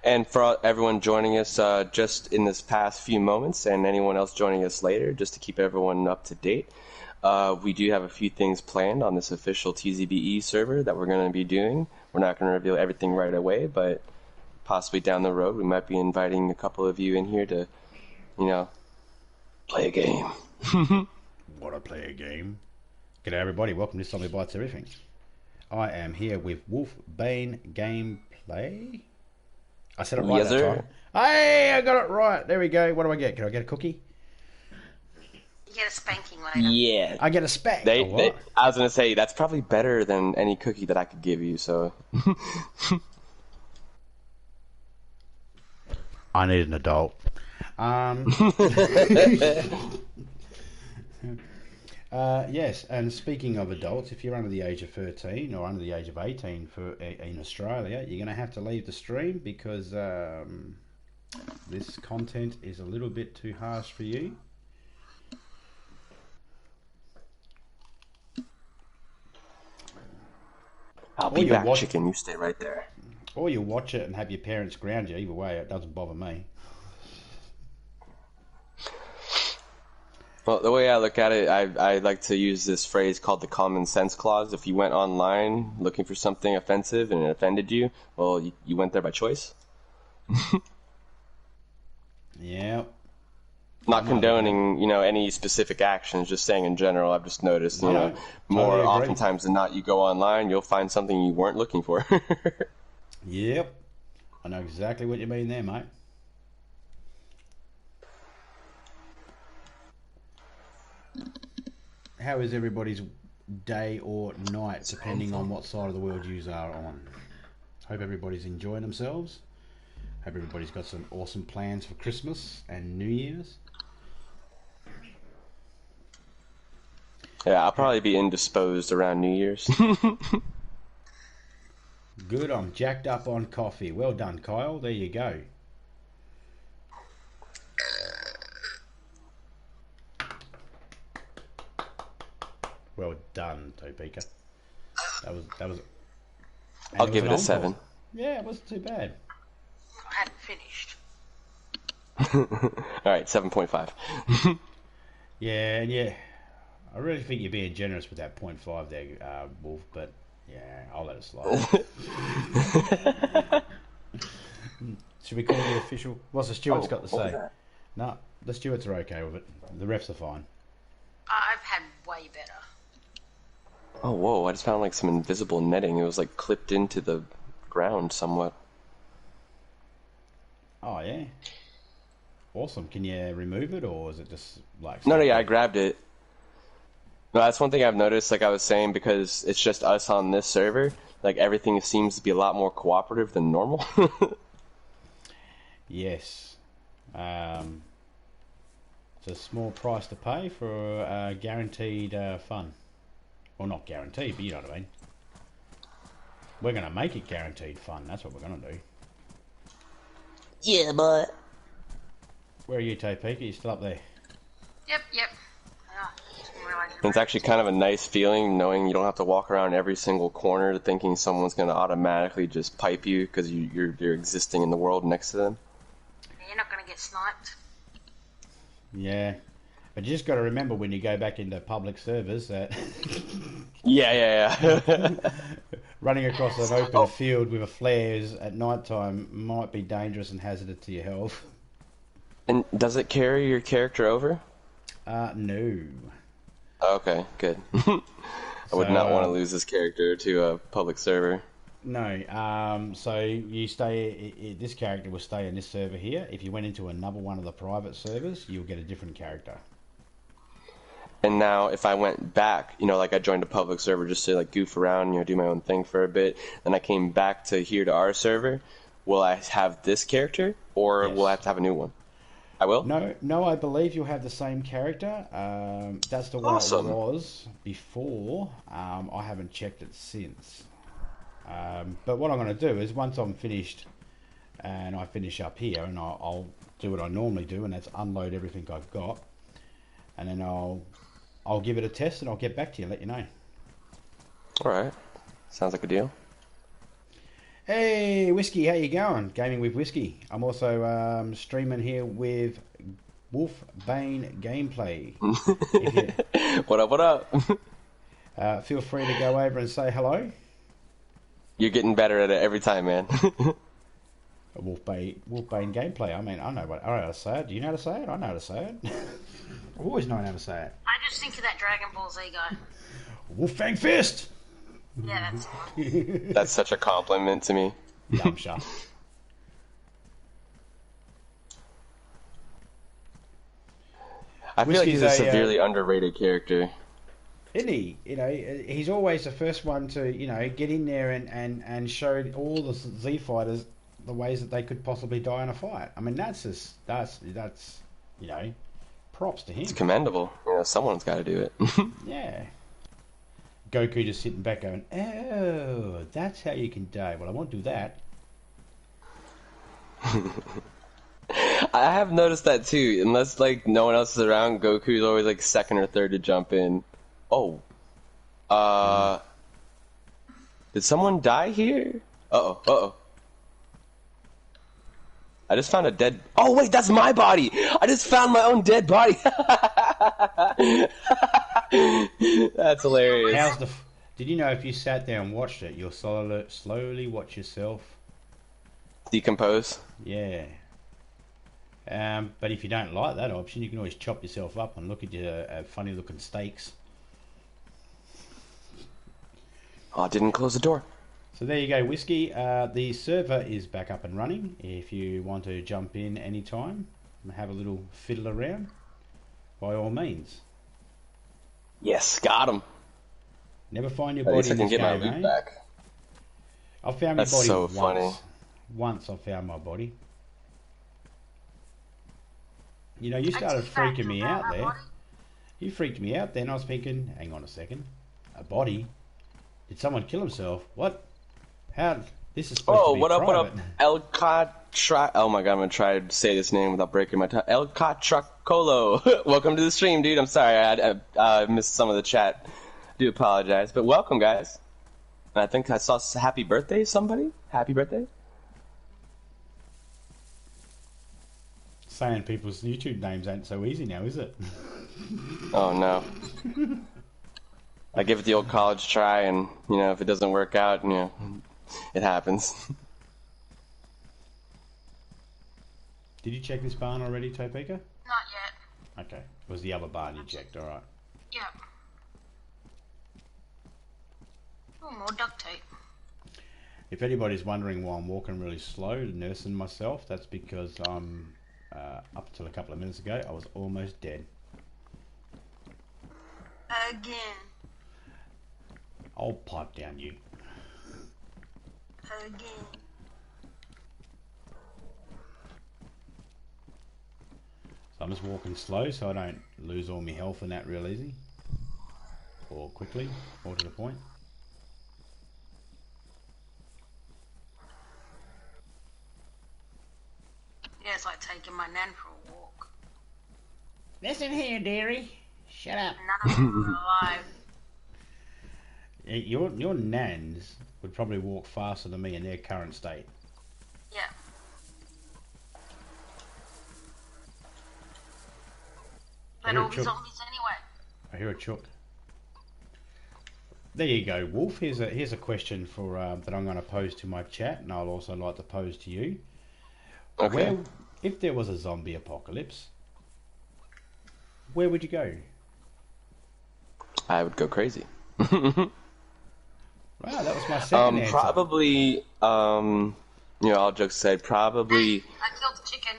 And for everyone joining us just in this past few moments, and anyone else joining us later, just to keep everyone up to date, we do have a few things planned on this official TZBE server that we're going to be doing. We're not going to reveal everything right away, but possibly down the road, we might be inviting a couple of you in here to, play a game. Want to play a game? G'day everybody, welcome to Zombie Bites Everything. I am here with Wolfbane Gameplay. I said it right Yes, that sir. time. Hey, I got it right. There we go. What do I get? Can I get a cookie? You get a spanking later. Yeah. I get a spank. I was going to say, that's probably better than any cookie that I could give you, so... I need an adult. Yes, and speaking of adults, if you're under the age of 13 or under the age of 18 in Australia, you're going to have to leave the stream because this content is a little bit too harsh for you. I'll be back, chicken. You stay right there. Or you watch it and have your parents ground you. Either way, it doesn't bother me. Well, the way I look at it, I like to use this phrase called the common sense clause. If you went online looking for something offensive and it offended you, well, you went there by choice. Yeah. Not condoning, any specific actions, just saying in general, I've just noticed, more totally oftentimes than not, you go online, you'll find something you weren't looking for. Yep. I know exactly what you mean there, mate. How is everybody's day or night, depending on what side of the world you are on? Hope everybody's enjoying themselves. Hope everybody's got some awesome plans for Christmas and New Year's. Yeah, I'll probably be indisposed around New Year's. Good, I'm jacked up on coffee. Well done, Kyle. There you go. Well done, Topeka. That was. I'll give it a 7. Yeah, it wasn't too bad. I hadn't finished. All right, 7.5. Yeah. I really think you're being generous with that 0.5 there, Wolf, but yeah, I'll let it slide. Should we call the official? What's the stewards got to say? No, the stewards are okay with it. The refs are fine. I've had way better. Oh, whoa, I just found some invisible netting. It was clipped into the ground somewhat. Oh, yeah? Awesome. Can you remove it, or is it just No, yeah, I grabbed it. No, that's one thing I've noticed, I was saying, because it's just us on this server, everything seems to be a lot more cooperative than normal. Yes. It's a small price to pay for guaranteed fun. Well, not guaranteed, but you know what I mean. We're going to make it guaranteed fun. That's what we're going to do. Yeah, but... Where are you, Topeka? You still up there? Yep. It's actually kind of a nice feeling knowing you don't have to walk around every single corner thinking someone's going to automatically just pipe you because you're existing in the world next to them. You're not going to get sniped. Yeah. But you just got to remember when you go back into public servers that... Yeah. running across an open field with a flares at night time might be dangerous and hazardous to your health. And does it carry your character over? No. Okay, good. I would not want to lose this character to a public server. No. So you stay. This character will stay in this server here. If you went into another one of the private servers, you'll get a different character. And now, if I went back, I joined a public server just to goof around, do my own thing for a bit, then I came back to here to our server, will I have this character, or will I have to have a new one? I will? No, I believe you'll have the same character. That's the one it was before. I haven't checked it since. But what I'm going to do is once I'm finished and I finish up here, and I'll do what I normally do, and that's unload everything I've got, and then I'll give it a test and I'll get back to you and let you know. All right. Sounds like a deal. Hey, Whiskey, how you going? Gaming with Whiskey. I'm also streaming here with Wolfbane Gameplay. If you, What up, what up? feel free to go over and say hello. You're getting better at it every time, man. Wolfbane Gameplay. I mean, I know how to say it. Do you know how to say it? I know how to say it. I've always known how to say it. I just think of that Dragon Ball Z guy. Wolfbane Fist! Yeah, that's the one. That's such a compliment to me. Yamcha. I feel like he's a Whiskey's severely underrated character. Isn't he? You know, he's always the first one to, you know, get in there and show all the Z fighters the ways that they could possibly die in a fight. I mean, that's you know, props to him. It's commendable. You know, someone's got to do it. Yeah. Goku just sitting back going, oh, that's how you can die. Well, I won't do that. I have noticed that too. Unless like no one else is around, Goku's always like second or third to jump in. Oh. Did someone die here? Uh-oh, uh-oh. I just found a dead... Oh, wait, that's my body! I just found my own dead body! That's hilarious. Did you know if you sat there and watched it, you'll slowly watch yourself... Decompose? Yeah. But if you don't like that option, you can always chop yourself up and look at your funny-looking steaks. Oh, I didn't close the door. So there you go, Whiskey. The server is back up and running. If you want to jump in anytime and have a little fiddle around, by all means. Yes, got him. Never find your At body least I in can this get my game, loot eh? back. I found my That's body so once. funny. Once I found my body. You know, you I started take back freaking me out my there. body. You freaked me out then. I was thinking, hang on a second. A body? Did someone kill himself? What? How? This is supposed to be What up, private. what up? El Catra... Oh my god, I'm gonna try to say this name without breaking my tongue. El Catracolo. Welcome to the stream, dude. I'm sorry, I missed some of the chat. Do apologize, but welcome, guys. And I think I saw happy birthday, somebody? Happy birthday? Saying people's YouTube names ain't so easy now, is it? Oh no. I give it the old college try, and, you know, if it doesn't work out, you know, it happens. Did you check this barn already, Topeka? Not yet. Okay. It was the other barn you checked, alright. Yep. Oh, more duct tape. If anybody's wondering why I'm walking really slow, nursing myself, that's because I'm, up until a couple of minutes ago, I was almost dead. Again. I'll pipe down you. Again. So I'm just walking slow so I don't lose all my health in that real easy. Or quickly, or to the point. Yeah, it's like taking my nan for a walk. Listen here, dearie. Shut up. None of them are alive. Your nans would probably walk faster than me in their current state. Yeah. But all the zombies anyway. I hear a chook. There you go, Wolf. Here's a question for that I'm going to pose to my chat, and I'll also like to pose to you. Okay. If there was a zombie apocalypse, where would you go? I would go crazy. Wow, that was my second answer. Probably, you know, all jokes aside, probably... I killed the chicken.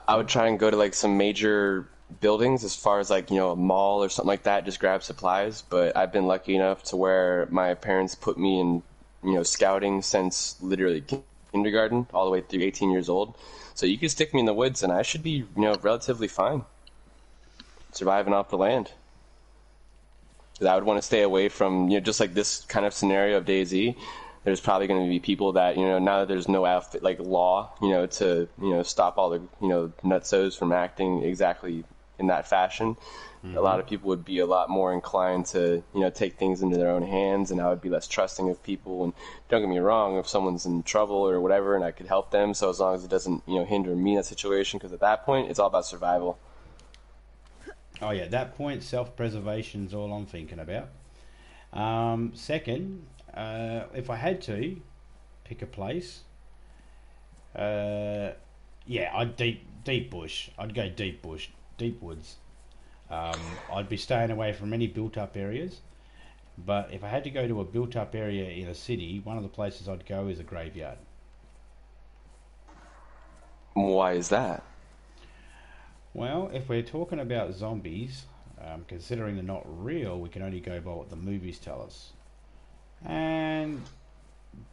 I would try and go to like some major buildings as far as like, you know, a mall or something like that, just grab supplies. But I've been lucky enough to where my parents put me in, you know, scouting since literally kindergarten all the way through 18 years old. So you could stick me in the woods and I should be, you know, relatively fine surviving off the land. 'Cause I would want to stay away from, you know, just like this kind of scenario of DayZ. There's probably going to be people that, you know, now that there's no law, you know, to, you know, stop all the, you know, nutsos from acting exactly in that fashion, a lot of people would be a lot more inclined to, take things into their own hands, and I would be less trusting of people. And don't get me wrong, if someone's in trouble or whatever and I could help them, so as long as it doesn't, hinder me in that situation, because at that point, it's all about survival. Oh yeah, at that point, self-preservation is all I'm thinking about. Second, if I had to pick a place, I'd deep bush. I'd go deep bush, deep woods. I'd be staying away from any built-up areas. But if I had to go to a built-up area in a city, one of the places I'd go is a graveyard. Why is that? Well, if we're talking about zombies, considering they're not real, we can only go by what the movies tell us. And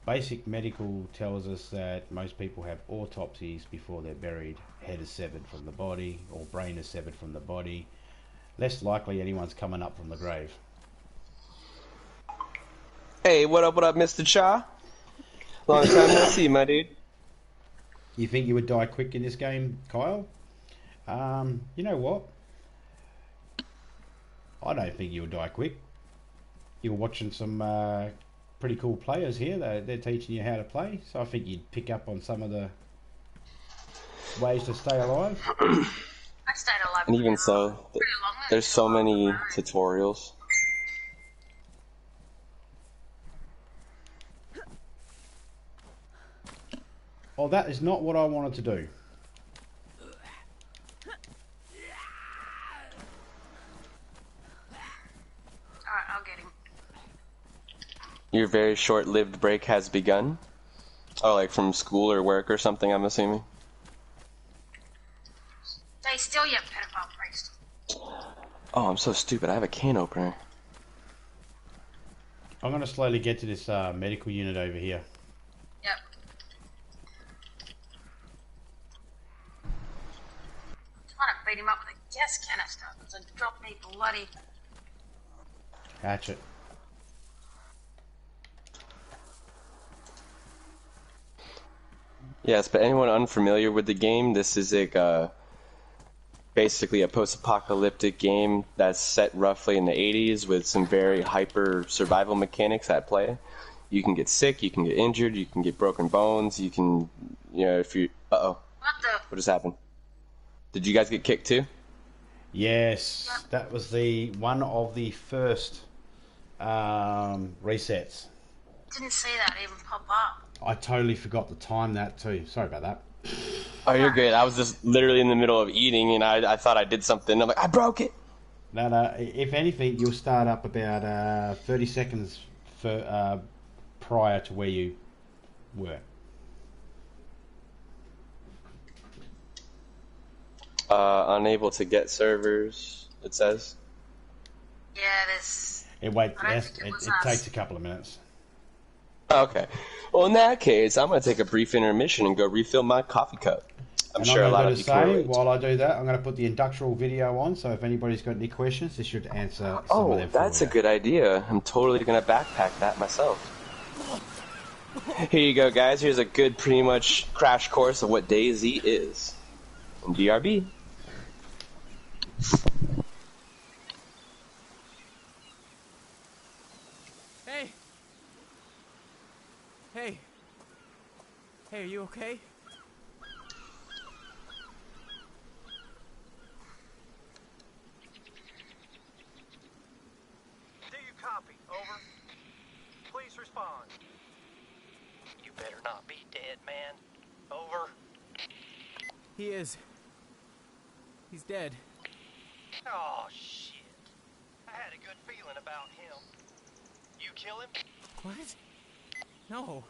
basic medical tells us that most people have autopsies before they're buried. Head is severed from the body, or brain is severed from the body. Less likely anyone's coming up from the grave. Hey, what up, Mr. Cha? Long time no see, my dude. You think you would die quick in this game, Kyle? You know what? I don't think you would die quick. You're watching some pretty cool players here. They're teaching you how to play, so I think you'd pick up on some of the ways to stay alive. I stayed alive. And even so, there's so many tutorials. Oh, that is not what I wanted to do. Alright, I'll get him. Your very short-lived break has begun? Oh, like from school or work or something, I'm assuming? Stay still, you pedophile priest. Oh, I'm so stupid. I have a can opener. I'm going to slowly get to this medical unit over here. Yep. Trying to beat him up with a gas canister because I dropped me bloody... Hatchet. Yes, but anyone unfamiliar with the game, this is basically a post-apocalyptic game that's set roughly in the 80s with some very hyper survival mechanics at play. You can get sick, you can get injured, you can get broken bones, you can, if you... Uh-oh. What just happened? Did you guys get kicked too? Yes, Yep. that was the one of the first resets. Didn't see that even pop up. I totally forgot to time that too. Sorry about that. Oh, you're good. I was just literally in the middle of eating, and I thought I did something. I'm like, I broke it. No, if anything, you'll start up about 30 seconds prior to where you were. Unable to get servers, it says. Yeah, there's... It takes a couple of minutes. Okay. Well, in that case, I'm going to take a brief intermission and go refill my coffee cup. I'm sure a lot of you can relate. While I do that, I'm going to put the industrial video on, so if anybody's got any questions, they should answer some of them. Oh, that's a good idea. I'm totally going to backpack that myself. Here you go, guys. Here's a good, pretty much crash course of what DayZ is. And BRB. Hey! Hey! Hey, are you okay? Do you copy? Over. Please respond. You better not be dead, man. Over. He is. He's dead. Oh, shit. I had a good feeling about him. You kill him? What? No.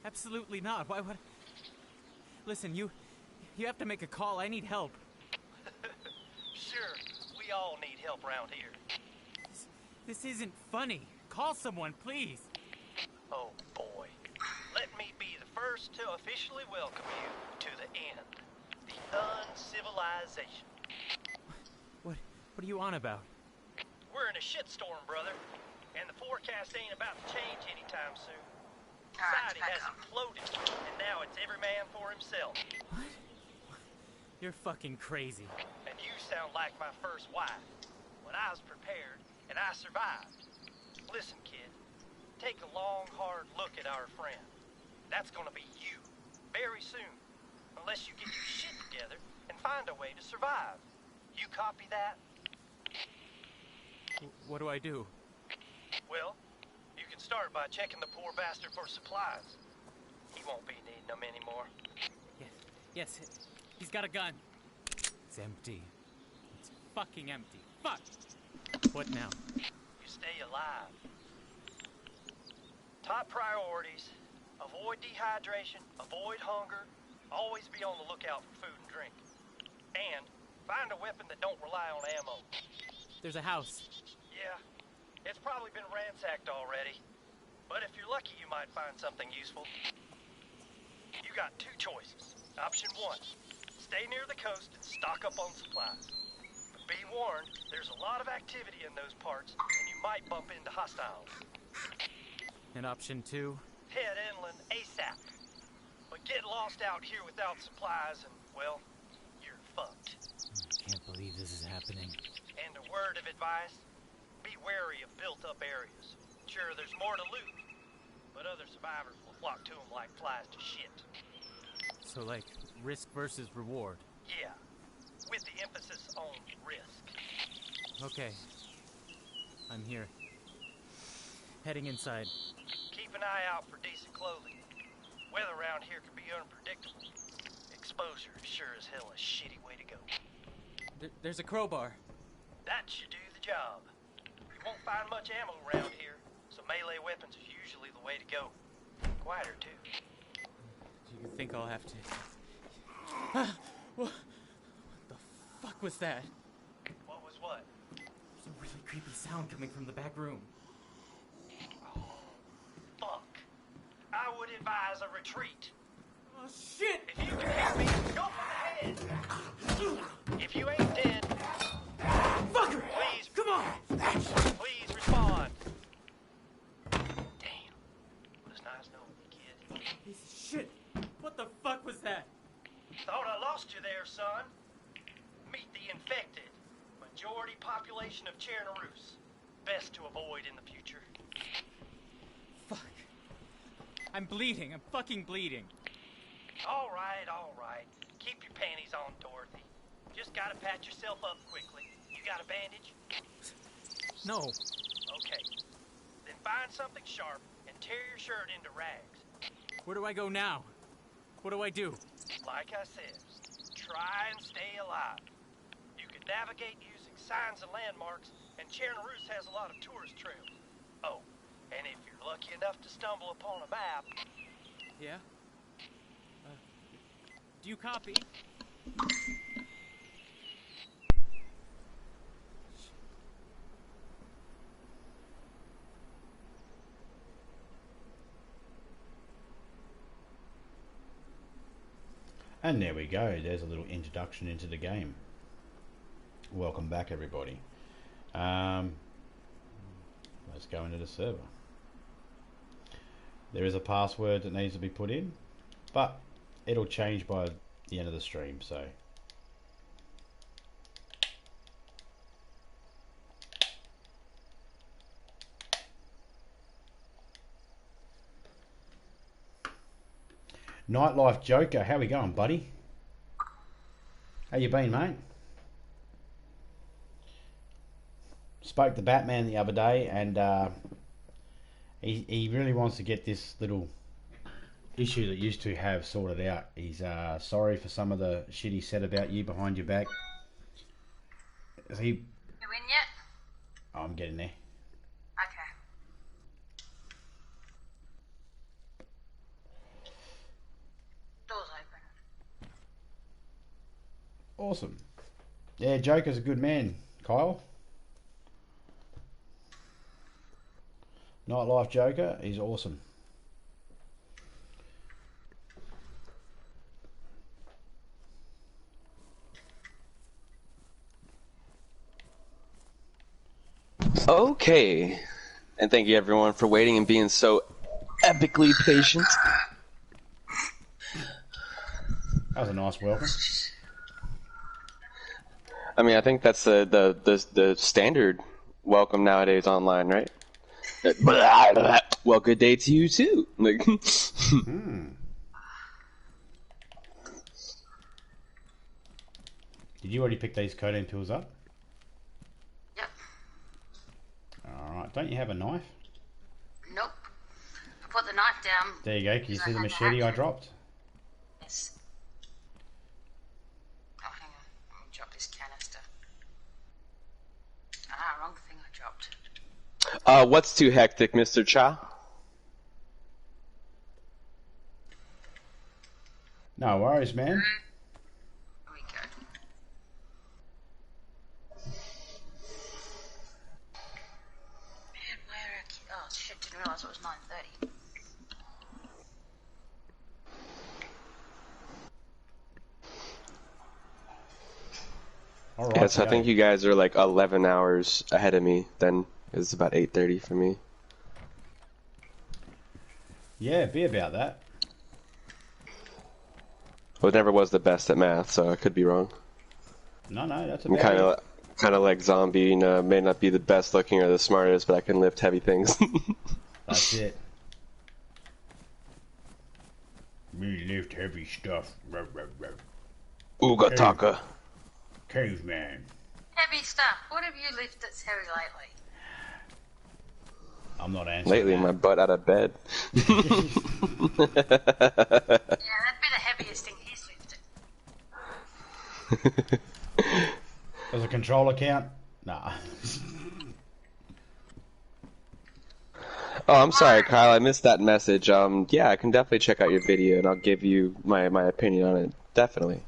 Absolutely not. Why would... Listen, you have to make a call. I need help. Sure. We all need help around here. This isn't funny. Call someone, please. Oh, boy. Let me be the first to officially welcome you to the end. The uncivilization. What are you on about? We're in a shitstorm, brother. And the forecast ain't about to change anytime soon. Alright, Society back has up. imploded, and now it's every man for himself. What? You're fucking crazy. And you sound like my first wife. When I was prepared, and I survived. Listen, kid. Take a long, hard look at our friend. That's gonna be you. Very soon. Unless you get your shit together and find a way to survive. You copy that? What do I do? Well, you can start by checking the poor bastard for supplies. He won't be needing them anymore. Yes, he's got a gun. It's empty. It's fucking empty. Fuck! What now? You stay alive. Top priorities. Avoid dehydration, avoid hunger, always be on the lookout for food and drink. And find a weapon that don't rely on ammo. There's a house. Yeah, it's probably been ransacked already. But if you're lucky, you might find something useful. You got two choices. Option one, stay near the coast and stock up on supplies. But be warned, there's a lot of activity in those parts, and you might bump into hostiles. And option two? Head inland ASAP. But get lost out here without supplies and, well, you're fucked. I can't believe this is happening. And a word of advice, be wary of built-up areas. Sure, there's more to loot, but other survivors will flock to them like flies to shit. So, like, risk versus reward? Yeah, with the emphasis on risk. Okay. I'm here. Heading inside. Keep an eye out for decent clothing. Weather around here can be unpredictable. Exposure is sure as hell a shitty way to go. There's a crowbar. That should do the job. You won't find much ammo around here, so melee weapons are usually the way to go. Quieter, too. Do you think I'll have to... What the fuck was that? What was what? There's a really creepy sound coming from the back room. Fuck. I would advise a retreat. Oh, shit! If you can hear me, go for the head. If you ain't dead, Fucker! please, Come on! please respond. Damn. It was nice knowing you, kid. Piece of shit! What the fuck was that? Thought I lost you there, son. Meet the infected. Majority population of Chernobyl. Best to avoid in the future. Fuck. I'm bleeding. I'm fucking bleeding. All right, all right. Keep your panties on, Dorothy. Just gotta patch yourself up quickly. You got a bandage? No. Okay. Then find something sharp and tear your shirt into rags. Where do I go now? What do I do? Like I said, try and stay alive. You can navigate using signs and landmarks, and Chernobyl has a lot of tourist trails. Oh, and if you're lucky enough to stumble upon a map... Yeah? Do you copy? And there we go. There's a little introduction into the game. Welcome back, everybody. Let's go into the server. There is a password that needs to be put in, but it'll change by the end of the stream, so... Nightlife Joker, how we going, buddy? How you been, mate? Spoke to Batman the other day, and he really wants to get this little issue that used to have sorted out. He's sorry for some of the shit he said about you behind your back. Is he... You in yet? Oh, I'm getting there. Okay. Door's open. Awesome. Yeah, Joker's a good man, Kyle. Nightlife Joker, he's awesome. Okay, and thank you everyone for waiting and being so epically patient. That was a nice welcome. I mean, I think that's the standard welcome nowadays online, right? Well, good day to you too. Like, Did you already pick these codeine pills up? Yep. Alright, don't you have a knife? Nope. I put the knife down. There you go, can you see the I had machete to I hack it. dropped? Yes. Oh, hang on. Let me drop this canister. Ah, wrong thing I dropped. what's too hectic, Mr. Cha? No worries, man. Here we go. Man, where are oh shit, didn't realise it was 9:30. Alright, Yes, I think you guys are like 11 hours ahead of me. Then it's about 8:30 for me. Yeah, be about that. Well, it never was the best at math, so I could be wrong. No, that's I'm about kind of like Zombie. You know, may not be the best looking or the smartest, but I can lift heavy things. That's it. We lift heavy stuff. Ooga taka. Caveman. Heavy stuff. What have you lifted that's heavy lately? I'm not answering. Lately, my butt out of bed. Yeah, that'd be the heaviest thing he's lifted. Does a controller count? Nah. Oh, I'm sorry, Kyle. I missed that message. Yeah, I can definitely check out your video, and I'll give you my opinion on it. Definitely.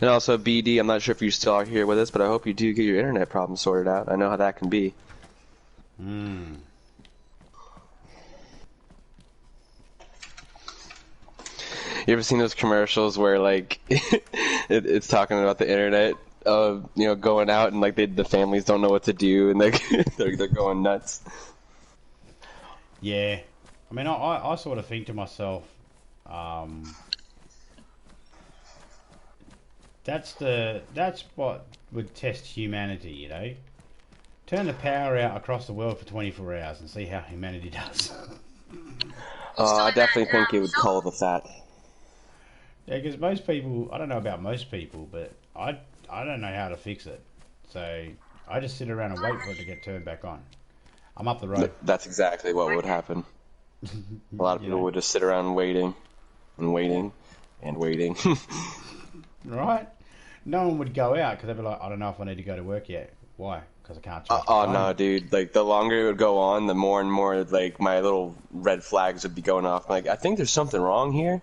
And also, BD, I'm not sure if you still are here with us, but I hope you do get your internet problem sorted out. I know how that can be. You ever seen those commercials where, like, it's talking about the internet, going out and, like, the families don't know what to do, and they're going nuts? Yeah. I mean, I sort of think to myself, that's what would test humanity, you know? Turn the power out across the world for 24 hours and see how humanity does. I definitely think it would cull the fat. Yeah, because most people, I don't know about most people, but I don't know how to fix it. So I just sit around and wait for it to get turned back on. I'm up the road. That's exactly what would happen. A lot of people would just sit around waiting and waiting and waiting. Right? No one would go out because they'd be like, I don't know if I need to go to work yet. Why? Because I can't charge my phone. No, dude. Like, the longer it would go on, the more and more, like, my little red flags would be going off. Like, I think there's something wrong here,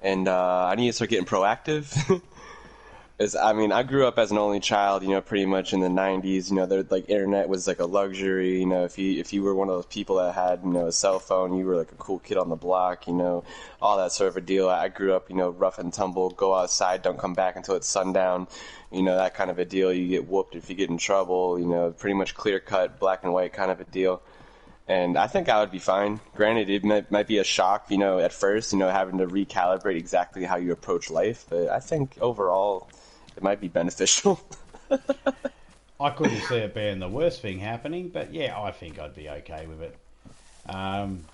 and I need to start getting proactive. I mean, I grew up as an only child, pretty much in the 90s. Like, internet was like a luxury. If you were one of those people that had, a cell phone, you were like a cool kid on the block, all that sort of a deal. I grew up, rough and tumble, go outside, don't come back until it's sundown, that kind of a deal. You get whooped if you get in trouble, pretty much clear cut, black and white kind of a deal. And I think I would be fine. Granted, it might be a shock, at first, having to recalibrate exactly how you approach life. But I think overall, it might be beneficial. I couldn't see it being the worst thing happening, but yeah, I think I'd be okay with it. I'm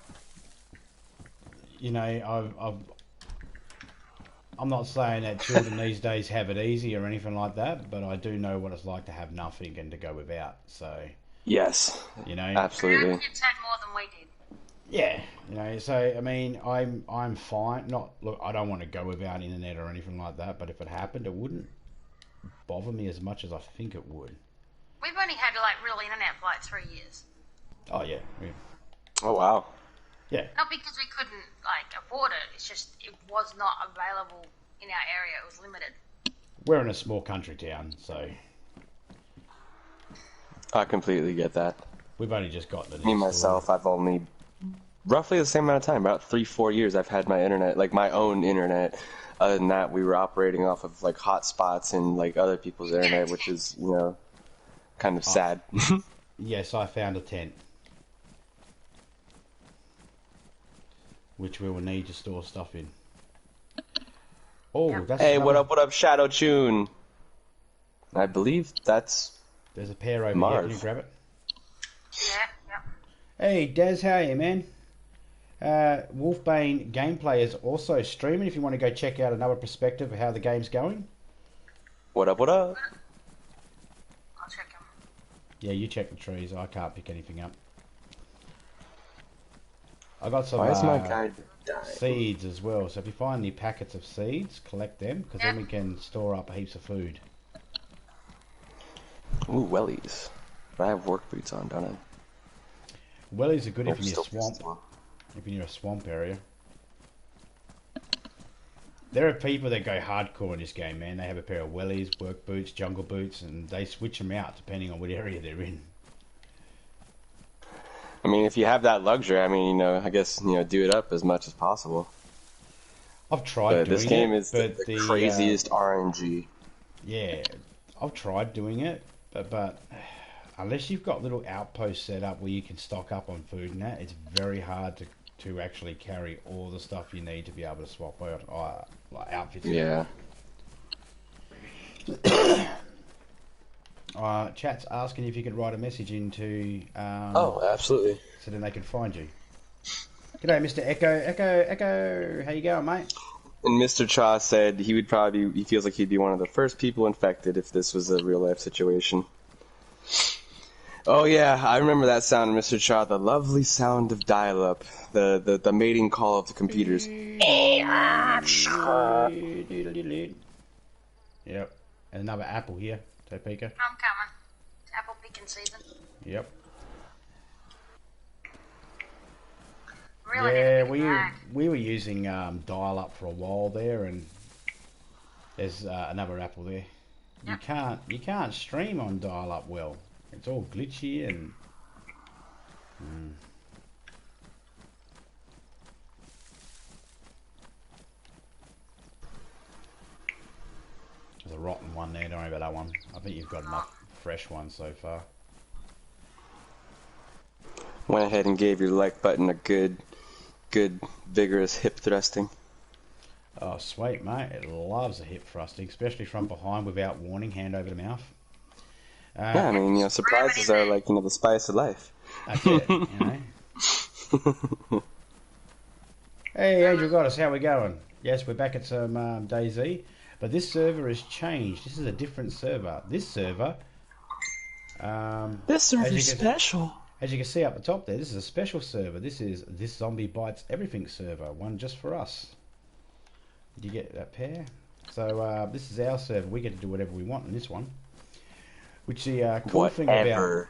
not saying that children these days have it easy or anything like that, but I do know what it's like to have nothing and to go without. So yes, absolutely. Our kids had more than we did. Yeah, so I mean, I'm fine. Look, I don't want to go without internet or anything like that, but if it happened, it wouldn't bother me as much as I think it would. We've only had like real internet for like 3 years. Oh yeah. Oh wow. Yeah. Not because we couldn't like afford it. It's just it was not available in our area. It was limited. We're in a small country town, so I completely get that. we've only just got the. Me myself, I've only roughly the same amount of time, about 3-4 years. I've had my internet, like my own internet. Other than that, we were operating off of like hotspots and like other people's internet, which is kind of sad. Yes, I found a tent, which we will need to store stuff in. Oh, that's Hey, another... what up, Shadow Tune? I believe that's There's a pair over Marv. here. Can you grab it? Yeah, yep. Hey, Daz, how are you, man? Wolfbane Gameplay is also streaming if you want to go check out another perspective of how the game's going. What up, what up? I'll check him. Yeah, you check the trees. I can't pick anything up. I got some Why is my guy dying? seeds as well. So if you find any packets of seeds, collect them, because then we can store up heaps of food. Ooh, wellies. But I have work boots on, don't I? Wellies are good if They're you're near a still swamp. pissed. If you're near a swamp area. There are people that go hardcore in this game, man. They have a pair of wellies, work boots, jungle boots, and they switch them out depending on what area they're in. I mean, if you have that luxury, I mean, I guess, do it up as much as possible. I've tried But doing this game it, is but the craziest RNG. Yeah, I've tried doing it, but unless you've got little outposts set up where you can stock up on food and that, it's very hard to actually carry all the stuff you need to be able to swap out like outfits. Yeah. Chat's asking if you could write a message into Oh, absolutely. so then they can find you. G'day, Mr. Echo. How you going, mate? And Mr. Cha said he feels like he'd be one of the first people infected if this was a real life situation. Oh yeah, I remember that sound, Mr. Cha, the lovely sound of dial-up, the mating call of the computers. Yep. And another apple here, Topeka. I'm coming. It's apple picking season. Yep. Really Yeah, need to be we were using dial-up for a while there, and there's another apple there. Yep. You can't stream on dial-up well. It's all glitchy and. There's a rotten one there. Don't worry about that one. I think you've got enough fresh ones so far. Went ahead and gave your like button a good, vigorous hip thrusting. Oh, sweet, mate. It loves a hip thrusting, especially from behind without warning, hand over the mouth. Yeah, I mean, surprises are like, the spice of life. That's it, Hey, Angel Goddess, how we going? Yes, we're back at some DayZ, but this server has changed. This is a different server. This server... This server's special. As you can see up the top there, this is a special server. This is This Zombie Bites Everything server, one just for us. Did you get that pair? So this is our server. We get to do whatever we want in this one. Which the cool thing about...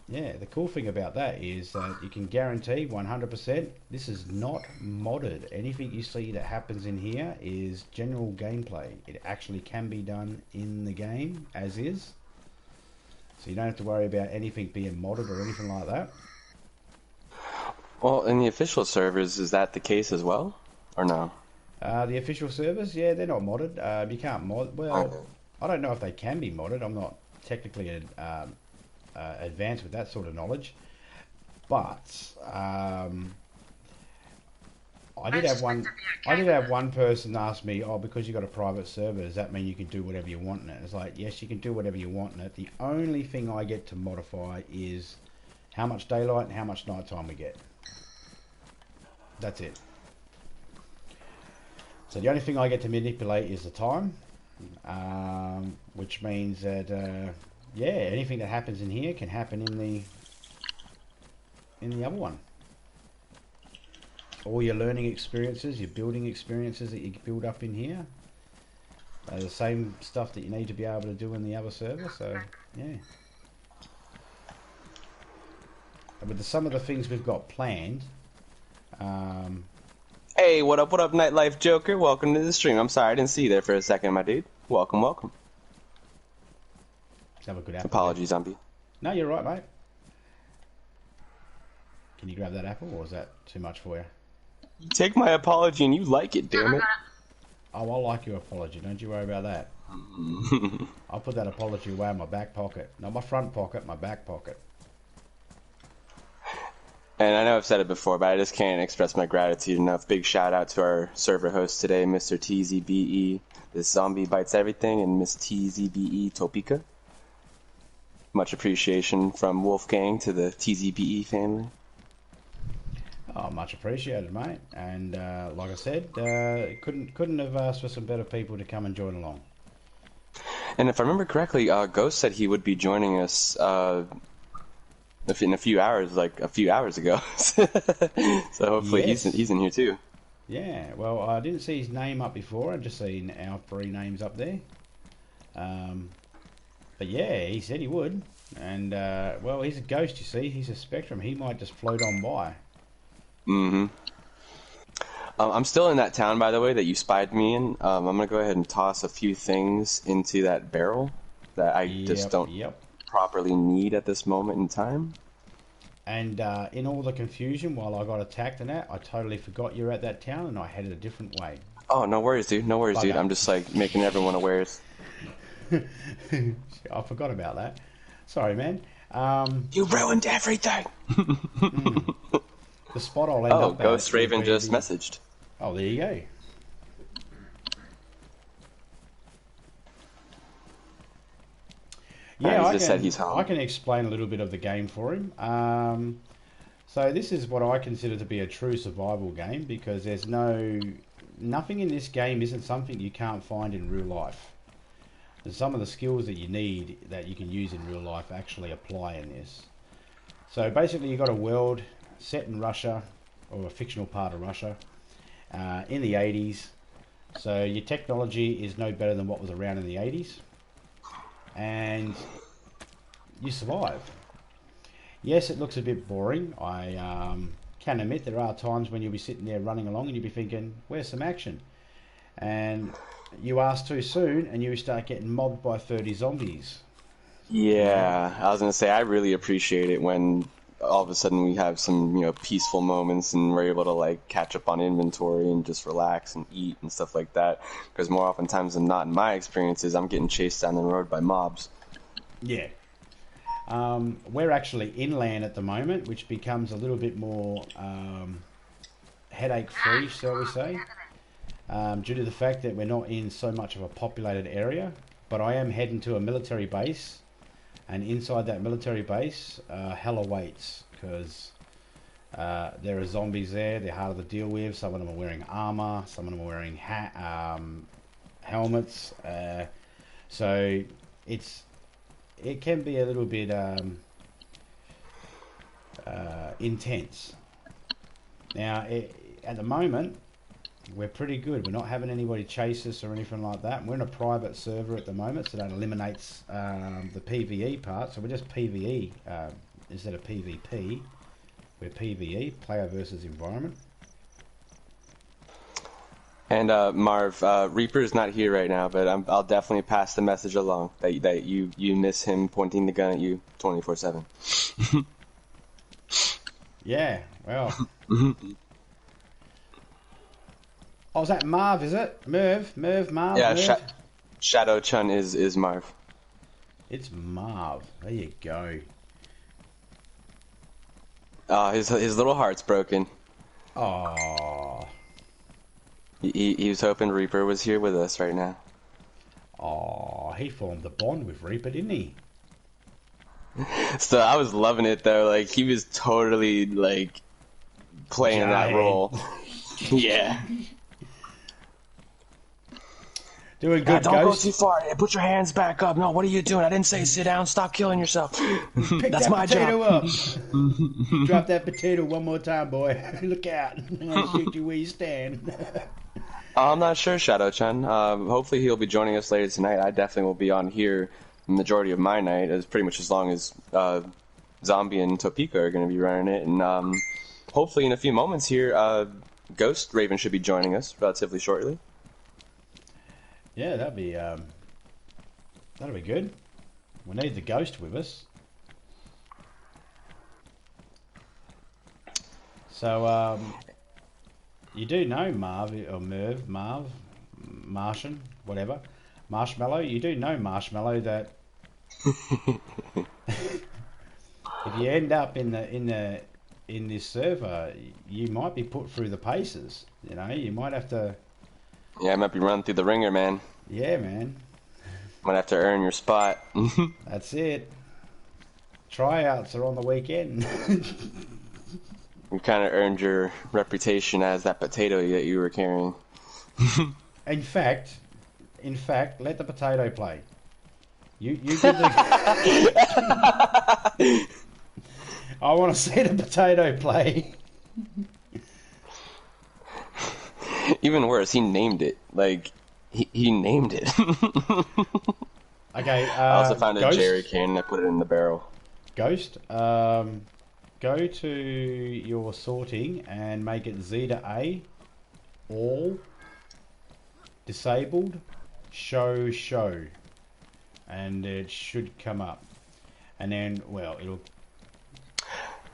Yeah, the cool thing about that is that you can guarantee 100% this is not modded. Anything you see that happens in here is general gameplay. It actually can be done in the game as is. So you don't have to worry about anything being modded or anything like that. Well, in the official servers, is that the case as well? Or no? The official servers, yeah, they're not modded. You can't mod... Well, I don't know if they can be modded. I'm not technically advanced with that sort of knowledge. But I did have one person ask me, oh, because you got a private server, does that mean you can do whatever you want in it? It's like, yes, you can do whatever you want in it. The only thing I get to modify is how much daylight and how much nighttime we get. That's it. So the only thing I get to manipulate is the time, which means that, yeah, anything that happens in here can happen in the other one. All your learning experiences, your building experiences that you build up in here are the same stuff that you need to be able to do in the other server. So yeah, and with some of the things we've got planned. Hey, what up, Nightlife Joker? Welcome to the stream. I'm sorry I didn't see you there for a second, my dude. Welcome. Have a good apple. Apologies, zombie. No, you're right, mate. Can you grab that apple, or is that too much for you? You take my apology and you like it, damn it. Oh, I like your apology. Don't you worry about that. I'll put that apology away in my back pocket. Not my front pocket, my back pocket. And I know I've said it before, but I just can't express my gratitude enough. Big shout out to our server host today, Mr. TZBE, this zombie bites everything, and Miss TZBE-Topeka. Much appreciation from Wolfgang to the TZBE family. Oh, much appreciated, mate. And like I said, couldn't have asked for some better people to come and join along. And if I remember correctly, Ghost said he would be joining us in a few hours, like a few hours ago. So hopefully Yes. he's in here too. Yeah, well, I didn't see his name up before. I just seen our 3 names up there. But yeah, he said he would. And, well, he's a ghost, you see. He's a spectrum. He might just float on by. Mm-hmm. I'm still in that town, by the way, that you spied me in. I'm going to go ahead and toss a few things into that barrel that I just don't properly need at this moment in time. And in all the confusion while I got attacked and that, I totally forgot you're at that town and I headed a different way. Oh, no worries, dude. No worries, dude. I'm just, like, making everyone aware. I forgot about that. Sorry, man. You ruined everything! The spot I'll end up at... Oh, Ghost Raven just messaged. Oh, there you go. Yeah, he just said he's home. I can explain a little bit of the game for him. So this is what I consider to be a true survival game because there's nothing in this game isn't something you can't find in real life. And some of the skills that you need that you can use in real life actually apply in this. So basically you've got a world set in Russia, or a fictional part of Russia, in the 80s. So your technology is no better than what was around in the 80s. And you survive. Yes, it looks a bit boring. I can admit there are times when you'll be sitting there running along and you'll be thinking, where's some action? And you ask too soon and you start getting mobbed by 30 zombies. Yeah, I was going to say, I really appreciate it when all of a sudden we have some, peaceful moments and we're able to, like, catch up on inventory and just relax and eat and stuff like that. Because more oftentimes than not, in my experiences, I'm getting chased down the road by mobs. Yeah. We're actually inland at the moment, which becomes a little bit more headache-free, shall we say, due to the fact that we're not in so much of a populated area. But I am heading to a military base, and inside that military base, hell awaits, because there are zombies there. They're harder to deal with. Some of them are wearing armor. Some of them are wearing helmets. So it can be a little bit intense. Now, at the moment, we're pretty good. We're not having anybody chase us or anything like that. We're in a private server at the moment, so that eliminates the PvE part. So we're just PvE instead of PvP. We're PvE, player versus environment. And Marv, Reaper's not here right now, but I'll definitely pass the message along that you miss him pointing the gun at you 24/7. Yeah, well. Oh, is that Marv, is it? Marv? Yeah, Merv? Shadow Chun is Marv. It's Marv. There you go. His little heart's broken. Oh. He was hoping Reaper was here with us right now. Oh, he formed a bond with Reaper, didn't he? So I was loving it though. Like he was totally like playing that role. Yeah. Doing good, don't Ghost. go too far. Put your hands back up. No, what are you doing? I didn't say sit down. Stop killing yourself. Pick That's that my potato job. up. Drop that potato one more time, boy. Look out. I'll shoot you where you stand. I'm not sure, Shadow-chan. Hopefully he'll be joining us later tonight. I definitely will be on here the majority of my night, as pretty much as long as Zombie and Topeka are going to be running it. And hopefully in a few moments here, Ghost Raven should be joining us relatively shortly. Yeah, that'd be good. We need the Ghost with us. So, you do know Martian, whatever, Marshmallow. You do know Marshmallow that if you end up in the in this server, you might be put through the paces. You know, you might have to. Yeah, I might be running through the ringer, man. Yeah, man. Might have to earn your spot. That's it. Tryouts are on the weekend. You kind of earned your reputation as that potato that you were carrying. In fact, let the potato play. You give the. I want to see the potato play. Even worse, he named it. Like, he named it. Okay. I also found a jerry can and I put it in the barrel. Ghost, go to your sorting and make it Z to A, all, disabled, show, and it should come up. And then, well, it'll...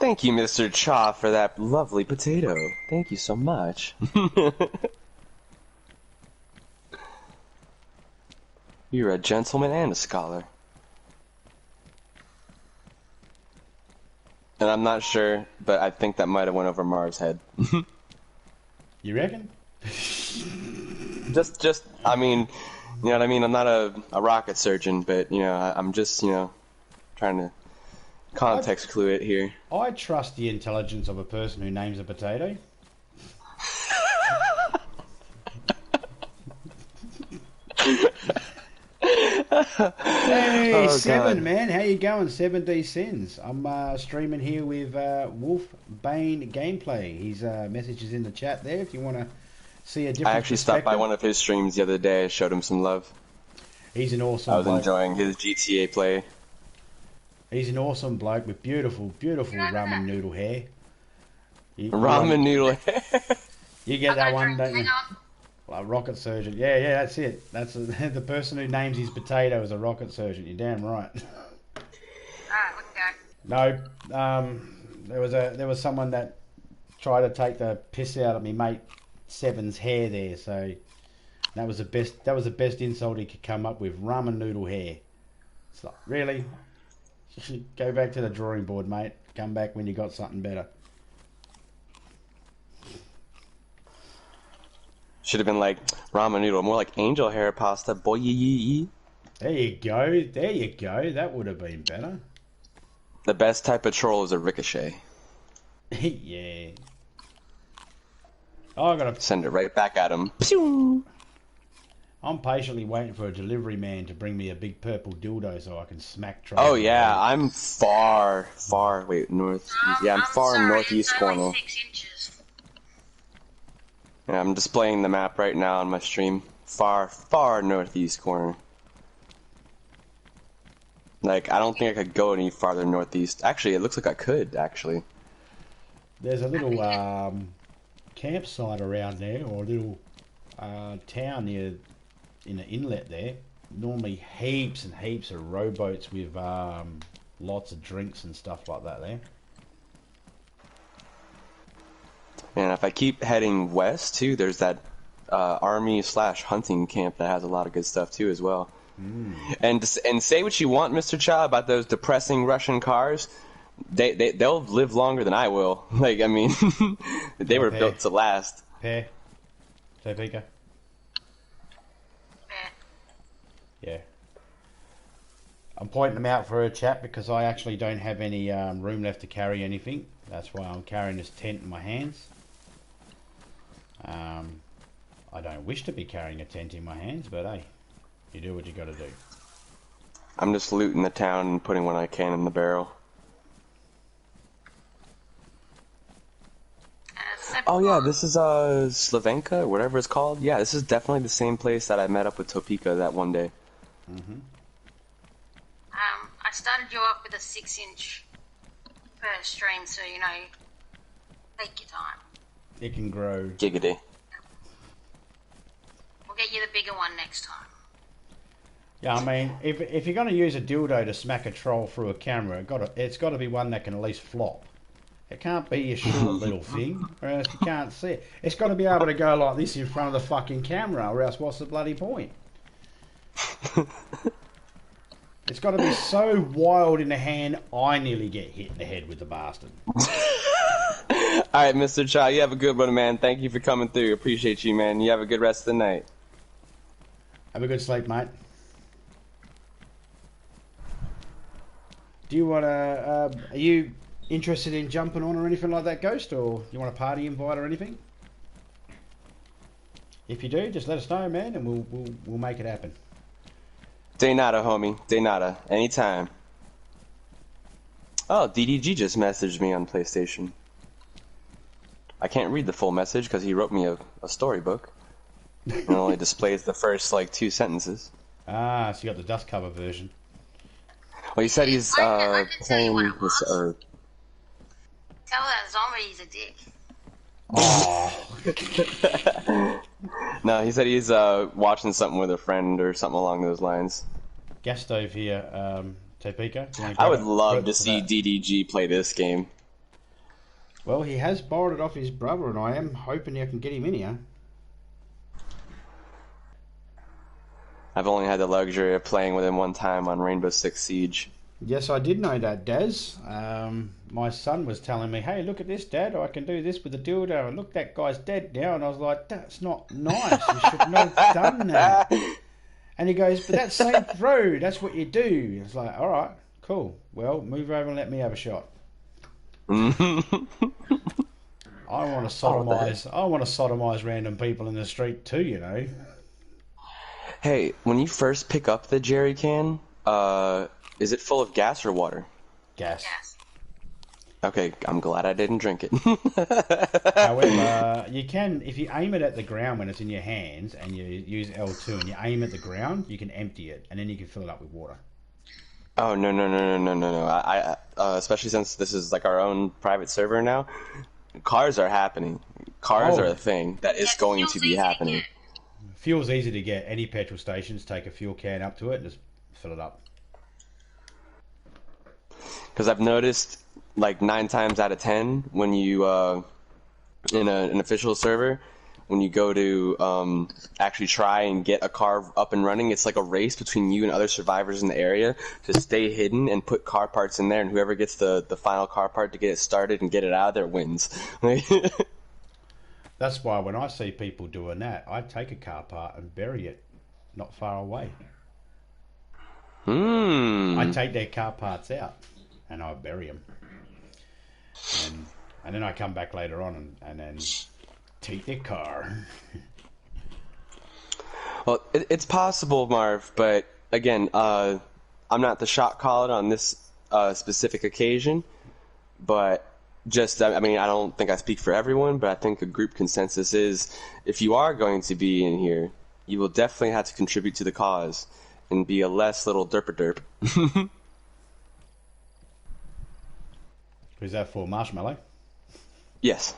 Thank you, Mr. Cha, for that lovely potato. Thank you so much. You're a gentleman and a scholar. And I'm not sure, but I think that might have went over Marv's head. You reckon? just, I mean, you know what I mean? I'm not a rocket surgeon, but, you know, I'm just, you know, trying to context clue it here. I trust the intelligence of a person who names a potato. Hey, Seven, God. Man, how you going? 7D Sins. I'm streaming here with Wolf Bane Gameplay. His message is in the chat there if you want to see a different I actually stopped by one of his streams the other day. I showed him some love. He's an awesome I was bloke. enjoying his GTA play. He's an awesome bloke with beautiful ramen noodle hair. Ramen noodle hair? You get that one, don't you? Like rocket surgeon. Yeah, that's it. That's the person who names his potato is a rocket surgeon. You're damn right. Alright, No, there was someone that tried to take the piss out of me mate Seven's hair there. So that was the best insult he could come up with. Ramen noodle hair. It's like, really? You should go back to the drawing board, mate. Come back when you got something better. Should have been like ramen noodle, more like angel hair pasta. Boy, There you go. That would have been better. The best type of troll is a ricochet. Yeah. Oh, I gotta send it right back at him. Pew! I'm patiently waiting for a delivery man to bring me a big purple dildo so I can smack Trey. Oh yeah, I'm far. Wait, north. Yeah, I'm far in northeast corner. 6 inches. Yeah, I'm displaying the map right now on my stream. Far northeast corner. Like, I don't think I could go any farther northeast. Actually, it looks like I could, actually. There's a little campsite around there, or a little town near in an inlet there. Normally heaps and heaps of rowboats with lots of drinks and stuff like that there. And if I keep heading west too, there's that army/hunting camp that has a lot of good stuff too as well. And say what you want, Mr. Cha, about those depressing Russian cars. They'll live longer than I will. Like, I mean, they were built to last. Topeka. Yeah. I'm pointing them out for a chat because I actually don't have any room left to carry anything. That's why I'm carrying this tent in my hands. I don't wish to be carrying a tent in my hands, but hey, you do what you got to do. I'm just looting the town and putting what I can in the barrel. Oh yeah, this is Slavenka, whatever it's called. Yeah, this is definitely the same place that I met up with Topeka that one day. I started you up with a 6-inch per stream, so you know, take your time. It can grow. Giggity. We'll get you the bigger one next time. Yeah, I mean, if you're going to use a dildo to smack a troll through a camera, it's got to be one that can at least flop. It can't be a short little thing, or else you can't see it. It's got to be able to go like this in front of the fucking camera, or else what's the bloody point? It's got to be so wild in the hand, I nearly get hit in the head with the bastard. All right, Mr. Chow, you have a good one, man. Thank you for coming through. Appreciate you, man. You have a good rest of the night. Have a good sleep, mate. Do you want to... are you interested in jumping on or anything like that, Ghost? Or you want a party invite or anything? If you do, just let us know, man, and we'll make it happen. De nada, homie. De nada. Anytime. Oh, DDG just messaged me on PlayStation. I can't read the full message because he wrote me a storybook. It only displays the first, like, 2 sentences. Ah, so you got the dust cover version. Well, he said he's I can tell you what playing it this. was. Tell that zombie he's a dick. Oh. No, he said he's watching something with a friend or something along those lines. Gas stove here, Topeka. I would love to see DDG play this game. Well, he has borrowed it off his brother, and I am hoping I can get him in here. I've only had the luxury of playing with him one time on Rainbow Six Siege. Yes, I did know that, Daz. My son was telling me, hey, look at this, Dad. I can do this with a dildo. And look, that guy's dead now. And I was like, that's not nice. You should not have done that. And he goes, but that's Saint Row. That's what you do. It's like, all right, cool. Well, move over and let me have a shot. I want to sodomize. I want to sodomize random people in the street too, you know. Hey, when you first pick up the jerry can, is it full of gas or water? Gas. Yes. Okay, I'm glad I didn't drink it. However, you can, if you aim it at the ground when it's in your hands and you use L2 and you aim at the ground, you can empty it and then you can fill it up with water. Oh, no. I especially since this is like our own private server now, cars are happening. Cars are a thing that is going to be happening. Fuel's easy to get. Any petrol stations, take a fuel can up to it and just fill it up. Because I've noticed, like 9 times out of 10, when you in an official server, when you go to actually try and get a car up and running, it's like a race between you and other survivors in the area to stay hidden and put car parts in there, and whoever gets the final car part to get it started and get it out of there wins. That's why when I see people doing that, I take a car part and bury it not far away. I take their car parts out and I bury them. And then I come back later on and then take their car. Well, it's possible, Marv, but again, I'm not the shot caller on this specific occasion, but just, I mean, I don't think I speak for everyone, but I think a group consensus is if you are going to be in here, you will definitely have to contribute to the cause and be a less little derp. Who's that for? Marshmallow? Yes.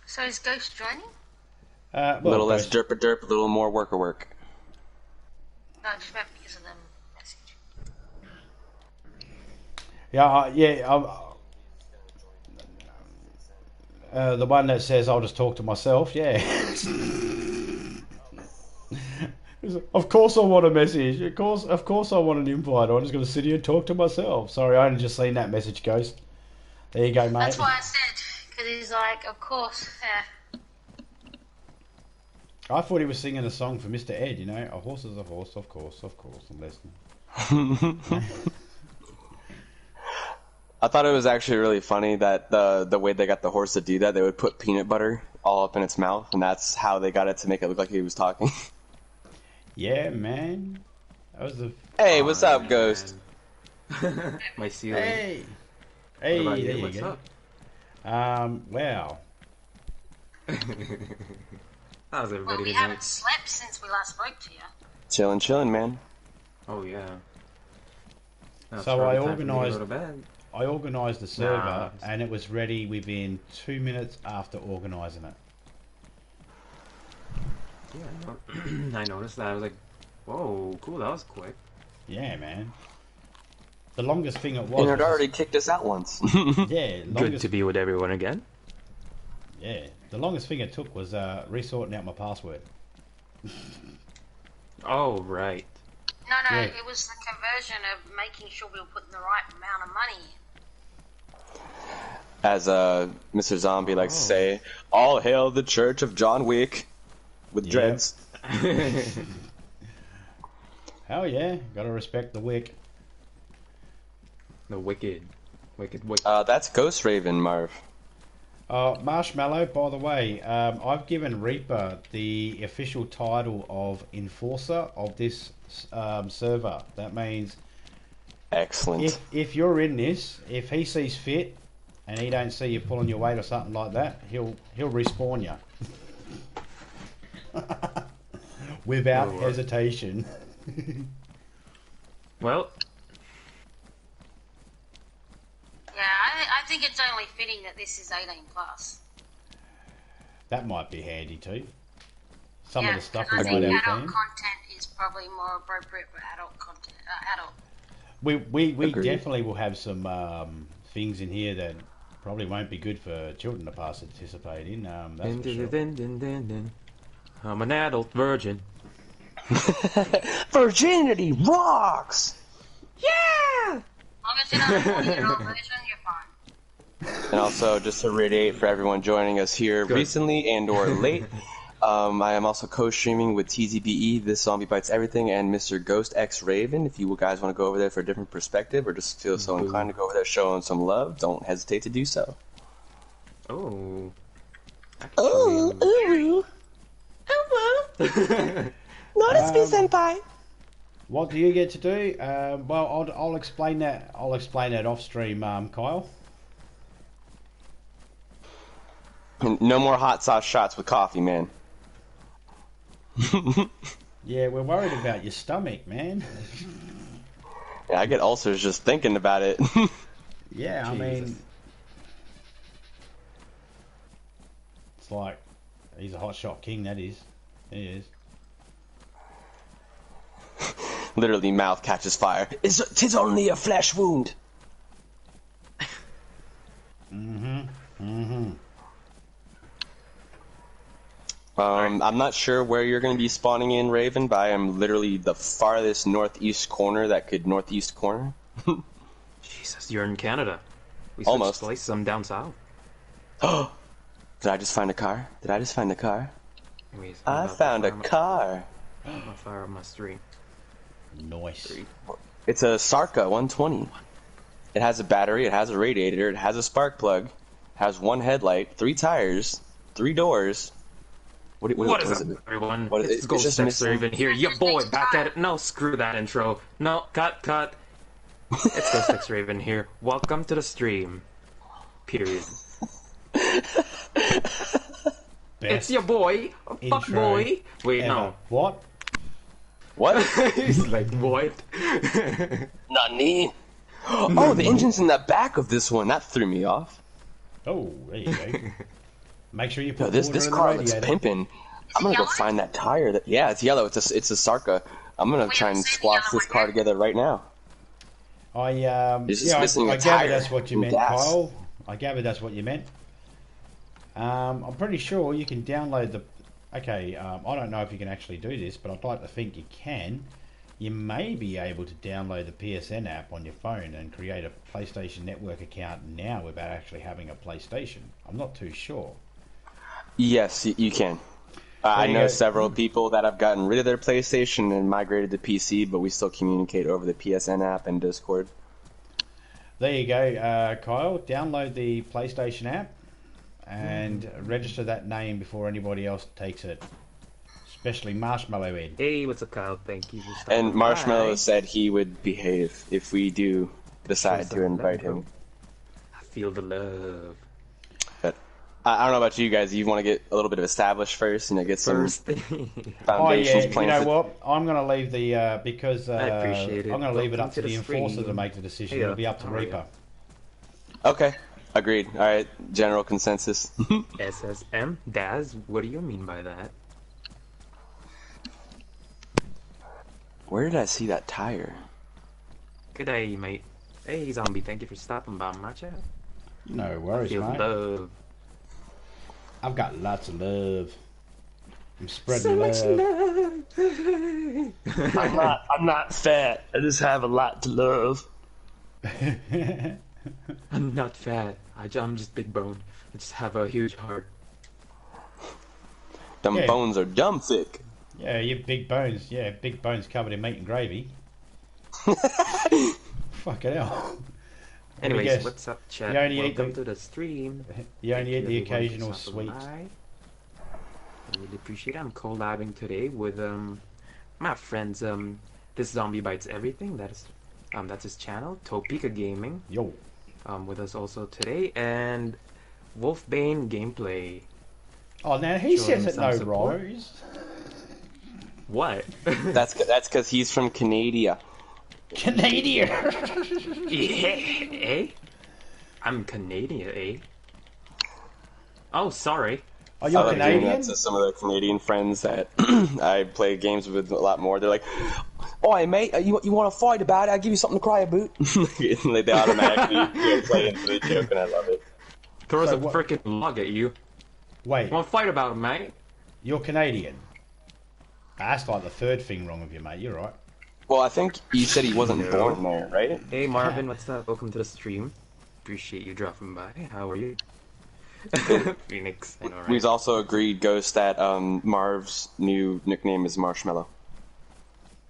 So is Ghost joining? A little less derp, a little more work. No, I just meant because of the message. The one that says I'll just talk to myself, yeah. Of course I want a message. Of course I want an invite. I'm just going to sit here and talk to myself. Sorry, I only just seen that message, Ghost. There you go, mate. That's why I said, because he's like, of course, yeah. I thought he was singing a song for Mr. Ed, you know. A horse is a horse, of course, I'm listening. I thought it was actually really funny that the way they got the horse to do that, they would put peanut butter all up in its mouth, and that's how they got it to make it look like he was talking. Yeah, man. That was the... Hey, what's up, Ghost? My ceiling. Hey, What about there you? you What's go. up? Wow. How's everybody Well, we tonight? haven't slept since we last spoke to you. Chillin', man. Oh yeah. That's So probably I time for me to organised- go to bed. I organised the server, Nah. and it was ready within 2 minutes after organising it. Yeah, I noticed that. I was like, "Whoa, cool! That was quick." Yeah, man. The longest thing it was... And it was- already kicked us out once. Yeah, Good longest, to be with everyone again. yeah. The longest thing it took was resorting out my password. Oh right. No, Yeah. it was the conversion of making sure we were putting the right amount of money. As Mr. Zombie likes to say, all hail the Church of John Wick with dreads. Hell yeah, gotta respect the Wick. The wicked. That's Ghost Raven, Marv. Marshmallow, by the way, I've given Reaper the official title of Enforcer of this server. That means... Excellent. If you're in this, if he sees fit, and he don't see you pulling your weight or something like that, he'll respawn you. Without hesitation. Well... Yeah, I think it's only fitting that this is 18 plus. That might be handy too. Some of the stuff I we think might have adult planned. content is probably more appropriate for adult content. Adult. We definitely will have some things in here that probably won't be good for children to participate in. That's for sure. I'm an adult virgin. Virginity rocks! Yeah! As long as you're not a 40-year-old version, you're fine. And also, just to reiterate for everyone joining us here recently and or late, I am also co-streaming with TZBE, This Zombie Bites Everything, and Mr. Ghost X Raven. If you guys want to go over there for a different perspective or just feel so inclined to go over there showing some love, don't hesitate to do so. Oh. Ooh. Notice me, senpai. What do you get to do? Well, I'll explain that. I'll explain that off stream, Kyle. No more hot sauce shots with coffee, man. Yeah, we're worried about your stomach, man. Yeah, I get ulcers just thinking about it. Yeah, I mean, it's like he's a hot shot king. That is, he is. Literally, mouth catches fire. Tis only a flesh wound. I'm not sure where you're going to be spawning in, Raven, but I am literally the farthest northeast corner that could northeast corner. Jesus, you're in Canada. We Almost. switched places. I'm down south. Oh, did I just find a car? Anyways, I found a car. I'm gonna fire up my stream. Nice. It's a Sarka 120. It has a battery, it has a radiator, it has a spark plug, has one headlight, 3 tires, 3 doors. What is it, everyone? What is It's it? Ghost It's just X Raven here. Your boy, back at it. No, screw that intro. No, cut. It's Ghost X Raven here. Welcome to the stream. Period. It's your boy, fuck boy. Wait, ever. no. What? What? He's like, what? Nani? Oh, the engine's in the back of this one. That threw me off. Oh, there you go. Make sure you put This water in car the looks radiator. pimpin'. I'm gonna go find that tire. Yeah, it's yellow. It's a Sarka. I'm gonna try and squash this car together right now. I just missing a gather tire that's what you and meant, gas. Kyle. I gather that's what you meant. I'm pretty sure you can download the. Okay, I don't know if you can actually do this, but I'd like to think you can. You may be able to download the PSN app on your phone and create a PlayStation Network account now without actually having a PlayStation. I'm not too sure. Yes, you can. I know several people that have gotten rid of their PlayStation and migrated to PC, but we still communicate over the PSN app and Discord. There you go, Kyle. Download the PlayStation app and register that name before anybody else takes it. Especially Marshmallow Ed. Hey, what's up, Kyle? Thank you for stopping And Marshmallow by. said he would behave if we do decide to invite him. I feel the love. But I don't know about you guys. You want to get a little bit of established first, get some foundations You planted. know what? I'm going to leave the because I appreciate it. I'm going to leave it Welcome up to to the the enforcer stream. to make the decision. Hey, It'll be up to how are you? Reaper. Okay, agreed. All right, general consensus. SSM? Daz? What do you mean by that? Where did I see that tire? Good day, mate. Hey, Zombie, thank you for stopping by my chat. No worries, Feel mate. love. I've got lots of love. I'm spreading love. I'm not fat. I just have a lot to love. I'm not fat. I'm just big bone. I just have a huge heart. Them Yeah. bones are dumb thick. Yeah, you big bones. Yeah, big bones covered in meat and gravy. Fucking hell. Anyways, guess? what's up, chat? You only eat Welcome the- to the stream. You only eat the Thank you, everyone, occasional for stopping sweet. by. I really appreciate it. I'm collabing today with my friends. This zombie bites everything. That's his channel, Topeka Gaming. Yo. With us also today, and Wolfbane Gameplay. Oh, now he Showing says it some no support. rose. What? That's because he's from Canada. Canadian. Yeah, eh? I'm Canadian, eh? Oh, sorry. Oh, I you're like doing that Canadian? to some of the Canadian friends that I play games with a lot more. They're like, "Oh, hey, mate, you want to fight about it? I'll give you something to cry about." Like, they automatically play into the joke, and I love it. Throws So a what- freaking log at you. Wait, Want to fight about it, mate? you're Canadian? That's like the third thing wrong with you, mate. You're right. Well, I think you said he wasn't born there, right? Hey, Marvin, what's up? Welcome to the stream. Appreciate you dropping by. How are you? Phoenix, I know, right? We've also agreed, Ghost, that Marv's new nickname is Marshmallow.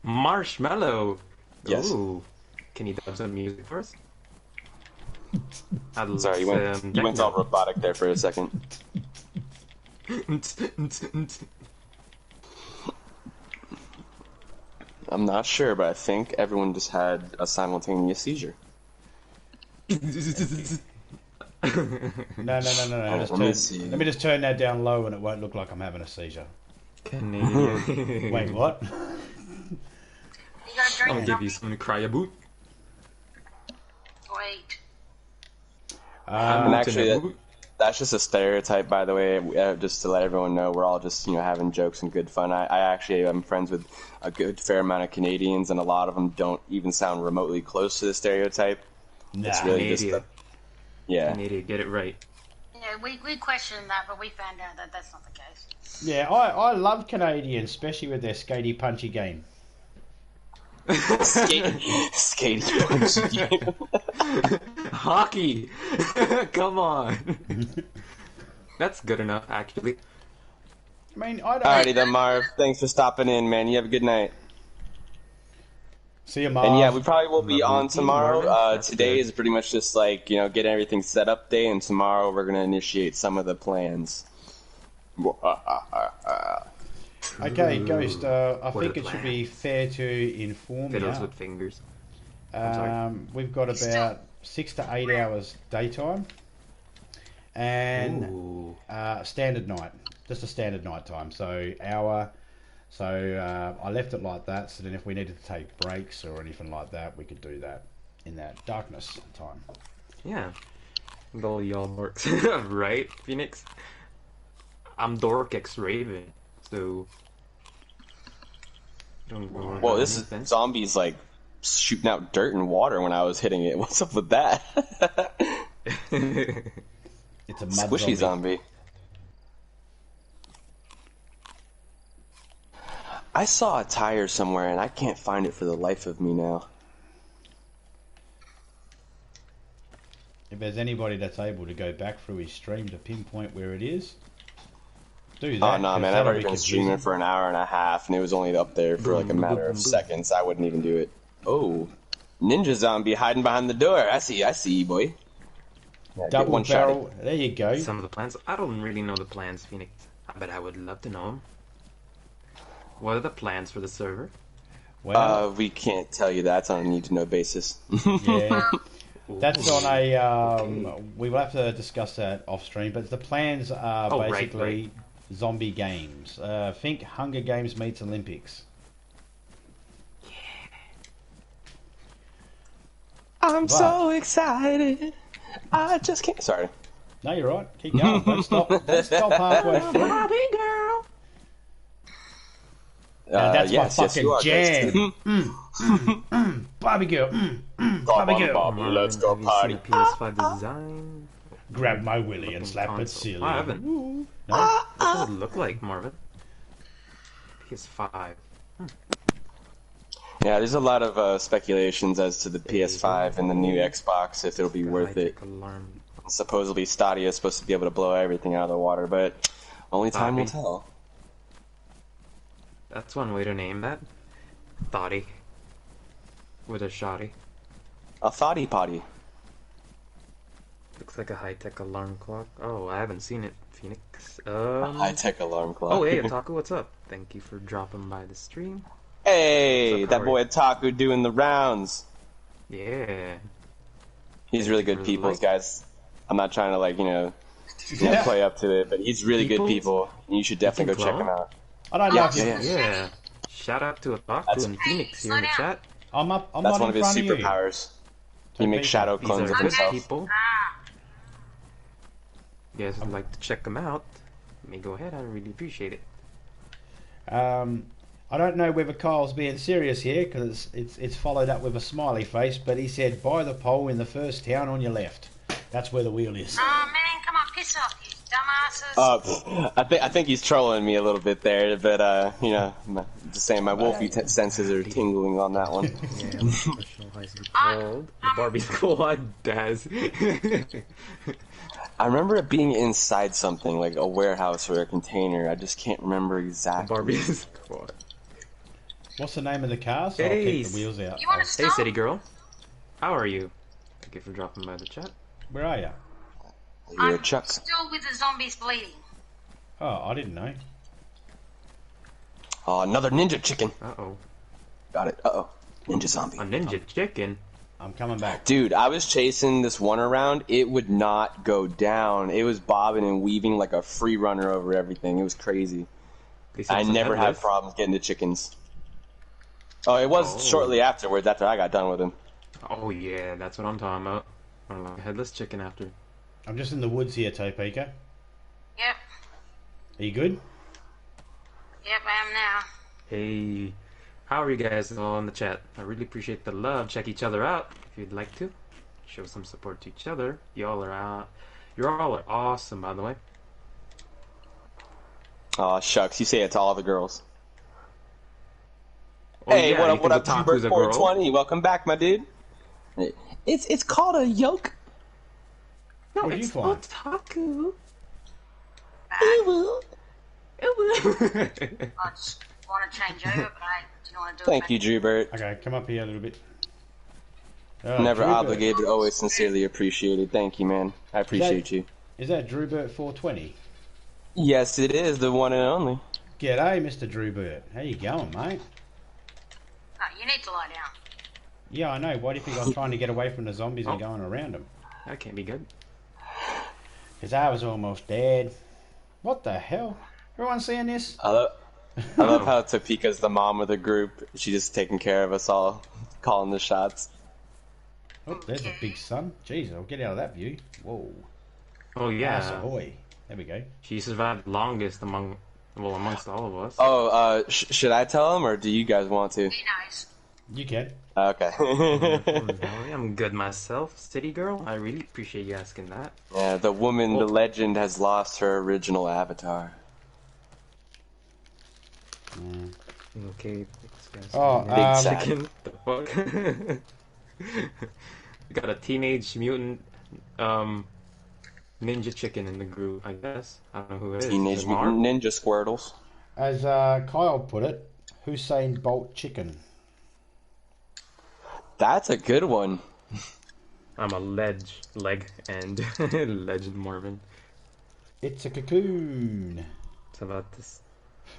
Marshmallow! Yes. Ooh. Can you dub some music for us? Sorry, you went all robotic there for a second. I'm not sure, but I think everyone just had a simultaneous seizure. No. Let me see. Let me just turn that down low, and it won't look like I'm having a seizure. Canadian. Wait, what? You gotta I'll drink give something. you something to cry about. Wait. And actually, that's just a stereotype, by the way. Just to let everyone know, we're all just having jokes and good fun. I actually am friends with a good fair amount of Canadians, and a lot of them don't even sound remotely close to the stereotype. Nah. It's really just Canadian. yeah. Canadian, get it right. Yeah, we questioned that, but we found out that that's not the case. Yeah, I love Canadians, especially with their skatey punchy game. Skating. Hockey! Come on! That's good enough, actually. I mean, I don't. Alrighty then, Marv. Thanks for stopping in, man. You have a good night. See you, Marv. And yeah, we probably will be Lovely on team, tomorrow. Marvin. That's Today good. is pretty much just like, getting everything set up day, and tomorrow we're going to initiate some of the plans. Okay, Ghost. I What think a it should plan. be fair to inform Fiddles you. with fingers. sorry. We've got about 6 to 8 hours daytime, and Ooh. standard night, just a standard night time. So hour. So I left it like that. So then, if we needed to take breaks or anything like that, we could do that in that darkness time. Yeah. Though y'all works. Right, Phoenix? I'm Dork X Raven, so. Don't worry Well, about this is anything. zombies like shooting out dirt and water when I was hitting it. What's up with that? It's a mud Squishy zombie. I saw a tire somewhere and I can't find it for the life of me now. If there's anybody that's able to go back through his stream to pinpoint where it is, do that. Oh no, 'cause man! I've that'll already be been confusing. streaming for an hour and a half, and it was only up there for like a matter of seconds. I wouldn't even do it. Oh, ninja zombie hiding behind the door. I see you, boy. Yeah, get Double one barrel. There you go. Some of the plans. I don't really know the plans, Phoenix, but I would love to know them. What are the plans for the server? Well, We can't tell you that. It's on a need-to-know basis. yeah. That's on a. Okay. We will have to discuss that off stream, but the plans are Oh, right, basically zombie games. Think Hunger Games meets Olympics. I'm But- so excited. I just can't. Sorry. No, you're right. Keep going. Don't stop. Don't stop halfway through. Bobby girl. That's my yes, fucking you are, jam. Ghost. Barbie girl. Barbie girl. Bobby, let's go Have party. you seen a PS5 design? Grab my willy and slap it Console. silly. I haven't. No? What does it look like, Marvin? PS5. Yeah, there's a lot of speculations as to the PS5 and the new Xbox, if it'll be worth it. Electric alarm. Supposedly Stadia is supposed to be able to blow everything out of the water, but only time will Thotty. tell. That's one way to name that. Thotty. With a shotty. A thotty potty. Looks like a high-tech alarm clock. Oh, I haven't seen it, Phoenix. A high-tech alarm clock. Oh, hey, Otaku, what's up? Thank you for dropping by the stream. Hey, What's up, that how are boy you? Otaku doing the rounds. Yeah. He's really good For people, like- guys. I'm not trying to, like, play up to it, but he's really good people. You should definitely go check him out. I don't know if you... Yeah. Shout out to Otaku That's- and Phoenix here in the chat. I'm That's not one of in his front of you. superpowers. He Topeka. makes shadow These clones are of good himself. people. Ah, You guys would like to check them out? Let me go ahead. I really appreciate it. I don't know whether Kyle's being serious here because it's followed up with a smiley face, but he said, buy the pole in the first town on your left. That's where the wheel is. oh man, come on, piss off, you dumbasses. I think he's trolling me a little bit there, but just saying my wolfy senses are tingling on that one. Yeah, professional high school called the Barbie Squad Daz. I remember it being inside something like a warehouse or a container. I just can't remember exactly. Barbie Squad. What's the name of the car? So I'll Hey, keep the wheels out. You want to Hey, stop? city girl. How are you? Thank you for dropping by the chat. Where are you? You're I'm Chuck. still with the zombies bleeding. Oh, I didn't know. Oh, another ninja chicken. Uh-oh. Got it. Uh-oh. Ninja zombie. A ninja chicken? I'm coming back. Dude, I was chasing this one around. It would not go down. It was bobbing and weaving like a free runner over everything. It was crazy. They said I some never had headless. problems getting the chickens. Oh, it was Oh. shortly afterwards, after I got done with him. Oh yeah, that's what I'm talking about. I'm like a headless chicken after. I'm just in the woods here, Topeka. Yep, Are you good? yep, I am now. Hey, how are you guys all in the chat? I really appreciate the love. Check each other out if you'd like to. Show some support to each other. Y'all are you're all are awesome, by the way. Oh shucks, you say it to all the girls. Oh, Hey, yeah, you what up, think Hubert Otaku's a girl? 420? Welcome back, my dude. It's called a yoke. No, What did you it's find? Otaku. I just want to change over, but I didn't want to do Thank it. you, Drewbert. Okay, come up here a little bit. Oh, Never Drewbert. obligated, but always sincerely appreciated. Thank you, man. I appreciate you. Is that Drewbert 420? Yes, it is the one and only. G'day, Mr. Drewbert. How you going, mate? No, you need to lie down. Yeah, I know. Why do you think I'm trying to get away from the zombies and Oh. going around them? That can't be good. Because I was almost dead. What the hell? Everyone seeing this? I love how Topeka's the mom of the group. She's just taking care of us all, calling the shots. Oh, there's a big sun. Jeez, I'll get out of that view. Whoa. Oh Nice yeah, ahoy. There we go. she survived longest amongst all of us. Oh, should I tell him, or do you guys want to? He knows. You can. Okay. I'm good myself, city girl. I really appreciate you asking that. Yeah, the woman, the legend, has lost her original avatar. Okay, this guy's Oh, big sad. chicken. The fuck? We got a teenage mutant ninja chicken in the group, I guess. I don't know who it is. Teenage Is it Marv? Mutant Ninja Squirtles. As Kyle put it, Hussein Bolt chicken. That's a good one. I'm a leg and legend Marvin. It's a cocoon. It's about this.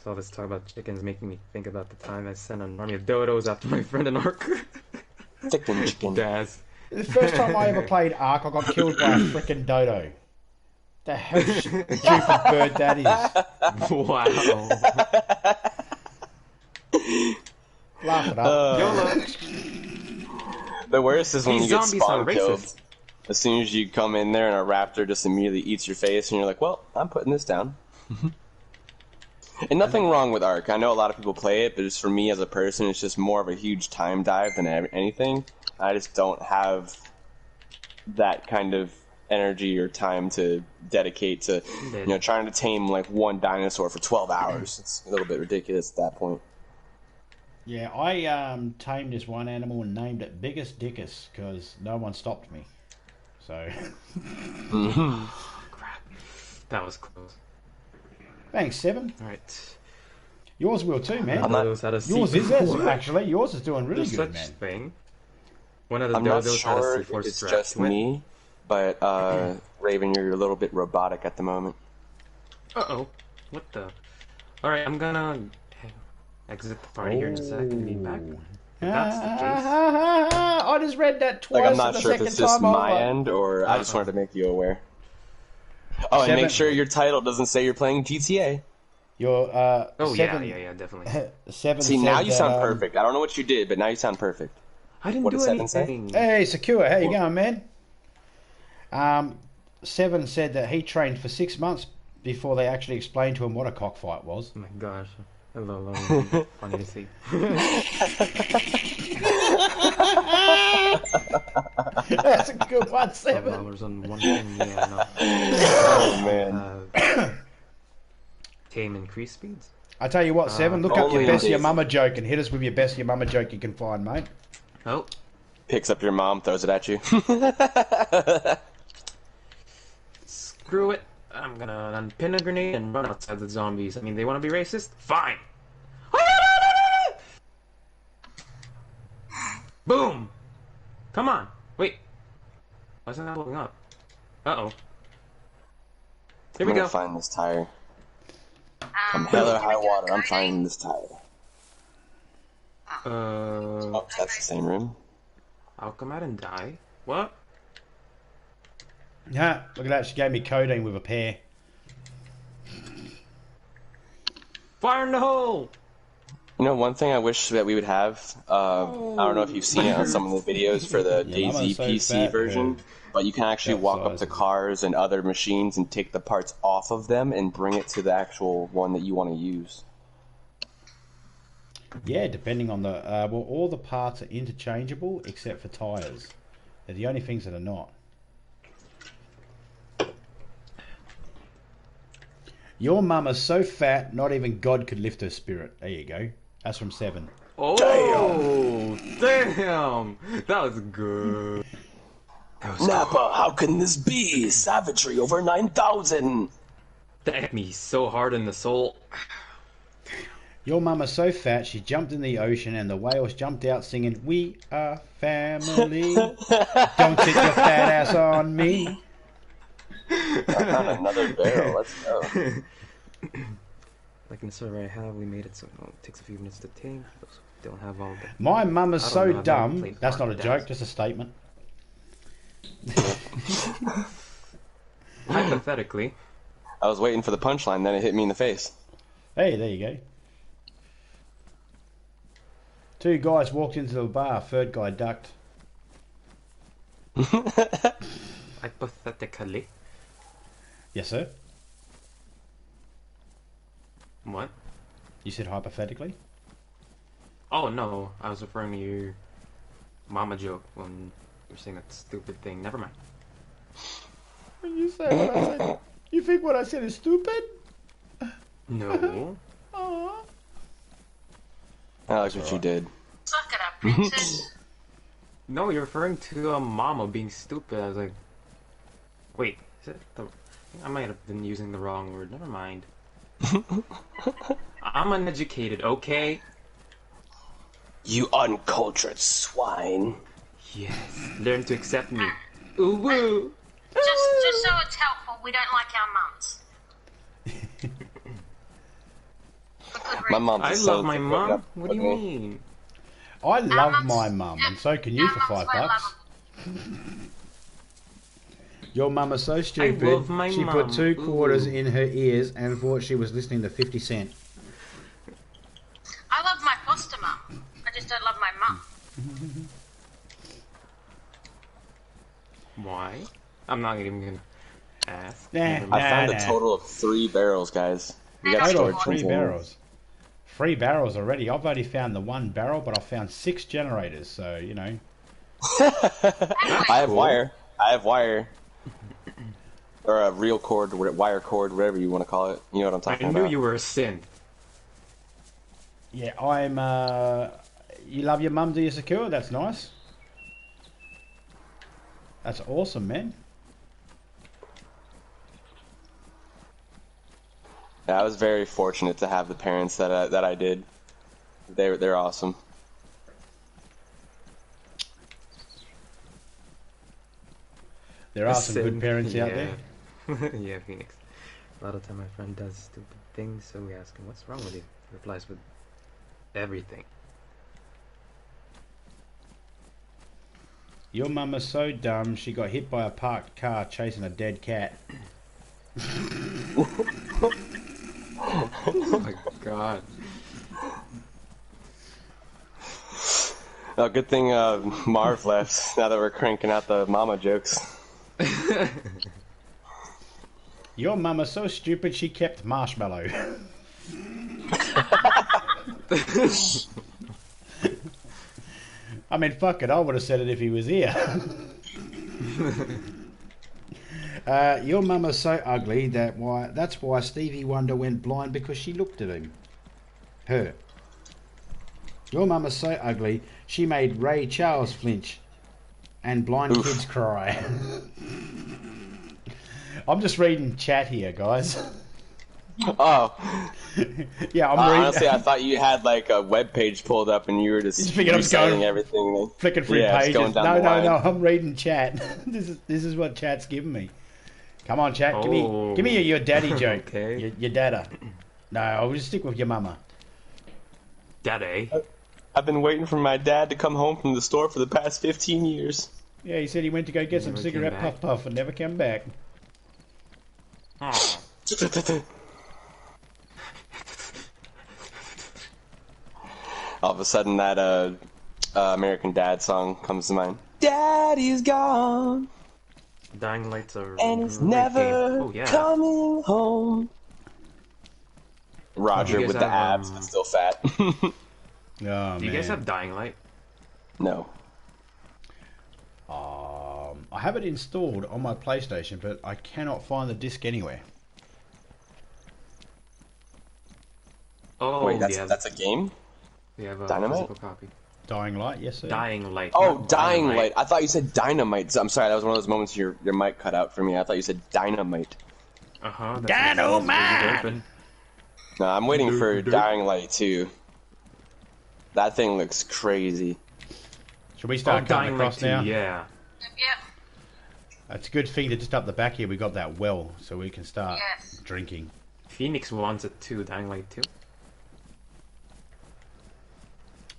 All this talk about chickens making me think about the time I sent an army of dodos after my friend in Ark. Chicken. Daz. The first time I ever played Ark, I got killed by a frickin' dodo. The hell stupid bird that is. Wow. Laugh it up. The worst is when These you get zombies are spawn killed. racist. As soon as you come in there and a raptor just immediately eats your face, and you're like, well, I'm putting this down. And nothing wrong with Ark. I know a lot of people play it, but just for me as a person, it's just more of a huge time dive than anything. I just don't have that kind of energy or time to dedicate to, trying to tame like one dinosaur for 12 hours. It's a little bit ridiculous at that point. Yeah, I tamed this one animal and named it Biggest Dickus because no one stopped me. So. Crap. That was close. Thanks, Seven. Alright. Yours will too, man. Yours is actually. Yours is doing really There's good, such man. thing. One of the I'm not dodos had a sure if C4 it's strap just to it. me, but Raven, you're a little bit robotic at the moment. Uh-oh. What the? Alright, I'm gonna exit the party here in a second and be back. If that's the case. I just read that twice. Like, I'm not the sure if second it's just time my over. end, or I just wanted to make you aware. Oh, and make sure your title doesn't say you're playing GTA. Your Oh, seven, yeah, definitely. Seven. See, now said you that, sound perfect. I don't know what you did, but now you sound perfect. I didn't What do did Seven say? anything. Hey, Secure, how you going, man? Seven said that he trained for 6 months before they actually explained to him what a cockfight was. Oh my gosh. Hello. Funny to see. That's a good one, Seven. $12 on one thing, yeah, no. Oh, man. Tame increase speeds? I tell you what, Seven, look up your only best on your DayZ. mama joke and hit us with your best your mama joke you can find, mate. Oh. Picks up your mom, throws it at you. Screw it. I'm gonna unpin a grenade and run outside the zombies. I mean, they want to be racist? Fine. Boom! Come on. Wait. Why isn't that blowing up? Uh-oh. Here we I'm gonna go. find this tire. From hell or high water, I'm finding this tire. Oh, that's the same room. I'll come out and die. What? Yeah, look at that. She gave me codeine with a pear. Fire in the hole! You know, one thing I wish that we would have, I don't know if you've seen it on some of the videos for the Yeah, DayZ mama's so PC fat, version, but you can actually walk up to size. cars and other machines and take the parts off of them and bring it to the actual one that you want to use. Yeah, depending on the... well, all the parts are interchangeable except for tyres. They're the only things that are not. Your mama's so fat, not even God could lift her spirit. There you go. That's from Seven. Oh, damn! That was good. Nappa, how can this be? Savagery over 9,000! That hit me so hard in the soul. Your mama's so fat, she jumped in the ocean and the whales jumped out singing, "We are family. Don't sit your fat ass on me." I found another barrel, let's go. Like in the server I have, we made it so it takes a few minutes to tame. Those who don't have all the... My mama's I don't so know, I've never dumb. played That's not a Fortnite. joke, just a statement. Hypothetically. I was waiting for the punchline, then it hit me in the face. Hey, there you go. Two guys walked into the bar. Third guy ducked. Hypothetically. Yes, sir. What? You said hypothetically? Oh no, I was referring to your mama joke when you're saying that stupid thing. Never mind. You say what I said. You think what I said is stupid? No. Aw. I like what you did. Suck it up, princess. No, you're referring to mama being stupid. I was like, wait, is it the... I might have been using the wrong word. Never mind. I'm uneducated, okay? You uncultured swine. Yes. Learn to accept me. Ooh woo. Just so it's helpful, we don't like our mums. For good My reason. mom's I a love saint my for putting mom. up What do you with me. mean? I love mums- my mum, and so can you Our for mums $5. won't love 'em. Your mum is so stupid. love my she mum. put 2 quarters Ooh. in her ears and thought she was listening to 50 Cent. I love my foster mum. I just don't love my mum. Why? I'm not even gonna ask. Nah, Never I mind. found nah. a total of 3 barrels, guys. We got Total storage of 3 containers. barrels. 3 barrels already. I've only found the 1 barrel, but I found 6 generators, so, you know. I have wire. I have wire. Or a real cord, wire cord, whatever you want to call it. You know what I'm I talking knew about. you were a sin. Yeah, I'm, you love your mum, do you, Secure? That's nice. That's awesome, man. Yeah, I was very fortunate to have the parents that I did. They're awesome. There are some good parents out there. Yeah, Phoenix. A lot of time my friend does stupid things, so we ask him, "What's wrong with you?" He replies with everything. Your mum is so dumb, she got hit by a parked car chasing a dead cat. Oh my god. Oh, good thing Marv left. Now that we're cranking out the mama jokes. Your mum is so stupid, she kept marshmallow. I mean, fuck it, I would have said it if he was here. Your mum is so ugly that's why Stevie Wonder went blind, because she looked at him. Her. Your mum is so ugly, she made Ray Charles flinch and blind kids cry. I'm just reading chat here, guys. Oh. Yeah, I'm reading. Honestly, I thought you had like a web page pulled up and you were just reciting everything. Flicking through pages. Going down No, I'm reading chat. This is what chat's giving me. Come on, chat. Give me your daddy joke. Okay. Your dada. No, I'll just stick with your mama. Daddy. I've been waiting for my dad to come home from the store for the past 15 years. Yeah, he said he went to go get some cigarette puff and never came back. Oh. All of a sudden, that American Dad song comes to mind. Daddy's gone, Dying Lights are and he's never coming home. Roger with the abs, but still fat. Oh, do you guys have Dying Light? No. I have it installed on my PlayStation, but I cannot find the disc anywhere. Oh, wait, that's a game? We have a Dynamite? physical copy. Dying Light, yes sir. Dying Light. Oh, Dying Light. I thought you said Dynamite. I'm sorry, that was one of those moments your mic cut out for me. I thought you said Dynamite. Dynamite! No, I'm waiting for Dying Light 2. That thing looks crazy. Should we start coming across now? Yeah. Yep. It's a good thing that just up the back here we got that well, so we can start drinking. Phoenix wants it too, Dying Light 2.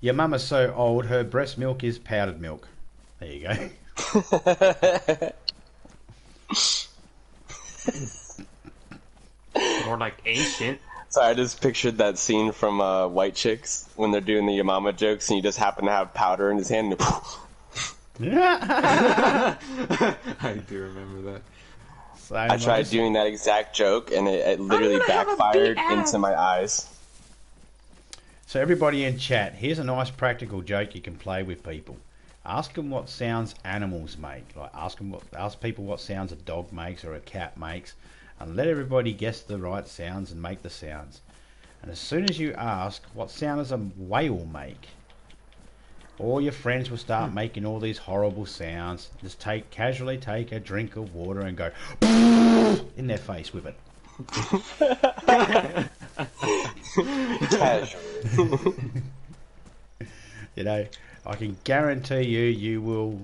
Your mama's so old, her breast milk is powdered milk. There you go. More like ancient. So I just pictured that scene from White Chicks when they're doing the your mama jokes and you just happen to have powder in his hand and I do remember that. I tried doing that exact joke and it literally backfired into my eyes. So everybody in chat, here's a nice practical joke you can play with people. Ask them what sounds animals make. Like ask people what sounds a dog makes or a cat makes, and let everybody guess the right sounds and make the sounds. And as soon as you ask what sound does a whale make, all your friends will start making all these horrible sounds. Just casually take a drink of water and go in their face with it. Casual. You know, I can guarantee you will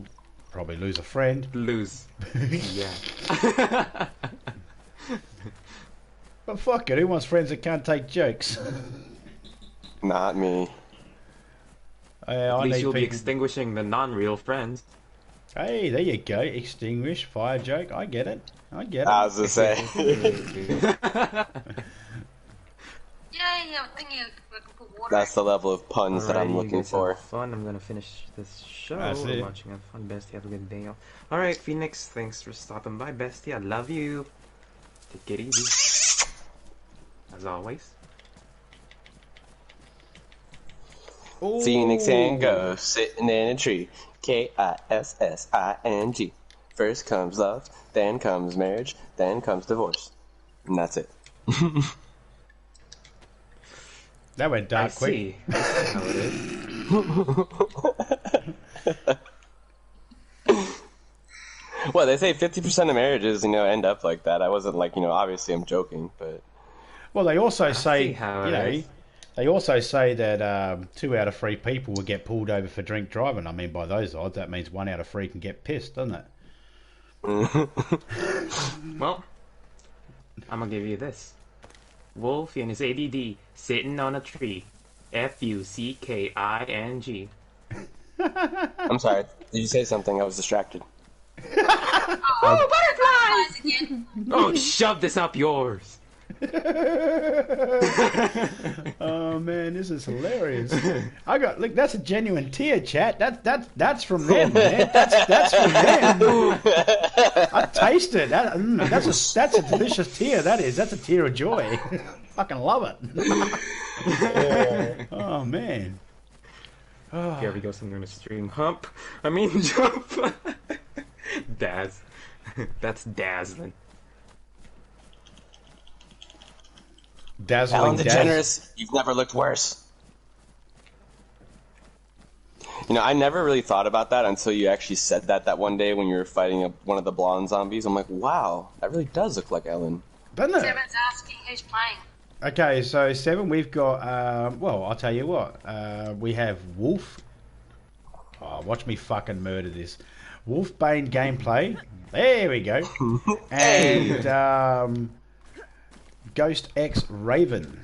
probably lose a friend. Lose. Yeah. But fuck it, who wants friends that can't take jokes? Not me. At least you'll be extinguishing the non-real friends. Hey, there you go. Extinguish, fire joke. I get it. I was gonna say. Yeah, I think you can put water. That's the level of puns that I'm looking for. Fun. I'm gonna finish this show. That's it. Watching, have fun, Bestie. Have a good day. All right, Phoenix. Thanks for stopping by, Bestie. I love you. Take it easy. As always. Ooh. Phoenix and Go, sitting in a tree. Kissing. First comes love, then comes marriage, then comes divorce. And that's it. That went dark quick. See. That's how it is. Well, they say 50% of marriages, end up like that. I wasn't like, obviously I'm joking, but Well, they also say, how it is. they also say that 2 out of 3 people will get pulled over for drink driving. I mean, by those odds, that means 1 out of 3 can get pissed, doesn't it? Well, I'm gonna give you this. Wolf and his ADD sitting on a tree. Fucking. I'm sorry. Did you say something? I was distracted. Oh, butterflies again. Oh, shove this up yours. Oh man, this is hilarious. Look, that's a genuine tear, chat. That's from them, man. That's from them. I taste it. That's a delicious tear. That's a tear of joy. Fucking love it. Oh man. Here we go, something on a stream. Jump. Daz. That's dazzling. Dazzling Alan Daz. DeGeneres, you've never looked worse. I never really thought about that until you actually said that one day when you were fighting one of the blonde zombies. I'm like, wow, that really does look like Ellen. Doesn't it? Seven's asking who's playing. Okay, so 7, we've got, well, I'll tell you what. We have Wolf. Oh, watch me fucking murder this. Wolfbane gameplay. There we go. And Ghost X Raven.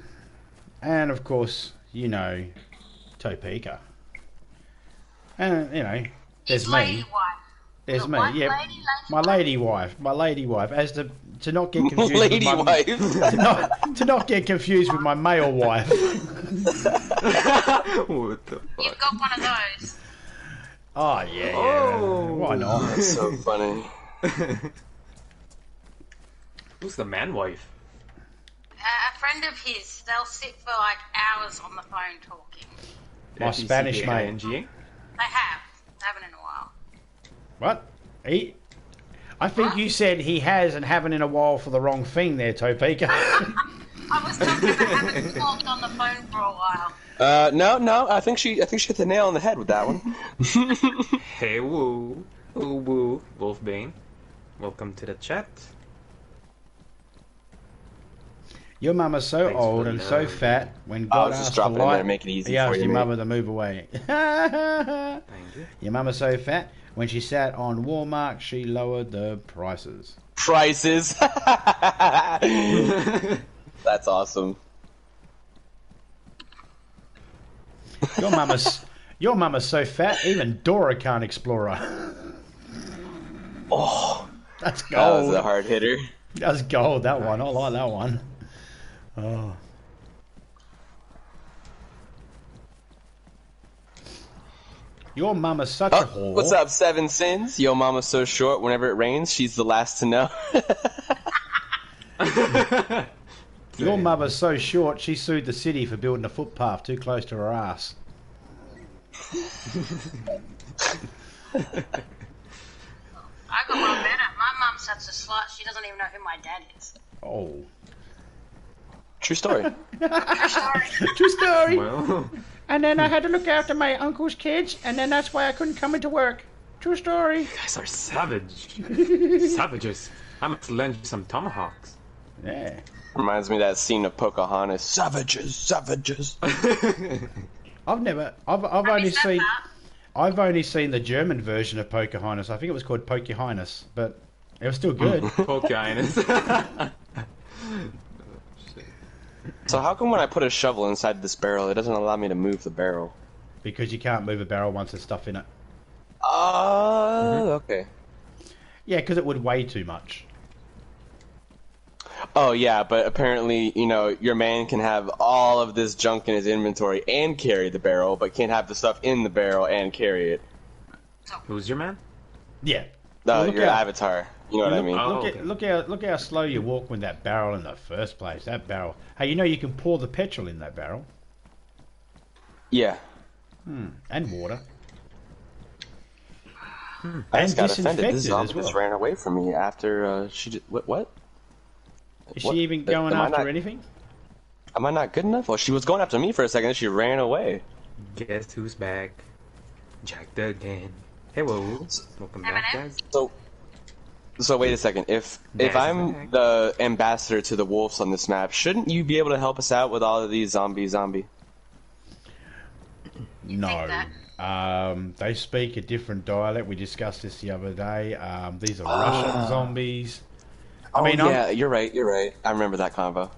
And, of course, Topeka. And, there's His me. lady wife. There's The me, what yeah. lady, My lady wife. As to not get confused Lady with my wife. to not get confused with my male wife. What the You've fuck? got one of those. Oh yeah. Oh. Why not? That's so funny. Who's the man wife? A friend of his, they'll sit for like hours on the phone talking. My Spanish mate. They haven't in a while. What? I think you said he has and haven't in a while for the wrong thing there, Topeka. I was talking about having talked on the phone for a while. No. I think she hit the nail on the head with that one. Hey woo. Ooh woo. Wolfbane. Welcome to the chat. Your mama's so Thanks old for and the so love. fat when I God was just asked for dropping in there light, to make it easy he for asked you, your mate. mother to move away. Thank you. Your mama's so fat when she sat on Walmart, she lowered the prices. Prices. That's awesome. Your mama's so fat, even Dora can't explore her. Oh, That's that gold. was a hard hitter. That's gold, that one. I like that one. Oh. Your mama's such a whore. What's up, Seven Sins? Yo, mama's so short. Whenever it rains, she's the last to know. Your mother's so short, she sued the city for building a footpath too close to her ass. I got one better. My mum's such a slut, she doesn't even know who my dad is. Oh. True story. Sorry. True story. Well, And then I had to look after my uncle's kids, and then that's why I couldn't come into work. True story. you guys are savage. Savages. I must lend you some tomahawks. Yeah. Reminds me of that scene of Pocahontas. Savages, savages. I've only seen the German version of Pocahontas. I think it was called Pocahontas, but it was still good. Pocahontas. So how come when I put a shovel inside this barrel, it doesn't allow me to move the barrel? Because you can't move a barrel once there's stuff in it. Okay. Yeah, because it would weigh too much. Oh yeah, but apparently, your man can have all of this junk in his inventory and carry the barrel, but can't have the stuff in the barrel and carry it. Who's your man? Yeah. No, Well, look your how- avatar. You know what I mean? Oh, Look, okay. look how slow you walk with that barrel in the first place. That barrel. Hey, you can pour the petrol in that barrel. Yeah. And water. I just got offended. disinfected This zombie as well. just ran away from me after she did. What? Is What? she even going Am I after not- anything? Am I not good enough? Well, she was going after me for a second, then she ran away. Guess who's back? Jacked again. Hello. Welcome back, Eminem? guys. So, So wait a second. If I'm the ambassador to the wolves on this map, shouldn't you be able to help us out with all of these zombie? No. They speak a different dialect. We discussed this the other day. These are Russian zombies. Yeah, you're right. I remember that convo.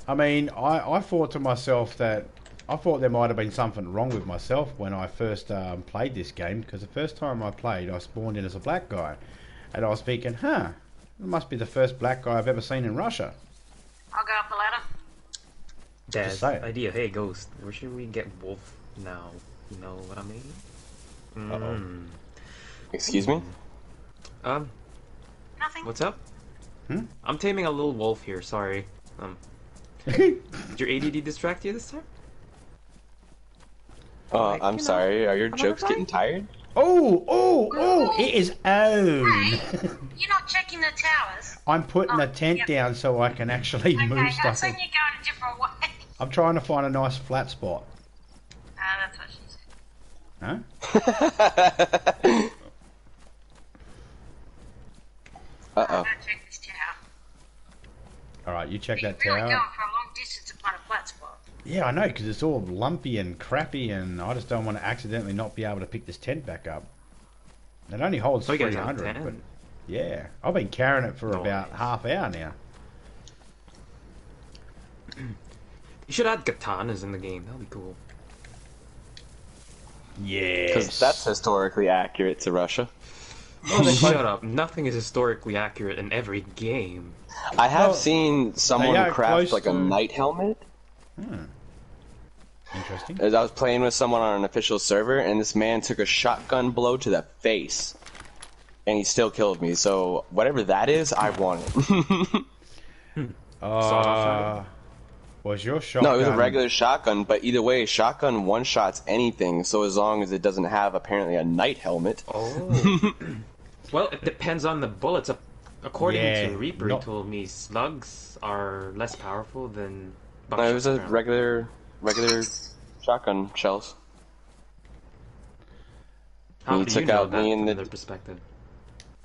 I mean, I thought to myself that I thought there might have been something wrong with myself when I first played this game, because the first time I played, I spawned in as a black guy. And I was thinking, it must be the first black guy I've ever seen in Russia. I'll go up the ladder. Dad's idea. Hey, Ghost, where should we get wolf now? You know what I mean? Uh-oh. Excuse me? Nothing. What's up? I'm taming a little wolf here, sorry. Did your ADD distract you this time? I'm sorry. Are your jokes getting tired? It is own. Hey, you're not checking the towers. I'm putting a tent down so I can actually move Okay, stuff. that's when you're going a different way. I'm trying to find a nice flat spot. That's what she said. Huh? I'm gonna check this tower. Alright, you check that You're really tower. going for a long distance to find a flat spot. Yeah, I know, because it's all lumpy and crappy, and I just don't want to accidentally not be able to pick this tent back up. It only holds Oh, you guys have 300, 10? but yeah, I've been carrying it for about half hour now. You should add katanas in the game. That'd be cool. Yes. Because that's historically accurate to Russia. Shut up. Nothing is historically accurate in every game. I have seen someone craft like a knight helmet. Interesting. As I was playing with someone on an official server, and this man took a shotgun blow to the face, and he still killed me. So whatever that is, I want it. Was your shotgun? No, it was a regular shotgun, but either way, shotgun one-shots anything, so as long as it doesn't have, apparently, a knight helmet. Oh. Well, it depends on the bullets. According to Reaper, he told me slugs are less powerful than buckshots. No, it was a regular shotgun shells. How He do took you know out that me from in their the... perspective?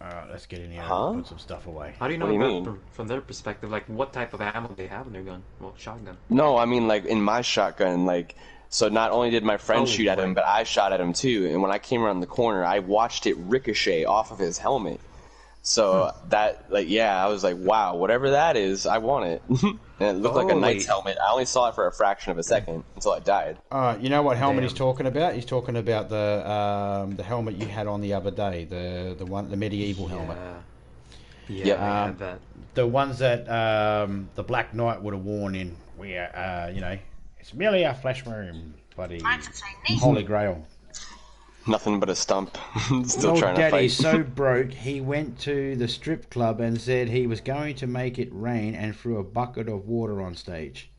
Alright, let's get in here Huh? and put some stuff away. How do you know What do you that mean? from their perspective? Like, what type of ammo they have in their gun? Well, shotgun. No, I mean, like, in my shotgun, like... So not only did my friend shoot at him, but I shot at him too. And when I came around the corner, I watched it ricochet off of his helmet. So that, like, yeah, I was like, wow, whatever that is, I want it. And it looked like a knight's helmet. I only saw it for a fraction of a second until I died. You know what helmet he's talking about? He's talking about the helmet you had on the other day, the medieval helmet. Yeah, I had that. The ones that the Black Knight would have worn in where it's merely a flesh wound, bloody Holy Grail. Nothing but a stump. Still Old trying to fight. Daddy's so broke, he went to the strip club and said he was going to make it rain and threw a bucket of water on stage.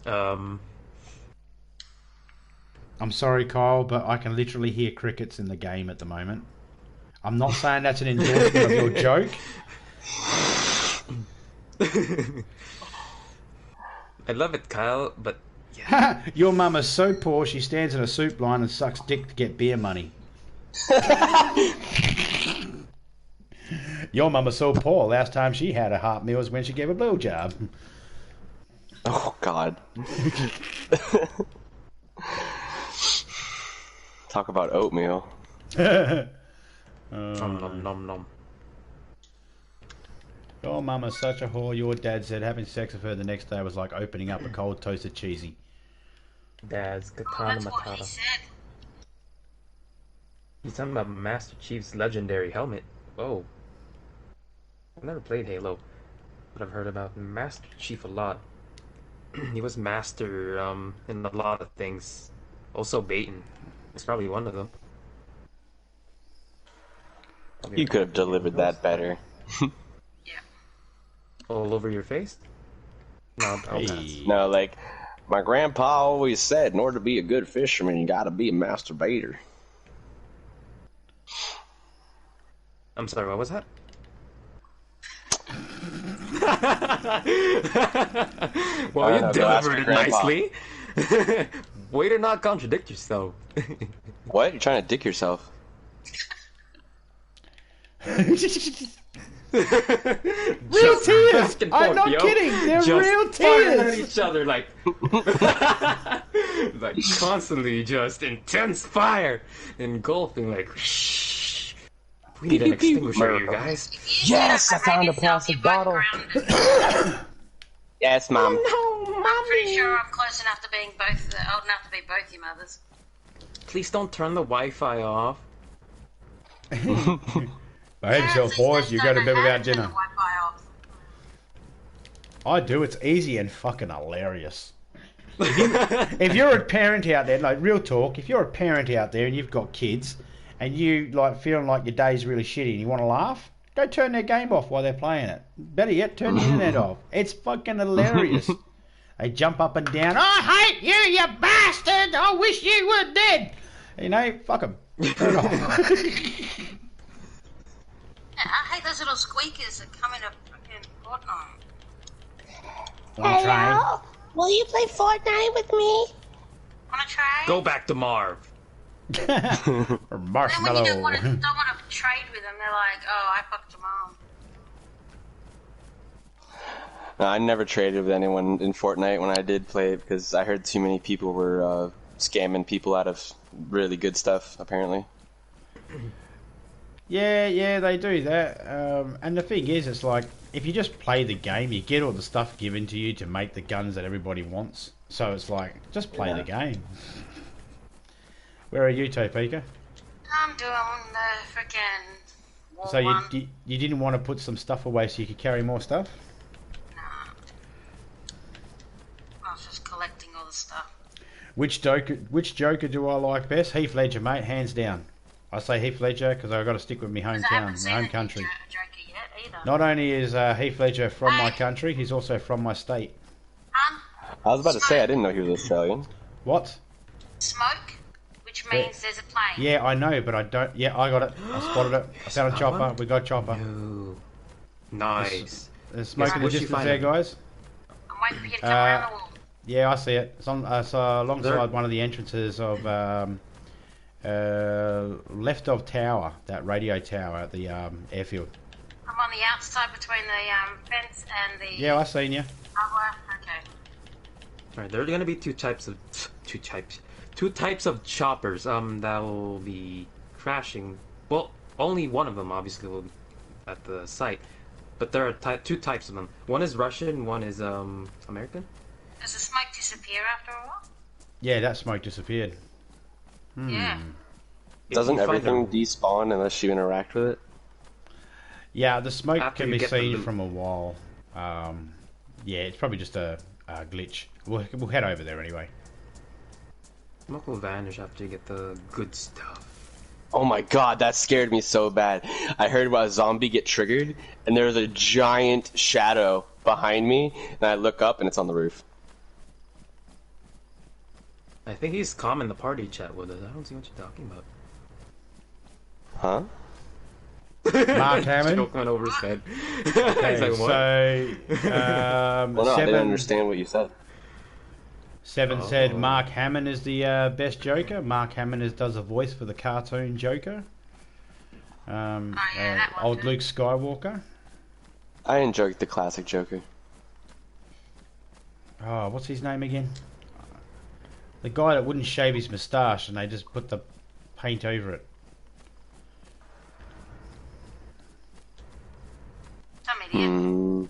I'm sorry, Kyle, but I can literally hear crickets in the game at the moment. I'm not saying that's an endorsement of your joke. I love it, Kyle, but... Yeah. Your mum is so poor she stands in a soup line and sucks dick to get beer money. Your mum is so poor, last time she had a hot meal was when she gave a blowjob. Oh, God. Talk about oatmeal. Nom, nom, nom, nom. Your mum is such a whore, your dad said having sex with her the next day was like opening up a cold toasted cheesy. Dad's Katana That's what he Matata. said. He's talking about Master Chief's legendary helmet. Whoa. I've never played Halo, but I've heard about Master Chief a lot. He was master in a lot of things. Also baiting. It's probably one of them. You could have delivered that better. All over your face? No, No, like, my grandpa always said, in order to be a good fisherman, you gotta be a masturbator. I'm sorry, what was that? Well, you delivered it nicely. Way to not contradict yourself. What? You're trying to dick yourself? Real tears! I'm not kidding, they're real tears! At each other like... like constantly just intense fire engulfing like... Shh. We need an extinguisher, you guys. Yes, I found a plastic bottle. Yes, Mom. Oh, no, I'm pretty sure I'm close enough to being old enough to be both your mothers. Please don't turn the Wi-Fi off. Behave yourself, boys. You go to bed without dinner. I do. It's easy and fucking hilarious. If you're a parent out there, like real talk, if you're a parent out there and you've got kids and you like feeling like your day's really shitty and you want to laugh, go turn their game off while they're playing it. Better yet, turn the internet off. It's fucking hilarious. They jump up and down. I hate you, you bastard! I wish you were dead. You know, fuck them. Turn it off. I hate those little squeakers that come in a fucking Fortnite. Hello? Will you play Fortnite with me? Wanna try? Go back to Marv. Or Marshmallow. And when you don't want to trade with them, they're like, oh, I fucked your mom. No, I never traded with anyone in Fortnite when I did play it because I heard too many people were scamming people out of really good stuff, apparently. Yeah, they do that. And the thing is, it's like, if you just play the game, you get all the stuff given to you to make the guns that everybody wants. So it's like, just play the game. Where are you, Topeka? I'm doing the frickin' War So One. you didn't want to put some stuff away so you could carry more stuff? Nah. I was just collecting all the stuff. Which Joker do I like best? Heath Ledger, mate, hands down. I say Heath Ledger because I've got to stick with my hometown, my home country. Joker yet either. Not only is Heath Ledger from my country, he's also from my state. I was about to say, I didn't know he was Australian. What? Smoke, which means there's a plane. Yeah, I know, but I don't... Yeah, I got it. I spotted it. I found a chopper. We got a chopper. Ooh. Nice. There's smoke in the where'd you distance find there, it? guys. I'm waiting for you to come around the wall. Yeah, I see it. It's on. It's alongside one of the entrances of left of tower, that radio tower at the airfield. I'm on the outside between the fence and the... Yeah, I seen you. Okay. Alright, there are gonna be two types of choppers that will be crashing. Well, only one of them obviously will be at the site, but there are two types of them. One is Russian, one is American. Does the smoke disappear after a while? Yeah, that smoke disappeared. Yeah. Doesn't everything despawn unless you interact with it? Yeah, the smoke After can you be get the seen loot. from a while. Yeah, it's probably just a glitch. We'll head over there anyway. Smoke will vanish after you get the good stuff. Oh my god, that scared me so bad. I heard about a zombie get triggered, and there was a giant shadow behind me, and I look up, and it's on the roof. I think he's calming the party chat with us. I don't see what you're talking about. Huh? Mark Hammond. Joke went over his head. Okay, He's like, what? so Well, no, I didn't understand what you said. Seven said Mark Hammond is the best Joker. Mark Hammond does a voice for the cartoon Joker. that one, Old yeah. Luke Skywalker. I enjoyed the classic Joker. Oh, what's his name again? The guy that wouldn't shave his moustache and they just put the paint over it. Some idiot.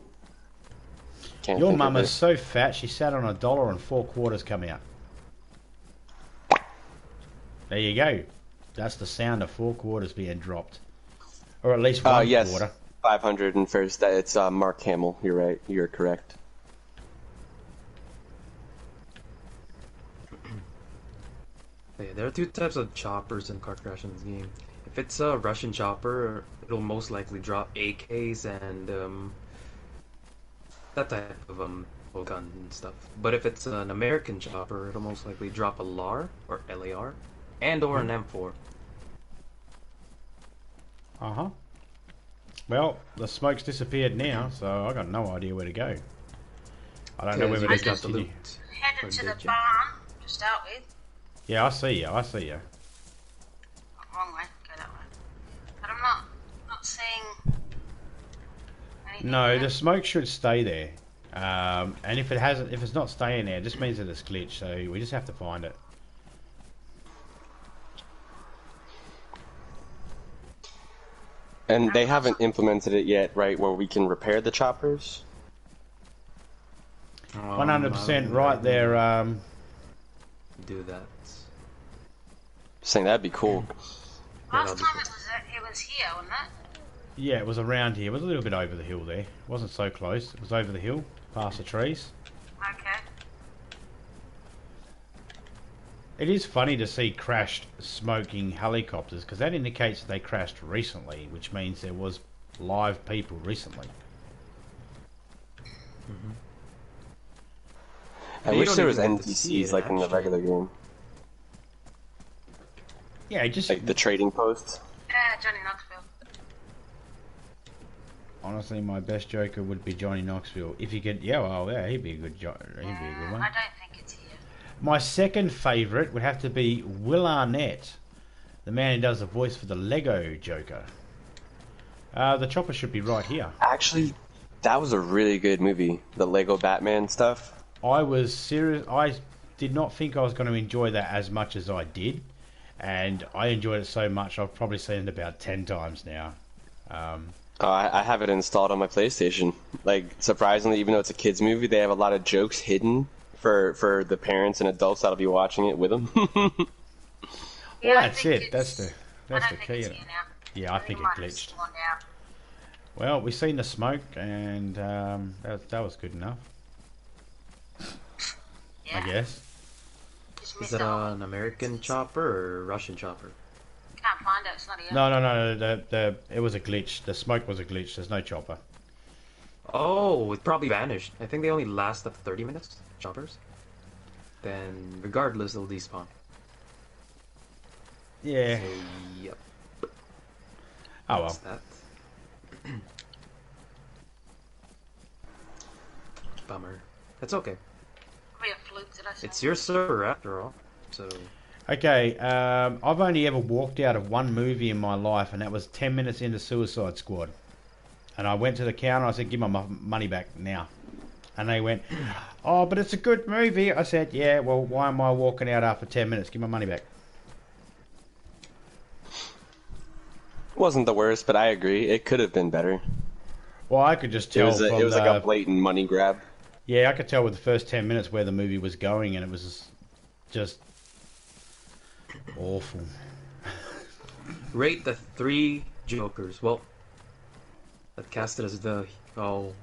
Can't Your think mum of is it. so fat she sat on $1 and 4 quarters come out. There you go. That's the sound of 4 quarters being dropped. Or at least one Yes, quarter. 501st. It's Mark Hamill. You're right. You're correct. Yeah, there are two types of choppers in Car Crash in this game. If it's a Russian chopper, it'll most likely drop AKs and that type of gun and stuff. But if it's an American chopper, it'll most likely drop a LAR or LAR and or an M4. Uh-huh. Well, the smoke's disappeared now, so I got no idea where to go. I don't know whether to you got the continue. loot. Headed to the did you? barn to start with. Yeah, I see you. I see you. Wrong way. Go that way. But I'm not seeing No, the smoke should stay there. And if it's not staying there, it just means that it's glitched. So we just have to find it. And they haven't implemented it yet, right? Where we can repair the choppers. 100% right there. Do that. Saying that'd be cool. Last time it was here, wasn't it? Yeah, it was around here. It was a little bit over the hill there. It wasn't so close. It was over the hill, past the trees. Okay. It is funny to see crashed smoking helicopters because that indicates that they crashed recently, which means there was live people recently. I wish there was NPCs like in the regular game. Yeah, just like the trading post. Yeah, Johnny Knoxville. Honestly, my best Joker would be Johnny Knoxville. If you could, yeah, he'd be a good one. I don't think it's here. My second favourite would have to be Will Arnett, the man who does the voice for the Lego Joker. The chopper should be right here. Actually, that was a really good movie. The Lego Batman stuff. I was serious. I did not think I was going to enjoy that as much as I did, and I enjoyed it so much I've probably seen it about 10 times now. I have it installed on my PlayStation. Like, surprisingly, even though it's a kids movie, they have a lot of jokes hidden for the parents and adults that'll be watching it with them. Well, that's it. That's the key. Yeah, I think it glitched. Well, we've seen the smoke, and that was good enough. Yeah. I guess. Is it an American chopper or Russian chopper? Can't find it. It's not here. No. It was a glitch. The smoke was a glitch. There's no chopper. Oh, it probably vanished. I think they only last up to 30 minutes, choppers. Then, regardless, they'll despawn. Yeah. So, yep. Oh well. That's that. Bummer. That's okay. Probably a fluke, did I say? It's your server after all, so... Okay, I've only ever walked out of one movie in my life, and that was 10 minutes into Suicide Squad. And I went to the counter, I said, give my money back now. And they went, oh, but it's a good movie. I said, yeah, well, why am I walking out after 10 minutes? Give my money back. Wasn't the worst, but I agree. It could have been better. Well, I could just tell. It was like a blatant money grab. Yeah, I could tell with the first 10 minutes where the movie was going, and it was just awful. Rate the 3 Jokers. Well, that casted as the was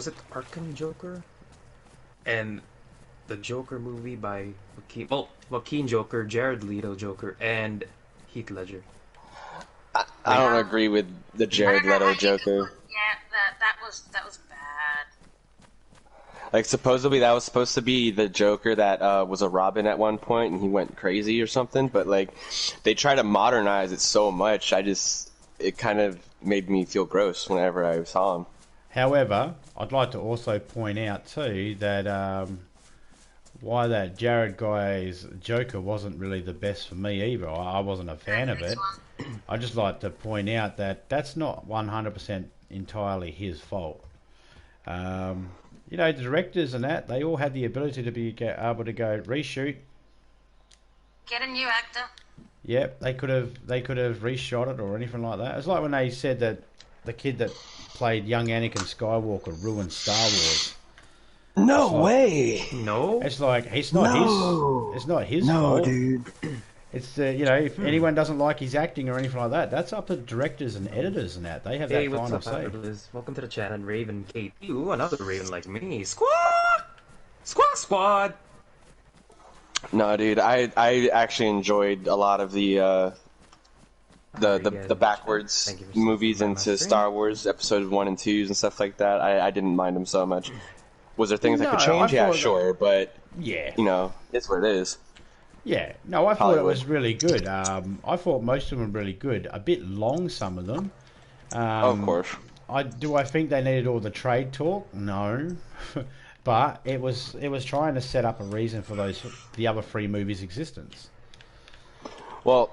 it Arkham Joker? And the Joker movie by Joaquin Joker, Jared Leto Joker, and Heath Ledger. I don't agree with the Jared Leto Joker. Yeah, that was bad. Like, supposedly that was supposed to be the Joker that was a Robin at one point, and he went crazy or something. But like, they try to modernize it so much. It kind of made me feel gross whenever I saw him. However, I'd like to also point out too that why that Jared guy's Joker wasn't really the best for me either. I wasn't a fan of it. I just like to point out that that's not 100% entirely his fault. You know, the directors and that, they all had the ability to be able to go reshoot. Get a new actor. Yep, they could have reshot it or anything like that. It's like when they said that the kid that played young Anakin Skywalker ruined Star Wars. No way. No. It's like it's not his fault. No, dude. It's you know, if anyone doesn't like his acting or anything like that, that's up to directors and editors and that. They have that final say. Welcome to the chat, and Raven Kate. You, another Raven like me. Squad! Squad! No, dude, I actually enjoyed a lot of the backwards movies into Star Wars Episode 1 and 2s and stuff like that. I didn't mind them so much. Was there things I could change? Yeah, sure, but yeah, you know, it's what it is. Yeah, no, I thought it was really good. I thought most of them were really good. A bit long, some of them. Of course. Do I think they needed all the trade talk? No. But it was trying to set up a reason for the other 3 movies' existence. Well,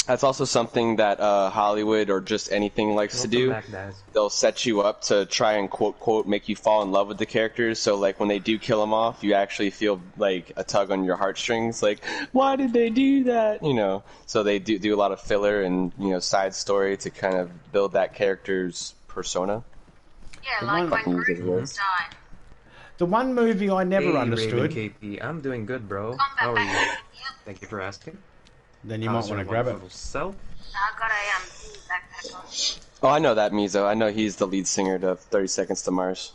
That's also something that Hollywood or just anything likes to do. Back, guys. They'll set you up to try and quote make you fall in love with the characters. So like when they do kill them off, you actually feel like a tug on your heartstrings. Like, why did they do that? You know. So they do a lot of filler and side story to kind of build that character's persona. Yeah, like when Groot died. The one movie I never Hey, understood. Raven KP, I'm doing good, bro. How are you? Thank you for asking. Then you might want to grab it. Self? I got a backpack on. Oh, I know that Mizo. I know he's the lead singer to 30 Seconds to Mars.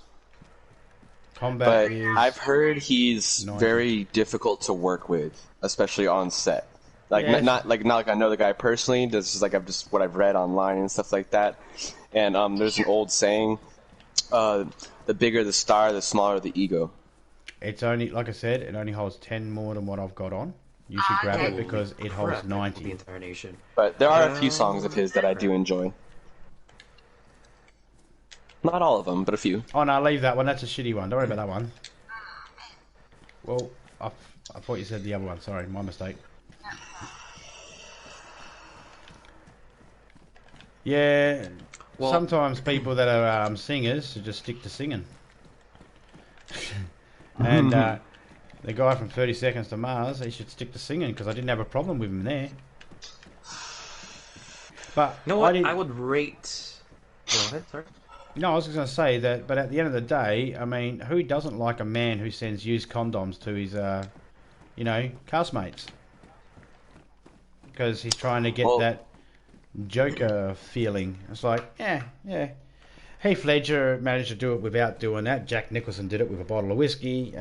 Combat But is I've heard he's 90. very difficult to work with, especially on set. Like Yes. not like I know the guy personally. This is like what I've read online and stuff like that. And there's an old saying, the bigger the star, the smaller the ego. It's only, like I said, it only holds 10 more than what I've got on. You should grab okay. it because it holds Crap, the 90. entire nation. But there are a few songs of his that I do enjoy. Not all of them, but a few. Oh no, leave that one. That's a shitty one. Don't worry about that one. Well, I thought you said the other one. Sorry, my mistake. Yeah, Well- sometimes people that are singers should just stick to singing. And the guy from 30 Seconds to Mars, he should stick to singing because I didn't have a problem with him there. But You know what? I would rate... Go ahead, sorry. No, I was just going to say that, but at the end of the day, I mean, who doesn't like a man who sends used condoms to his, castmates? Because he's trying to get that Joker feeling. It's like, yeah. Heath Ledger managed to do it without doing that. Jack Nicholson did it with a bottle of whiskey.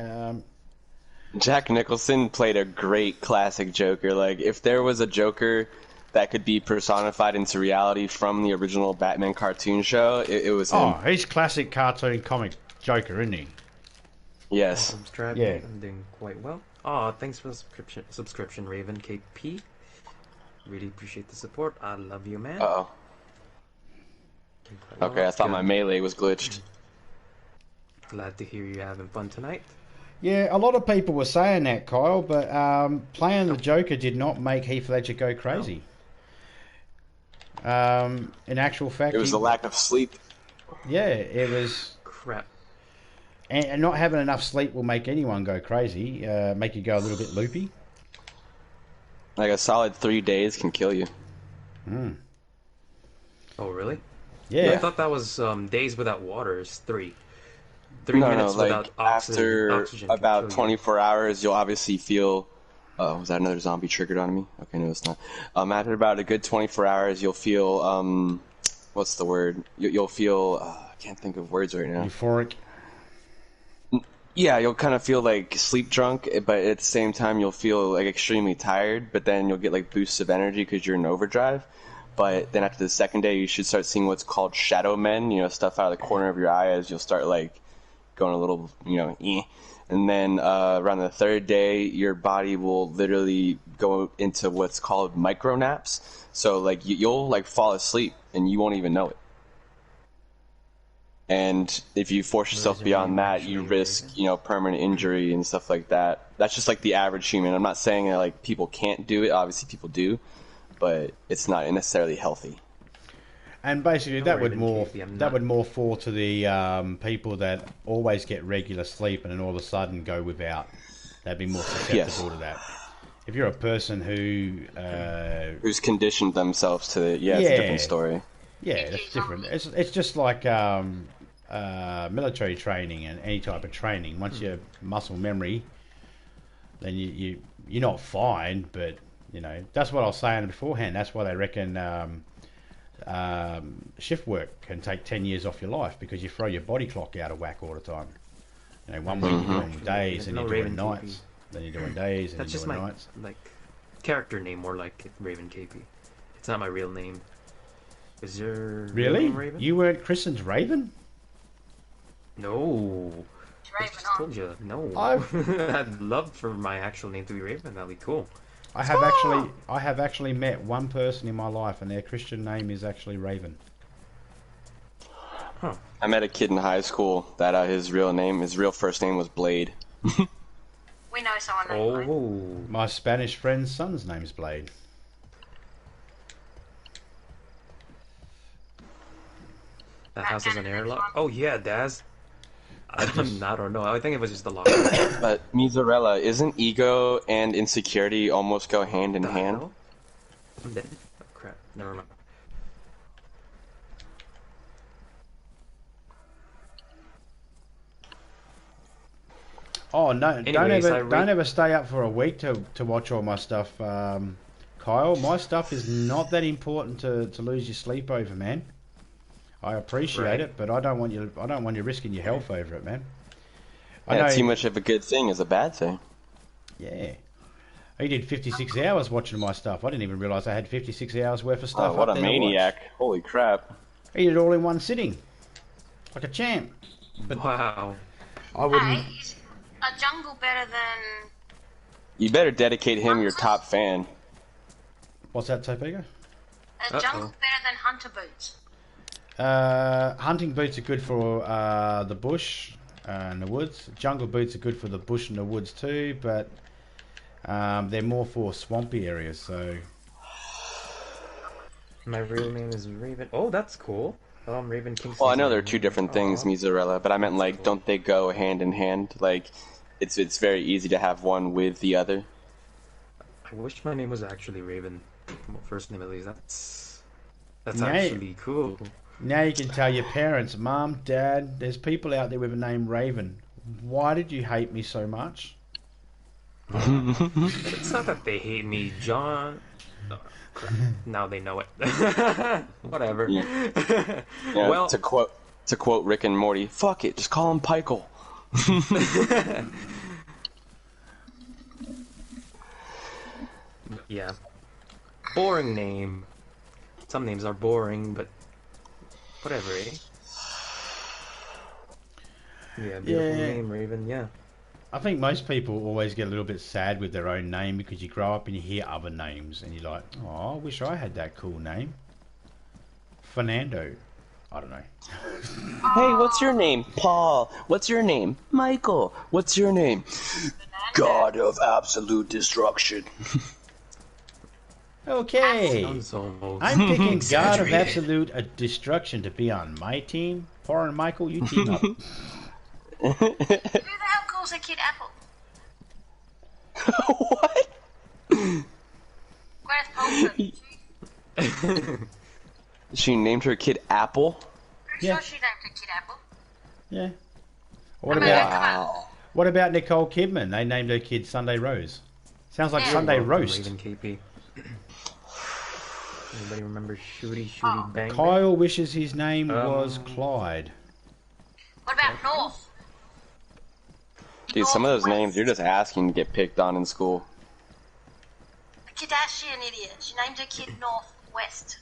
Jack Nicholson played a great classic Joker. Like, if there was a Joker that could be personified into reality from the original Batman cartoon show, it was him. Oh, he's classic cartoon comic Joker, isn't he? Yes. Subscribe. Yeah. I'm doing quite well. Oh, thanks for the subscription, Raven KP. Really appreciate the support. I love you, man. Uh-oh. Okay, I thought my melee was glitched. Glad to hear you're having fun tonight. Yeah, a lot of people were saying that, Kyle, but playing the Joker did not make Heath Ledger go crazy. In actual fact, It was the lack of sleep. Yeah, it was. Crap. And not having enough sleep will make anyone go crazy, make you go a little bit loopy. Like a solid 3 days can kill you. Oh, really? Yeah. I thought that was days without water is 3. 3 minutes like without oxygen. after about 24 hours, you'll obviously feel. Oh, was that another zombie triggered on me? Okay, no, it's not. After about a good 24 hours, you'll feel. What's the word? You'll feel. I can't think of words right now. Euphoric. Yeah, you'll kind of feel like sleep drunk, but at the same time, you'll feel like extremely tired. But then you'll get like boosts of energy because you're in overdrive. But then after the second day, you should start seeing what's called shadow men. Stuff out of the corner of your eye as you'll start like going a little, And then around the third day, your body will literally go into what's called micro naps. So like you'll like fall asleep and you won't even know it. And if you force yourself beyond that, you risk, permanent injury and stuff like that. That's just like the average human. I'm not saying that like people can't do it. Obviously people do, but it's not necessarily healthy. And basically, that would more fall to the people that always get regular sleep and then all of a sudden go without. They'd be more susceptible to that. If you're a person who's conditioned themselves to it, it's a different story. Yeah, it's different. It's just like military training and any type of training. Once you have muscle memory, then you're not fine, but that's what I was saying beforehand. That's why they reckon shift work can take 10 years off your life because you throw your body clock out of whack all the time. 1 week you're doing days and you're doing nights, then you're doing days and you're doing nights. Like character name, more like Raven KP. It's not my real name. Is your real name Raven? You weren't christened Raven? No. It's Raven I just told you. No. I'd love for my actual name to be Raven. That'd be cool. I have actually met one person in my life, and their Christian name is actually Raven. Huh. I met a kid in high school that his real first name was Blade. We know someone named Blade. My Spanish friend's son's name's Blade. That house has an airlock. Oh yeah, Daz. I don't know. I think it was just the lock. But Mizarella, isn't ego and insecurity almost go hand in hand? Hell? I'm dead. Oh, crap. Never mind. Oh no! Anyways, don't ever stay up for a week to watch all my stuff, Kyle. My stuff is not that important to lose your sleep over, man. I appreciate it, but I don't want you risking your health over it, man. Yeah, too much of a good thing is a bad thing. Yeah. He did 56 hours watching my stuff. I didn't even realise I had 56 hours worth of stuff. Oh, what a maniac! Holy crap! He did it all in one sitting, like a champ. But wow. I wouldn't. Hey, is a jungle better than? You better dedicate him your top fan. What's that, Topeka? A jungle better than hunter boots? Hunting boots are good for the bush and the woods. Jungle boots are good for the bush and the woods too, but they're more for swampy areas. So my real name is Raven. Oh, that's cool. Raven Kingston. Well, I know they're two different things, Mizarella, but I meant like, don't they go hand in hand? Like, it's very easy to have one with the other. I wish my name was actually Raven. Well, first name at least. That's Now actually cool. Now you can tell your parents, Mom, Dad, there's people out there with a name Raven. Why did you hate me so much? It's not that they hate me, John. Oh, crap. Now they know it. Whatever. Yeah. Yeah, well, to quote Rick and Morty, fuck it, just call him Pikel. Yeah. Boring name. Some names are boring, but whatever, eh? Yeah, beautiful name, Raven, yeah. I think most people always get a little bit sad with their own name because you grow up and you hear other names and you're like, oh, I wish I had that cool name. Fernando. I don't know. Hey, what's your name? Paul. What's your name? Michael. What's your name? God of absolute destruction. Okay. I'm picking God of absolute destruction to be on my team. Paul and Michael, you team up. Who the hell calls a kid Apple? What? Gwyneth Paltrow. She named her kid Apple? Pretty sure she named her kid Apple. Yeah. What about Nicole Kidman? They named her kid Sunday Rose. Sounds like Sunday Roast. Raven KP. Anybody remember Shooty Bang? Kyle wishes his name was Clyde. What about North? Dude, some of those names you're just asking to get picked on in school. The Kardashian idiot. She named her kid Northwest.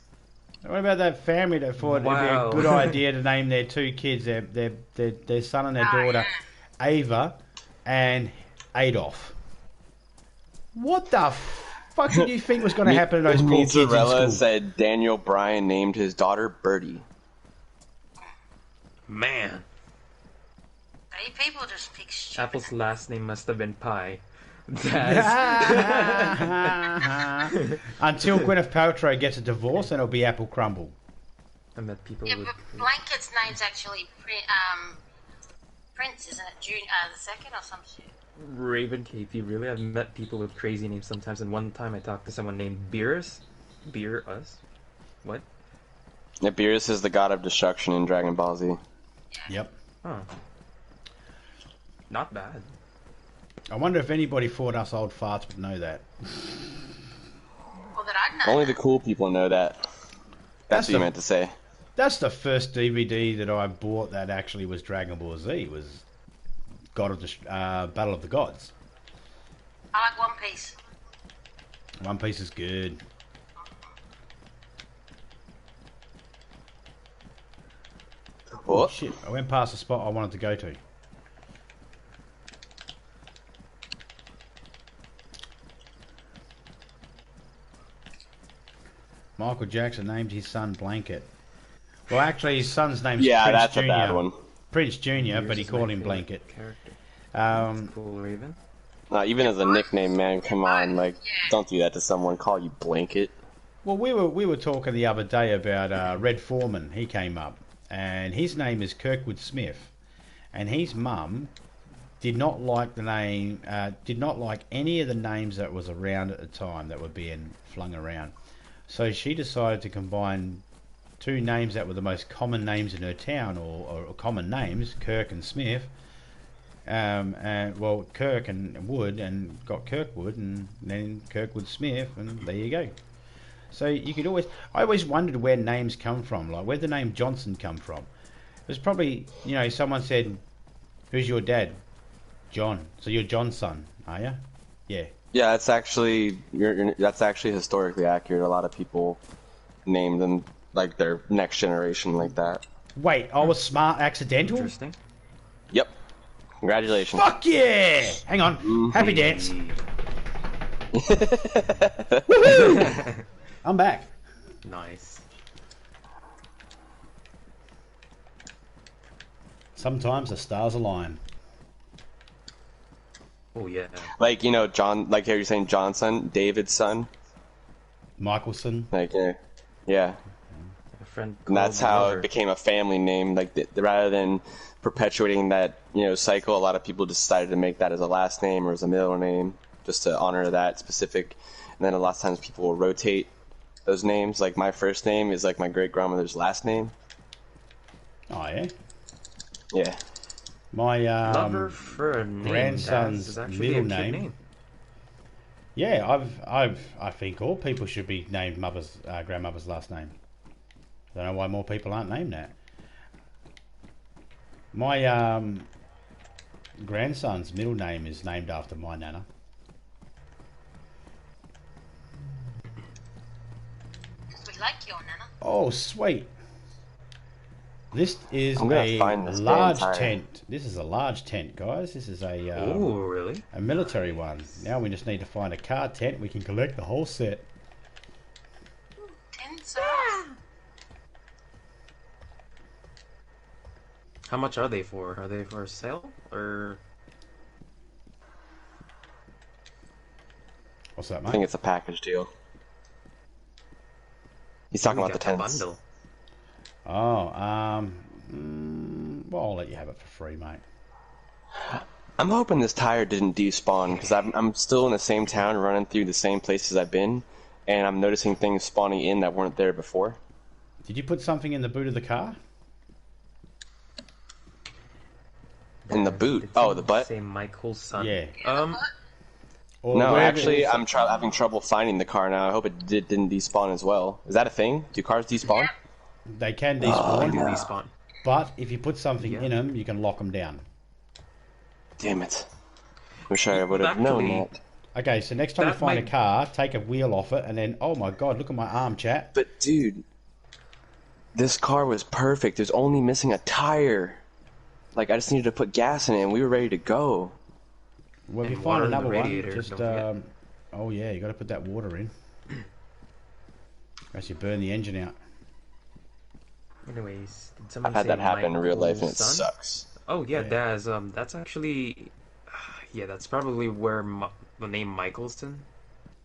What about that family that thought it'd be a good idea to name their two kids, their son and their daughter, Ava and Adolf? What the fuck did you think was going to happen to those poor kids in school? Said Daniel Bryan named his daughter Birdie. Man. Hey, people just pick shit. Apple's last name must have been Pie. Until Gwyneth Paltrow gets a divorce, then it'll be Apple Crumble. I met people yeah, with... but Blanket's name's actually Prince, isn't it? June, the second or some shit. Raven KP, really? I've met people with crazy names sometimes, and one time I talked to someone named Beerus. Beer-us? What? Yeah, Beerus is the god of destruction in Dragon Ball Z. Yep. Oh. Not bad. I wonder if anybody thought us old farts would know that. Well, that I'd know. Only the cool people know that. That's what you meant to say. That's the first DVD that I bought that actually was Dragon Ball Z. Was God of the Battle of the Gods. I like One Piece. One Piece is good. Oh shit! I went past the spot I wanted to go to. Michael Jackson named his son Blanket. Well, actually, his son's name's Prince that's Jr. a bad one. Prince Jr., but he called him Blanket. Cool, Raven. Even as a nickname, man, come on, like, don't do that to someone. Call you Blanket. Well, we were talking the other day about Red Foreman. He came up, and his name is Kirkwood Smith, and his mum did not like the name, did not like any of the names that was around at the time that were being flung around. So she decided to combine two names that were the most common names in her town, or common names, Kirk and Smith. And well, Kirk and Wood, and got Kirkwood, and then Kirkwood Smith, and there you go. So you could always, I always wondered where names come from, like where the name Johnson come from. It was probably, you know, someone said, "Who's your dad?" John. So you're John's son, are you? Yeah. Yeah, that's actually that's actually historically accurate. A lot of people name them like their next generation like that. Wait, I was smart accidental? Interesting. Yep. Congratulations. Fuck yeah! Hang on. Happy dance. Woohoo! I'm back. Nice. Sometimes the stars align. Oh yeah. Like, you know, John, like how you're saying John's son, David's son. Michelson. Like, yeah. A friend And that's called how Lover. it became a family name. Like, rather than perpetuating that, you know, cycle, a lot of people decided to make that as a last name or as a middle name, just to honor that specific. And then a lot of times people will rotate those names. Like, my first name is like my great grandmother's last name. Oh yeah. Yeah. My Lover for a name. grandson's is actually middle a cute name. Yeah, I think all people should be named mother's grandmother's last name. I don't know why more people aren't named that. My grandson's middle name is named after my nana. We like your nana. Oh, sweet. This is I'm gonna a find this large damn tire. tent. This is a large tent, guys. This is a Oh, really? a military one. Now we just need to find a car tent. We can collect the whole set. Tents How much are they for? Are they for sale or? What's that, I mate? think it's a package deal. He's talking We about the got tents. bundle. Oh, well, I'll let you have it for free, mate. I'm hoping this tire didn't despawn, because I'm still in the same town, running through the same places I've been, and I'm noticing things spawning in that weren't there before. Did you put something in the boot of the car? In the boot? Did Oh, you the butt? Say Michael's son. Yeah. Or No, wherever actually, it is. I'm having trouble finding the car now. I hope it didn't despawn as well. Is that a thing? Do cars despawn? They can They despawn, do respawn. but if you put something Yeah. in them, you can lock them down. Damn it. Wish I would have known Actually- that. Okay, so next time you That find might- a car, take a wheel off it, and then, oh my god, look at my arm, chat. But dude, this car was perfect. There's only missing a tire. Like, I just needed to put gas in it, and we were ready to go. Well, if you And find water in the another one, radiator, just, don't forget. oh yeah, you got to put that water in. Else you burn the engine out. Anyways, did someone I've had say that happen in real life, and it Michael's son? sucks. Oh yeah, Yeah. Daz. That's actually, yeah, that's probably where the name Michaelston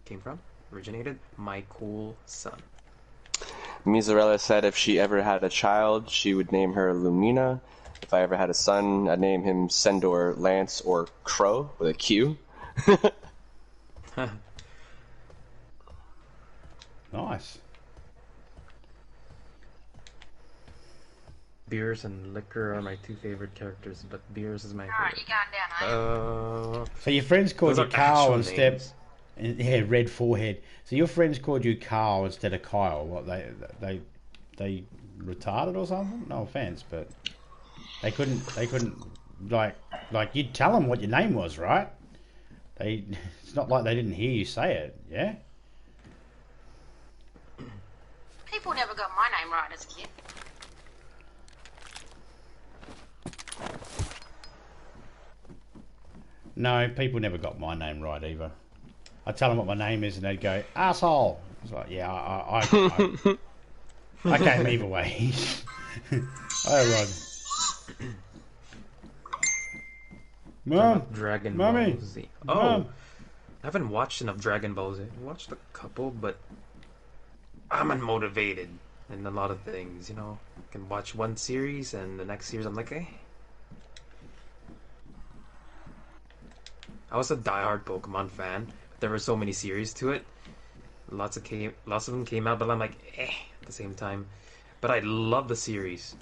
came from. Originated. My cool son. Mizarella said if she ever had a child, she would name her Lumina. If I ever had a son, I'd name him Sendor, Lance, or Crow with a Q. Nice. Beers and liquor are my two favorite characters, but Beers is my Alright, you're favorite. going down, eh? So your friends called Those you are Carl actual instead, names. and yeah, red forehead. So your friends called you Carl instead of Kyle. What they retarded or something? No offense, but they couldn't like you'd tell them what your name was, right? It's not like they didn't hear you say it, yeah. People never got my name right as a kid. No, people never got my name right either. I tell them what my name is, and they'd go asshole. It's like, yeah, I came either way. Oh, right. Mom, Dragon Mommy, Ball Z. Oh, Mom. I haven't watched enough Dragon Ball Z. I watched a couple, but I'm unmotivated. in a lot of things. You know, I can watch one series and the next series I'm like, eh. I was a diehard Pokemon fan. But there were so many series to it. Lots of them came out, but I'm like, eh, at the same time. But I love the series.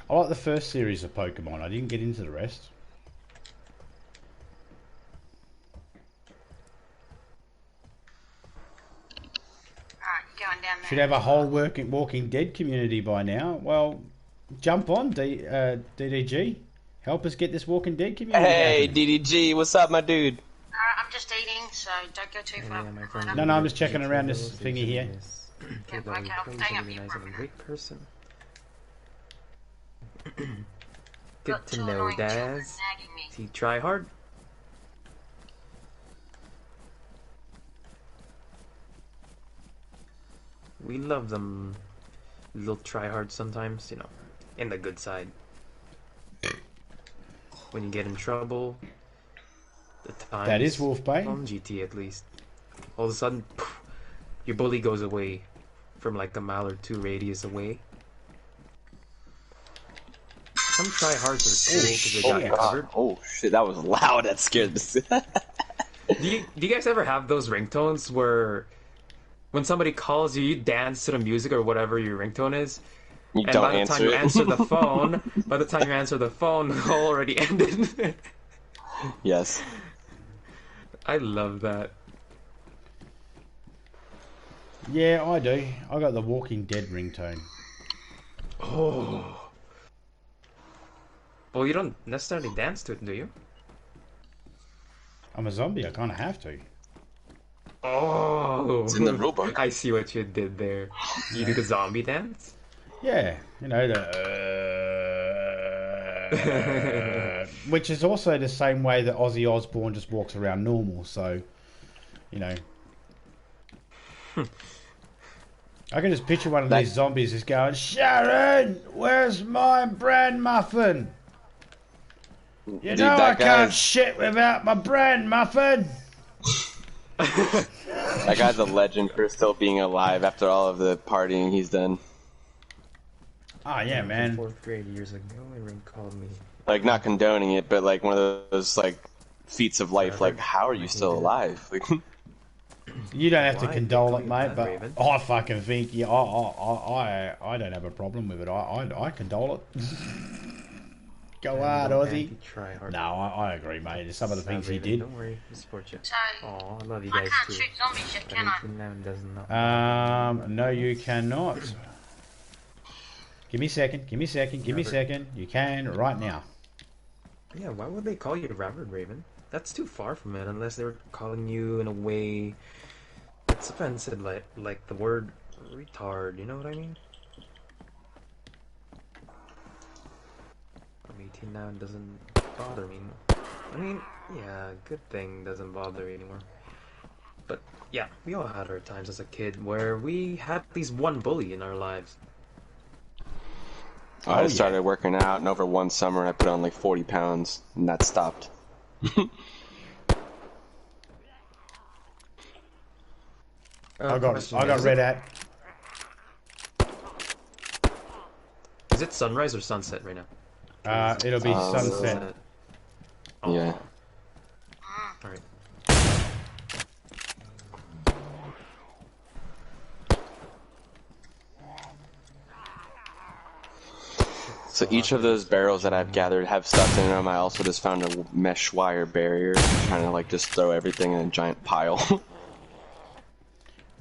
I like the first series of Pokemon. I didn't get into the rest. Alright, going down there. Should have a whole Walking Dead community by now. Well, jump on, DDG. Help us get this Walking Dead community. Hey, happening. DDG, what's up, my dude? I'm just eating, so don't go too far. No, I'm just checking around this thingy here. Yeah, okay, I'll hang up here for a minute. Great person. Good Got to two know, annoying children Daz. nagging me. He try hard. We love them. Little try hard sometimes, you know, in the good side. When you get in trouble, the times That is Wolfbane. on GT at least. All of a sudden, poof, your bully goes away from like a mile or two radius away. Some tryhards are cool because they got you covered. Oh shit, that was loud. That scared me. Do you guys ever have those ringtones where when somebody calls you, you dance to the music or whatever your ringtone is? You And don't by the answer time you it. answer the phone, the call already ended. Yes. I love that. Yeah, I do. I got the Walking Dead ringtone. Oh. Well, you don't necessarily dance to it, do you? I'm a zombie. I kind of have to. Oh. It's in the rulebook. I see what you did there. You do the zombie dance? Yeah, you know which is also the same way that Ozzy Osbourne just walks around normal. So, you know, I can just picture one of these zombies just going, "Sharon, where's my bran muffin? You Dude, know I that can't guy's- shit without my bran muffin." That guy's a legend for still being alive after all of the partying he's done. Oh yeah, man. 4th grade years ago, Aaron called me. Like, not condoning it, but like one of those like feats of life. Like, how are you still alive? Like, You don't have to Why? condole it, Don't mate. you But Raven? I fucking think, yeah, I don't have a problem with it. I condole it. Go hard, Ozzy. Try hard. No, I agree, mate. Some of the things he did. Don't worry, we support you. So, Oh, I love you I guys can't too. shoot zombies yet, can I? Doesn't know. No, you cannot. Give me a second. Give me a second. Give me a second. You can right now. Yeah, why would they call you Robert Raven? That's too far from it, unless they were calling you in a way that's offensive, like the word retard. You know what I mean? I'm 18 now and doesn't bother me. I mean, yeah, good thing doesn't bother me anymore. But yeah, we all had our times as a kid where we had at least one bully in our lives. I started working out, and over one summer I put on like 40 pounds, and that stopped. I got red hat. Is it sunrise or sunset right now? It'll be sunset. Yeah. Alright. So each of those barrels that I've gathered have stuff in them. I also just found a mesh wire barrier, trying to like just throw everything in a giant pile.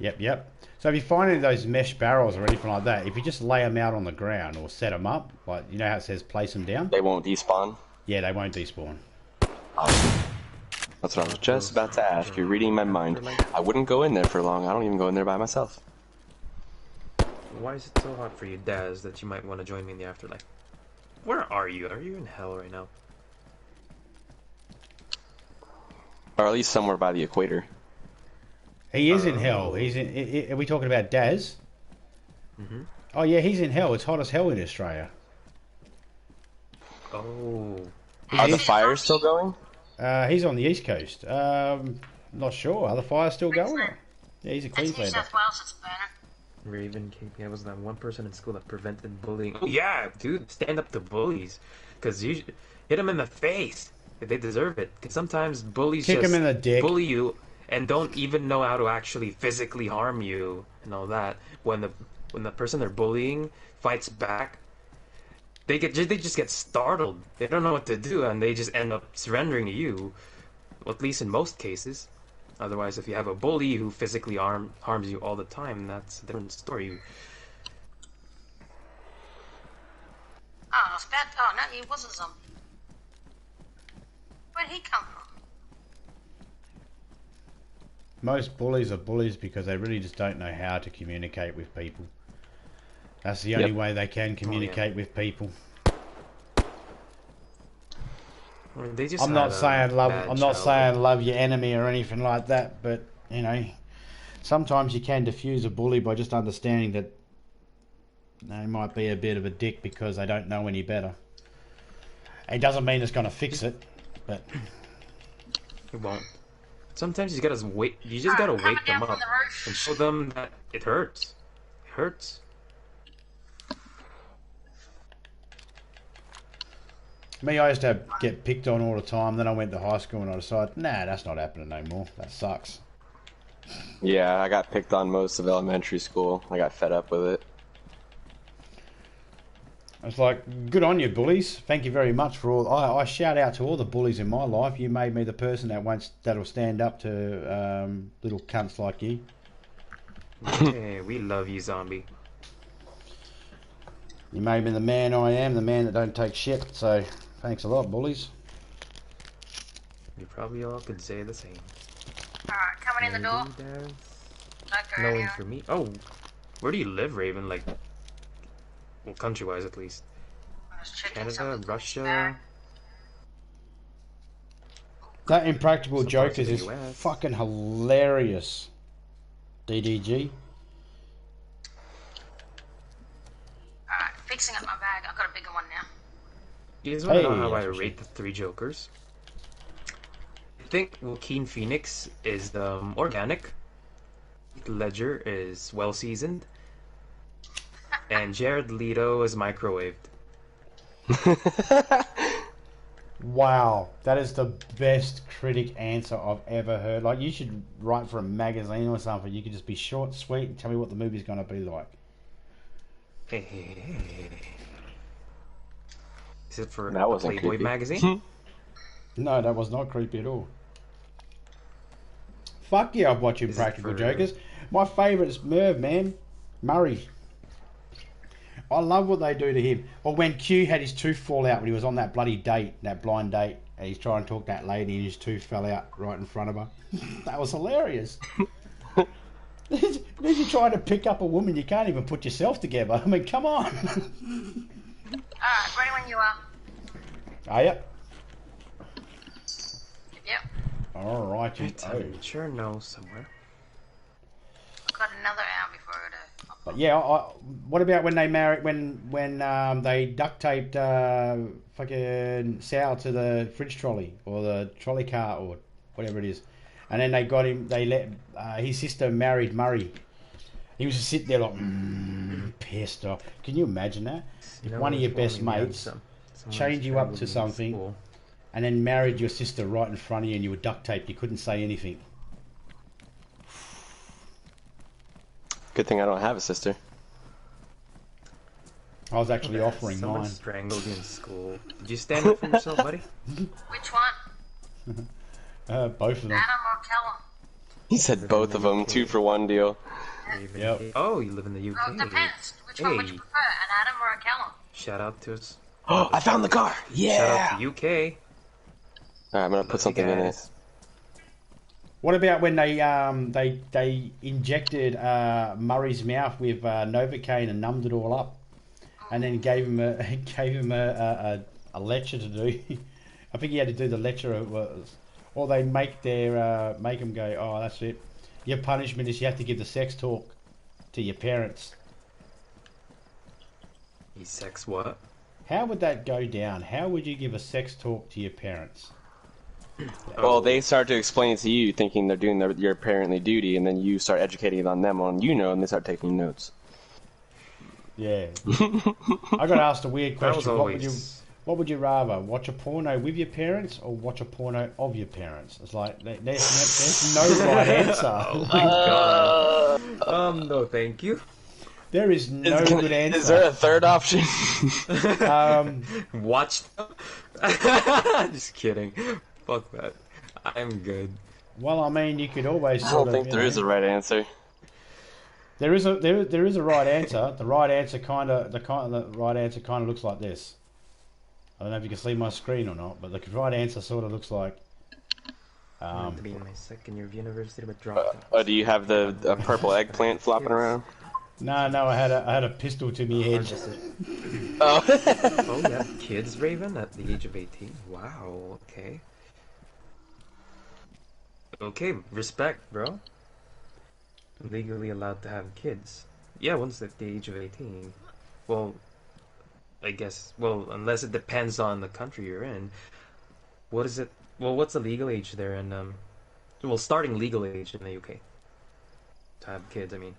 Yep. So if you find any of those mesh barrels or anything like that, if you just lay them out on the ground or set them up, like you know how it says place them down? They won't despawn. Yeah, they won't despawn. That's what I was just about to ask. You're reading my mind. I wouldn't go in there for long. I don't even go in there by myself. Why is it so hot for you, Daz, that you might want to join me in the afterlife? Where are you? Are you in hell right now? Or at least somewhere by the equator. He is in hell. He's in. Are we talking about Daz? Mm-hmm. Oh yeah, he's in hell. It's hot as hell in Australia. Oh. Are the fires still going? He's on the east coast. Not sure. Are the fires still going? Yeah, he's a That's New Queenslander. South Wales that's burning. Raven KPI was that one person in school that prevented bullying. Oh yeah, dude, stand up to bullies, because you hit them in the face if they deserve it. Because sometimes bullies Kick just them in the dick. bully you and don't even know how to actually physically harm you and all that. When the person they're bullying fights back, they just get startled. They don't know what to do, and they just end up surrendering to you. Well, at least in most cases. Otherwise, if you have a bully who physically harms you all the time, that's a different story. Oh, it's bad. Oh, no, he was a zombie. Where'd he come from? Most bullies are bullies because they really just don't know how to communicate with people. That's the only way they can communicate with people. They just I'm not saying love your enemy or anything like that, but you know, sometimes you can diffuse a bully by just understanding that they might be a bit of a dick because they don't know any better. It doesn't mean it's going to fix it, but it won't. Sometimes you gotta wait. You just gotta wake them up and show them that it hurts. It hurts. Me, I used to get picked on all the time. Then I went to high school and I decided, nah, that's not happening no more. That sucks. Yeah, I got picked on most of elementary school. I got fed up with it. It's like, good on you, bullies. Thank you very much for all. I shout out to all the bullies in my life. You made me the person that'll stand up to little cunts like you. Hey, we love you, zombie. You made me the man I am, the man that don't take shit. So, thanks a lot, bullies. You probably all could say the same. Alright, coming in the door. Knowing for me. Oh, where do you live, Raven? Like, well, country-wise at least. Canada, Russia. That Impractical Some parts Jokers of is the US. fucking hilarious. DDG. Alright, fixing up my bag. I've got a bigger one now. You guys want to know how I that's rate the three Jokers? I think Joaquin Phoenix is organic. Ledger is well-seasoned. And Jared Leto is microwaved. Wow, that is the best critic answer I've ever heard. Like, you should write for a magazine or something. You could just be short, sweet, and tell me what the movie's going to be like. Is it for That wasn't Playboy creepy. magazine? No, that was not creepy at all. Fuck yeah, I've watched Impractical Jokers. My favourite is Merv, man. Murray. I love what they do to him. Or when Q had his tooth fall out when he was on that bloody date, that blind date, and he's trying to talk to that lady and his tooth fell out right in front of her. That was hilarious. Then you're trying to pick up a woman, you can't even put yourself together. I mean, come on. Alright, ready when you are. Are you? Yep. Alright, you. I sure know somewhere. I've got another hour before it. But yeah, what about when they married, when they duct taped fucking Sal to the fridge trolley or the trolley car or whatever it is, and then they got him. They let his sister married Murray. He was just sitting there like pissed off. Can you imagine that? If one of your best mates chained you up to something and then married your sister right in front of you and you were duct taped, you couldn't say anything. Good thing I don't have a sister. I was actually offering Someone mine. strangled you in school. Did you stand up for yourself, buddy? Which one? Both of them. Adam or Callum? He said both of them, 2-for-1 deal. Yep. Oh, you live in the UK. Well, it depends. Which one would you prefer, an Adam or a Callum? Shout out to us. Oh, I found the car! Yeah! Shout out to UK. Alright, I'm gonna put something in it. What about when they injected Murray's mouth with Novocaine and numbed it all up, and then gave him a lecture to do? I think he had to do the lecture, or they make him go, oh, that's it. Your punishment is you have to give the sex talk to your parents. He sex what? How would that go down? How would you give a sex talk to your parents? Well, they start to explain it to you, thinking they're doing your parently duty, and then you start educating on them on and they start taking notes. Yeah. I got asked a weird question. Always... What would you rather, watch a porno with your parents or watch a porno of your parents? It's like, there's no right answer. Oh my god. No, thank you. There is no good answer. Is there a third option? Watch them? Just kidding. Fuck that. I'm good. Well, I mean, you could always I don't think there is a right answer. There is a right answer. The right answer kind of looks like this. I don't know if you can see my screen or not, but the right answer sort of looks like. To be in my second year of university with do you have the purple eggplant flopping around? No, I had a pistol to me head. Oh, you have kids, Raven, at the age of 18? Wow, okay. Okay, respect, bro. Legally allowed to have kids. Yeah, once at the age of 18. Well, I guess, unless it depends on the country you're in. What is it? Well, what's the legal age there in, starting legal age in the UK? To have kids, I mean.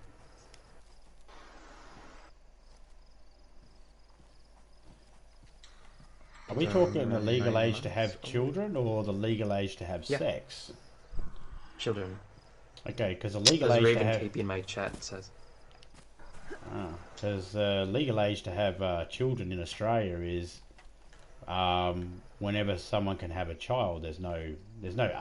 Are we talking the legal age to have children or the legal age to have sex? Children. Okay, because the legal age to have... KP in my chat says. Because legal age to have children in Australia is whenever someone can have a child. There's no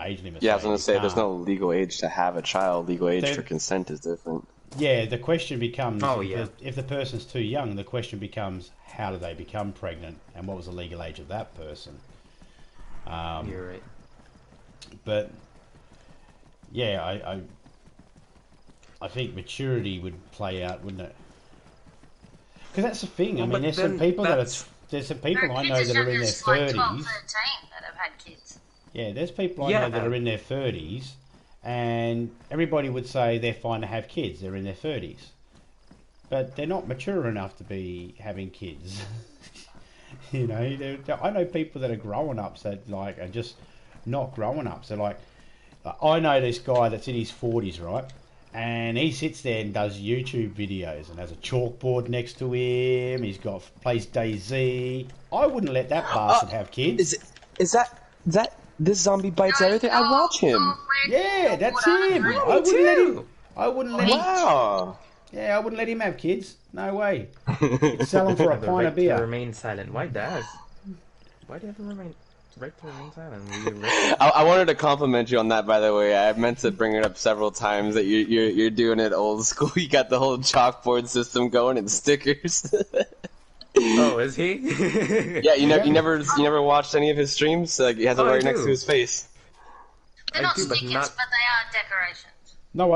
age limit. Yeah, I was going to say there's no legal age to have a child. Legal age for consent is different. Yeah, the question becomes, if the person's too young, the question becomes, how do they become pregnant, and what was the legal age of that person? You're right. But yeah, I think maturity would play out, wouldn't it? Because that's the thing. I mean, there's some people I know that are in their 30s. Like 12, 13 that have had kids. Yeah, there's people I know that are in their 30s, and everybody would say they're fine to have kids. They're in their 30s, but they're not mature enough to be having kids. You know, I know people that are grown ups that are just not grown ups. They're like, I know this guy that's in his 40s, right? And he sits there and does YouTube videos and has a chalkboard next to him. He's plays DayZ. I wouldn't let that bastard have kids. Is that this zombie bites everything? I watch him. Yeah, that's him. I wouldn't let him. Wow. Yeah, I wouldn't let him have kids. No way. Sell them for a pint of beer. Remain silent. Why does? Why do you have to remain? Right to remain silent. I wanted to compliment you on that, by the way. I meant to bring it up several times that you're doing it old school. You got the whole chalkboard system going and stickers. Oh, is he? Yeah, you never watched any of his streams? Like he has it right next to his face. They're not stickers, but they are decorations. No,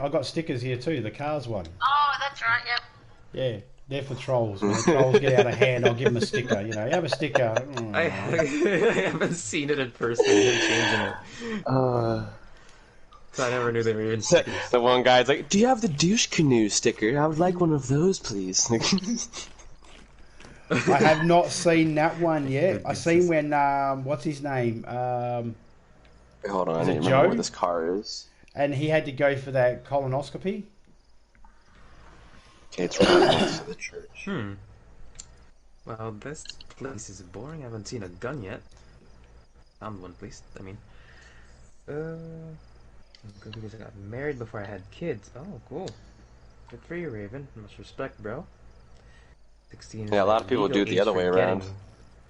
I got stickers here too. The Cars one. Oh, that's right. Yep. Yeah. They're for trolls. When the trolls get out of hand, I'll give them a sticker. You know, you have a sticker. I haven't seen it in person. They're changing it. So I never knew they were even stickers. The one guy's like, "Do you have the douche canoe sticker? I would like one of those, please." I have not seen that one yet. I seen when what's his name? Hold on, I don't remember where this car is. And he had to go for that colonoscopy. Okay, it's right next to the church. Well, this place is boring. I haven't seen a gun yet. Found one, please. I mean, good because I got married before I had kids. Oh, cool. Good for you, Raven. Much respect, bro. 16. Yeah, a lot of people do it the other way around.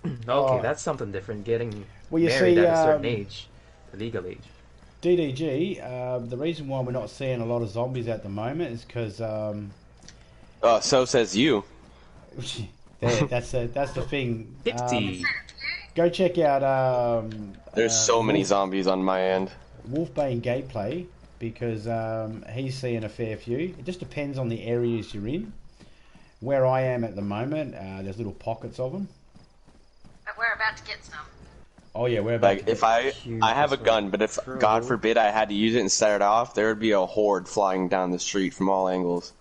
Okay, that's something different. Getting married at a certain age, the legal age. DDG, the reason why we're not seeing a lot of zombies at the moment is because so says you. that's the thing. Go check out. There's so many zombies on my end. Wolfbane gameplay because he's seeing a fair few. It just depends on the areas you're in. Where I am at the moment, there's little pockets of them. But we're about to get some. Oh yeah, we're about. Like if I have a gun, but if God forbid I had to use it and set it off, there would be a horde flying down the street from all angles.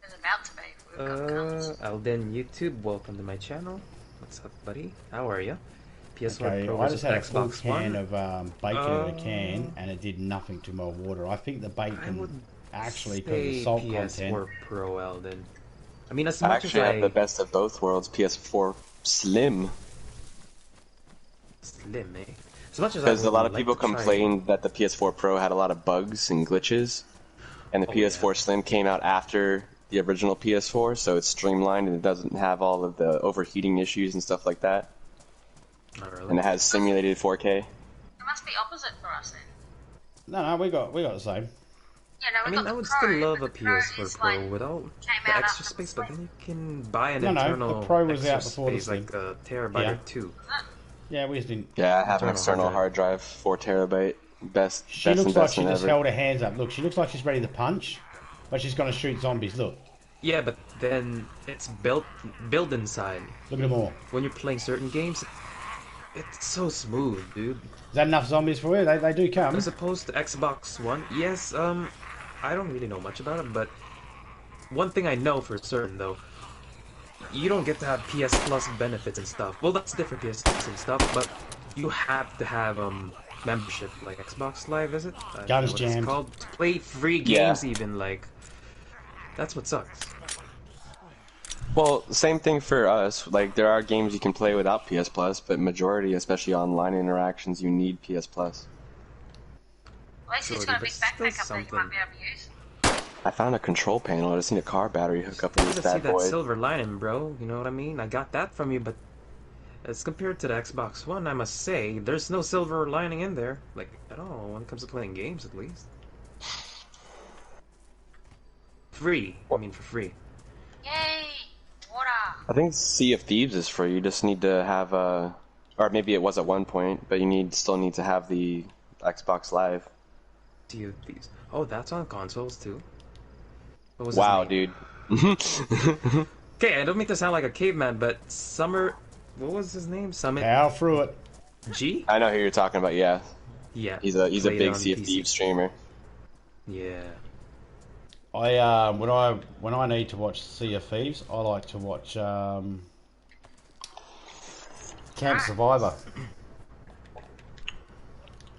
There's about to be. Alden YouTube, welcome to my channel. What's up, buddy? How are you? PS4 Okay, Pro I versus just had a full Xbox can One. of bacon in a can, and it did nothing to my water. I think the I bacon, would actually, because of the say salt content... PS4 Pro, Eldon. I mean, as I much as actually have the I... best of both worlds, PS4 Slim. Slim, eh? As much as I Because a would lot of like people to try... complained that the PS4 Pro had a lot of bugs and glitches, and the Oh, PS4 yeah. Slim came out after the original PS4, so it's streamlined and it doesn't have all of the overheating issues and stuff like that. Not really. And it has simulated 4K. It must be opposite for us then. No, we got the same. Yeah, no, I we mean, got I the would Pro, still love a but the Pro PS4 is, Pro like, without came the out extra after space, the but then you can buy an No, internal the Pro was extra out before the space, Slim. like a terabyte Yeah. or two. Yeah, we just didn't... Yeah, I have an Internal external hard drive, 4 terabyte. Best She looks like she investment just ever. held her hands up. Look, she looks like she's ready to punch, but she's going to shoot zombies. Look. Yeah, but then it's built inside. Look at them all. When you're playing certain games, it's so smooth, dude. Is that enough zombies for you? They do come. As opposed to Xbox One, yes, I don't really know much about it, but one thing I know for certain, though, you don't get to have PS Plus benefits and stuff. Well, that's different PS Plus and stuff, but you have to have, membership, like Xbox Live, is it? I don't know Guns what jammed. it's called. To play free Yeah. games even, like, that's what sucks. Well, same thing for us. Like, there are games you can play without PS Plus, but majority, especially online interactions, you need PS Plus. At least he's Sorry, got a but big still backpack up there you something. might be able to use. I found a control panel. I just need a car battery hookup in You this gotta see bad that boy. silver lining, bro. You know what I mean? I got that from you, but as compared to the Xbox One, I must say, there's no silver lining in there. Like, at all, when it comes to playing games, at least. Free. I mean, for free. Yay! Water! I think Sea of Thieves is free. You just need to have or maybe it was at one point, but you still need to have the Xbox Live. Sea of Thieves. Oh, that's on consoles, too? What was Wow, his name? dude. Okay, I don't mean to sound like a caveman, but Summer... What was his name? Summit Power through it. G? I know who you're talking about. Yeah, Yeah. he's a played big on Sea of PC. Thieves streamer. Yeah. When I need to watch Sea of Thieves, I like to watch Camp Survivor.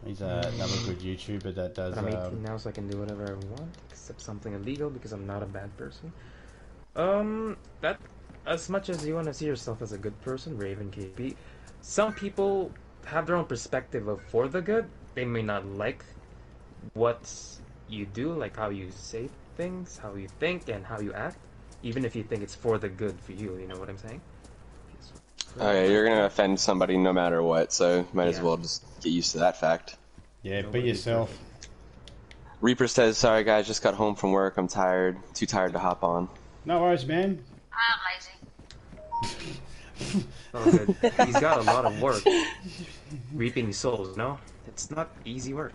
He's another good YouTuber that does. But I'm 18 now, so I can do whatever I want, except something illegal because I'm not a bad person. That as much as you want to see yourself as a good person, Raven KP, some people have their own perspective of for the good. They may not like what you do, like how you say things, how you think, and how you act, even if you think it's for the good for you. You know what I'm saying? Oh yeah, you're gonna offend somebody no matter what, so might as Yeah. well just get used to that fact. Yeah, be Nobody's yourself. perfect. Reaper says, "Sorry guys, just got home from work. I'm tired. Too tired to hop on." No worries, man. I'm lazy. Oh, good. He's got a lot of work reaping souls. No, it's not easy work.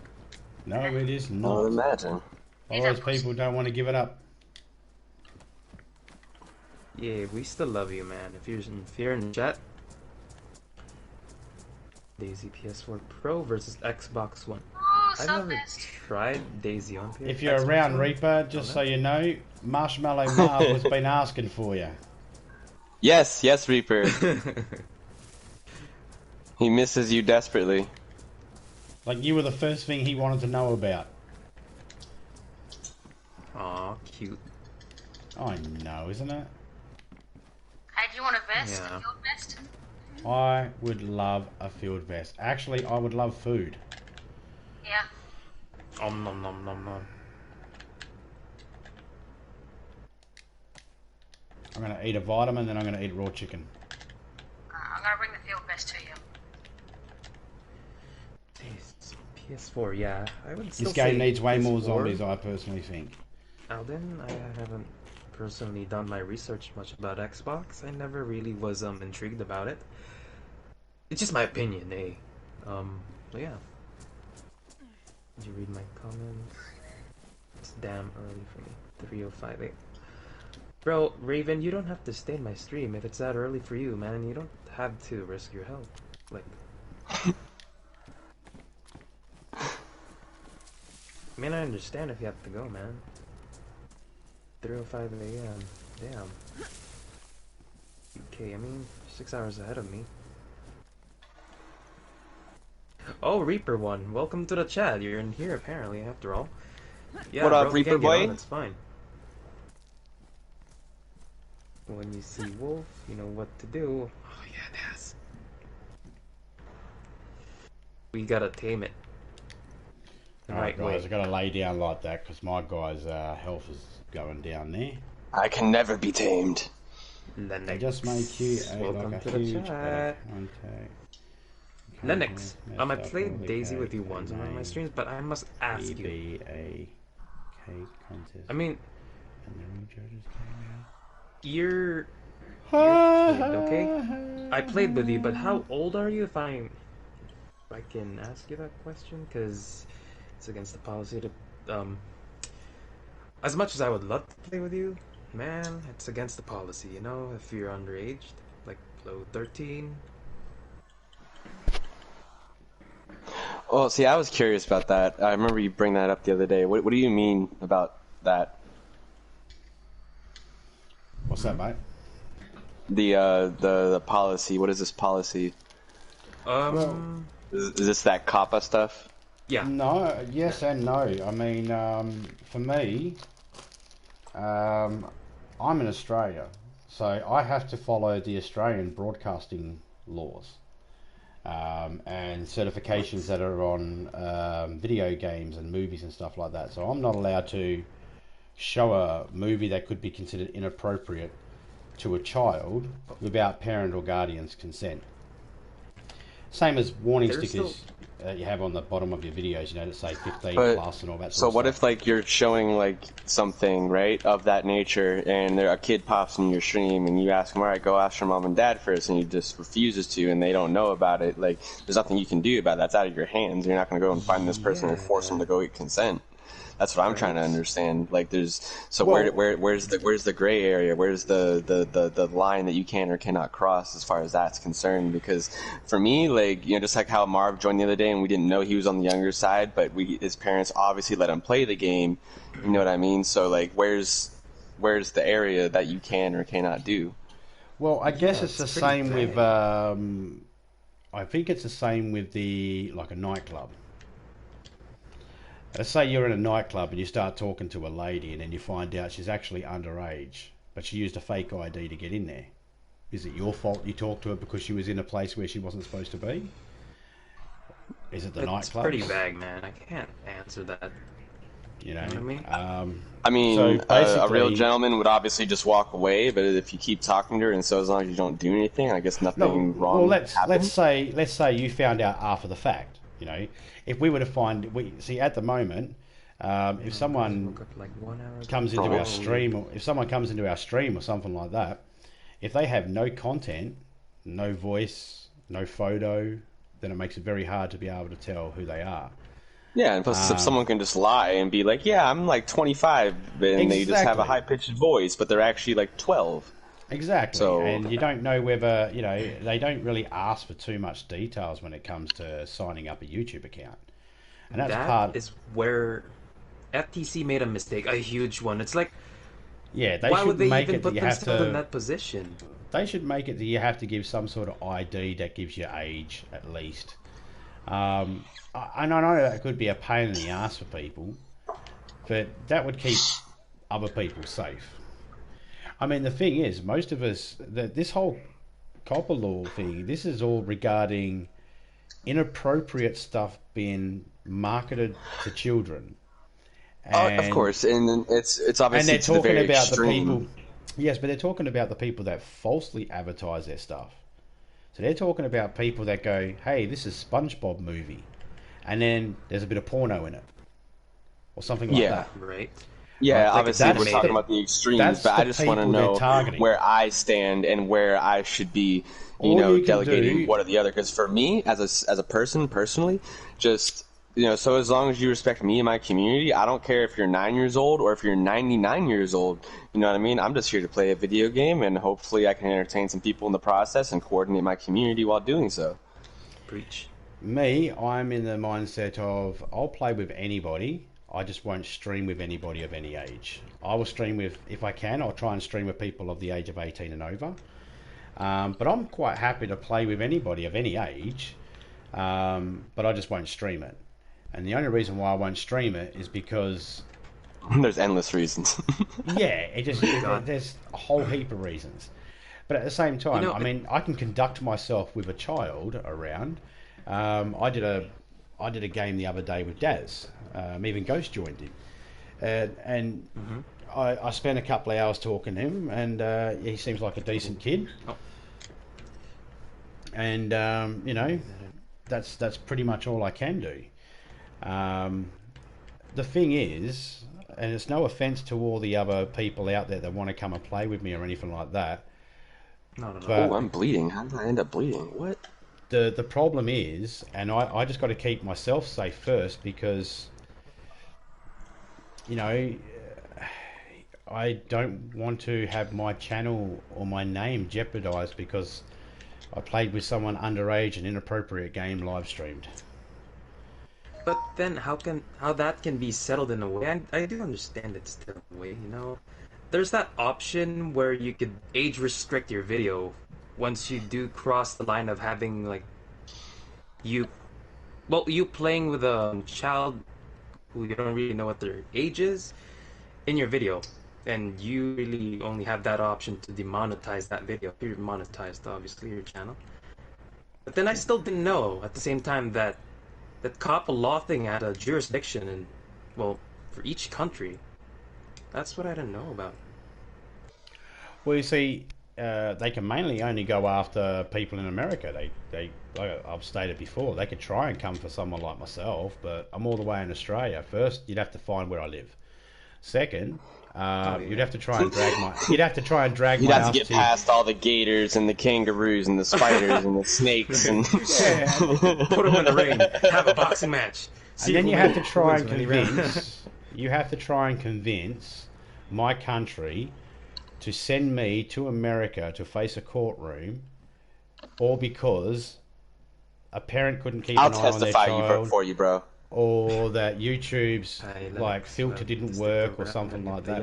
No, it is I would not. imagine. All those people don't want to give it up. Yeah, we still love you, man. If you're in chat, DayZ PS4 Pro versus Xbox One. Oh, I've so never best. tried DayZ on PS. If you're Xbox around, One. Reaper, just so you know, Marshmallow Marv has been asking for you. Yes, yes, Reaper. He misses you desperately. Like you were the first thing he wanted to know about. Aw, cute. I know, isn't it? Hey, do you want a vest? Yeah. A field vest? I would love a field vest. Actually, I would love food. Yeah. Nom nom nom nom nom. I'm going to eat a vitamin, then I'm going to eat raw chicken. I'm gonna bring the field vest to you. PS4, yeah. I would still This game say needs way more PS4. zombies, I personally think. Alden, I haven't personally done my research much about Xbox. I never really was intrigued about it. It's just my opinion, eh? But yeah. Did you read my comments? It's damn early for me. 3:05 Bro, Raven, you don't have to stay in my stream if it's that early for you, man. You don't have to risk your health. Like, I mean, I understand if you have to go, man. 3:05 a.m. Damn. UK, I mean, 6 hours ahead of me. Oh, Reaper one. Welcome to the chat. You're in here apparently, after all. Yeah, What up, bro, if you Reaper can't get on, boy? it's fine. When you see Wolf, you know what to do. Oh yeah, Naz. We gotta tame it. The Alright, right way. guys, I gotta lay down like that because my guy's health is going down there. I can never be tamed. They just make you Welcome like to a the huge chat. Lennox, I I played DayZ with you once on one of my streams, but I must ask you. TZBE contest. I mean, And the new judges came out. you're kid, okay? I played with you, but how old are you if I can ask you that question? Because it's against the policy to, as much as I would love to play with you, man, it's against the policy, you know, if you're underage, like below 13. Well, see, I was curious about that. I remember you bring that up the other day. What do you mean about that? What's that, mate? The policy. What is this policy? Is this that COPPA stuff? Yeah. No, yes and no. I mean, for me, I'm in Australia, so I have to follow the Australian broadcasting laws and certifications that are on video games and movies and stuff like that. So I'm not allowed to show a movie that could be considered inappropriate to a child without parent or guardian's consent. Same as warning stickers you have on the bottom of your videos, you know, that say 15 plus and all that sort of stuff. So what if, like, you're showing, like, something, right, of that nature, and a kid pops in your stream, and you ask him, all right, go ask your mom and dad first, and he just refuses to, and they don't know about it? Like, there's nothing you can do about it. That's out of your hands. You're not going to go and find this person and force them to go get consent. That's what I'm trying to understand. Like, where's the gray area? Where's the line that you can or cannot cross as far as that's concerned? Because for me, like, you know, just like how Marv joined the other day and we didn't know he was on the younger side, but his parents obviously let him play the game. You know what I mean? So, like, where's the area that you can or cannot do? Well, I guess it's the same with. I think it's the same with like a nightclub. Let's say you're in a nightclub and you start talking to a lady and then you find out she's actually underage, but she used a fake ID to get in there. Is it your fault you talked to her because she was in a place where she wasn't supposed to be? Is it the nightclub? It's pretty vague, man. I can't answer that. You know what I mean? So a real gentleman would obviously just walk away, but if you keep talking to her, and so as long as you don't do anything, I guess nothing wrong. Well, let's say you found out after the fact. You know, if we were to see at the moment, if someone comes into our stream, or if someone comes into our stream or something like that, if they have no content, no voice, no photo, then it makes it very hard to be able to tell who they are. Yeah, and plus if someone can just lie and be like, yeah, I'm like 25, and they just have a high-pitched voice, but they're actually like 12. Exactly, so, and you don't know whether, you know, they don't really ask for too much details when it comes to signing up a YouTube account. And that is where FTC made a mistake, a huge one. It's like, yeah, why would they even put themselves in that position? They should make it that you have to give some sort of ID that gives you age, at least. And I know that could be a pain in the ass for people, but that would keep other people safe. I mean, the thing is, most of us, this whole copper law thing, this is all regarding inappropriate stuff being marketed to children. Of course, and it's obviously and they're to the talking very about extreme. the people. Yes, but they're talking about the people that falsely advertise their stuff. So they're talking about people that go, "Hey, this is SpongeBob movie," and then there's a bit of porno in it, or something like that. Right. Yeah, like obviously we're talking about the extremes, but I just want to know where I stand and where I should be, delegating one or the other. Because for me, as a person, personally, just, so as long as you respect me and my community, I don't care if you're 9 years old or if you're 99 years old. You know what I mean? I'm just here to play a video game, and hopefully I can entertain some people in the process and coordinate my community while doing so. Preach. Me, I'm in the mindset of I'll play with anybody. I just won't stream with anybody of any age. I will stream with, if I can, I'll try and stream with people of the age of 18 and over. But I'm quite happy to play with anybody of any age. but I just won't stream it. And the only reason why I won't stream it is because there's endless reasons. yeah, there's a whole heap of reasons. But at the same time, I mean, I can conduct myself with a child around. I did a game the other day with DayZ. Even Ghost joined him, and I spent a couple of hours talking to him, and he seems like a decent kid. And you know, that's pretty much all I can do. The thing is, and it's no offense to all the other people out there that want to come and play with me or anything like that. No. Oh, I'm bleeding. How did I end up bleeding? What? The problem is, and I just got to keep myself safe first, because, you know, I don't want to have my channel or my name jeopardized because I played with someone underage and inappropriate game live streamed. But then how that can be settled in a way? I do understand it's still a way, you know. There's that option where you could age restrict your video once you do cross the line of having like you playing with a child who you don't really know what their age is in your video, and you really only have that option to demonetize that video. If you're monetized, obviously, your channel. But then I still didn't know at the same time that COPPA law thing had a jurisdiction, and well, for each country. That's what I didn't know about. Well, you see, they can mainly only go after people in America. They like I've stated before, they could try and come for someone like myself, but I'm all the way in Australia. First, you'd have to find where I live. Second, you'd have to try and drag my. You'd have to try and drag. You'd have to get past all the gators and the kangaroos and the spiders and the snakes and. Put them in the ring. Have a boxing match. And then you have to try and convince. You have to try and convince my country to send me to America to face a courtroom, all because a parent couldn't keep an eye on their child. I'll testify for you, bro. Or that YouTube's like filter didn't work or something like that.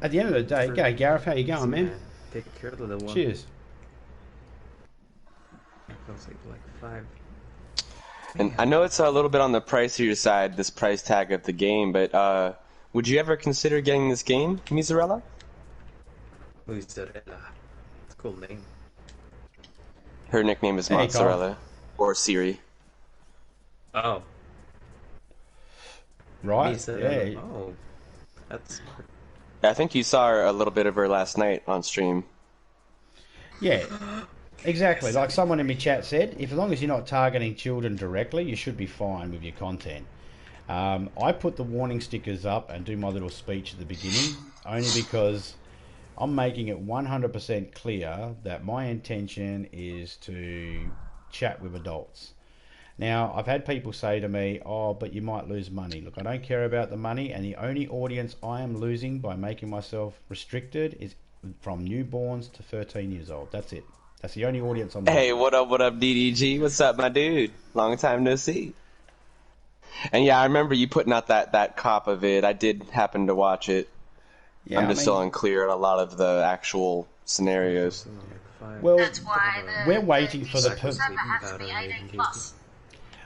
At the end of the day, go Gareth, how you going, man? Take care of the little one. Cheers. And I know it's a little bit on the pricier side, this price tag of the game, but would you ever consider getting this game, Mozzarella? Mozzarella. It's a cool name. Her nickname is Mozzarella, or Siri. Oh. Right? Yeah. Oh. That's smart. I think you saw a little bit of her last night on stream. Yeah. Exactly. Like someone in my chat said, as long as you're not targeting children directly, you should be fine with your content. I put the warning stickers up and do my little speech at the beginning, only because I'm making it 100% clear that my intention is to chat with adults. Now, I've had people say to me, oh, but you might lose money. Look, I don't care about the money, and the only audience I am losing by making myself restricted is from newborns to 13 years old. That's it. That's the only audience I'm losing. Hey, what up, DDG? What's up, my dude? Long time no see. And yeah, I remember you putting out that COPPA vid. I did happen to watch it. Yeah, I'm just still unclear on a lot of the actual scenarios. Well, that's why we're waiting for the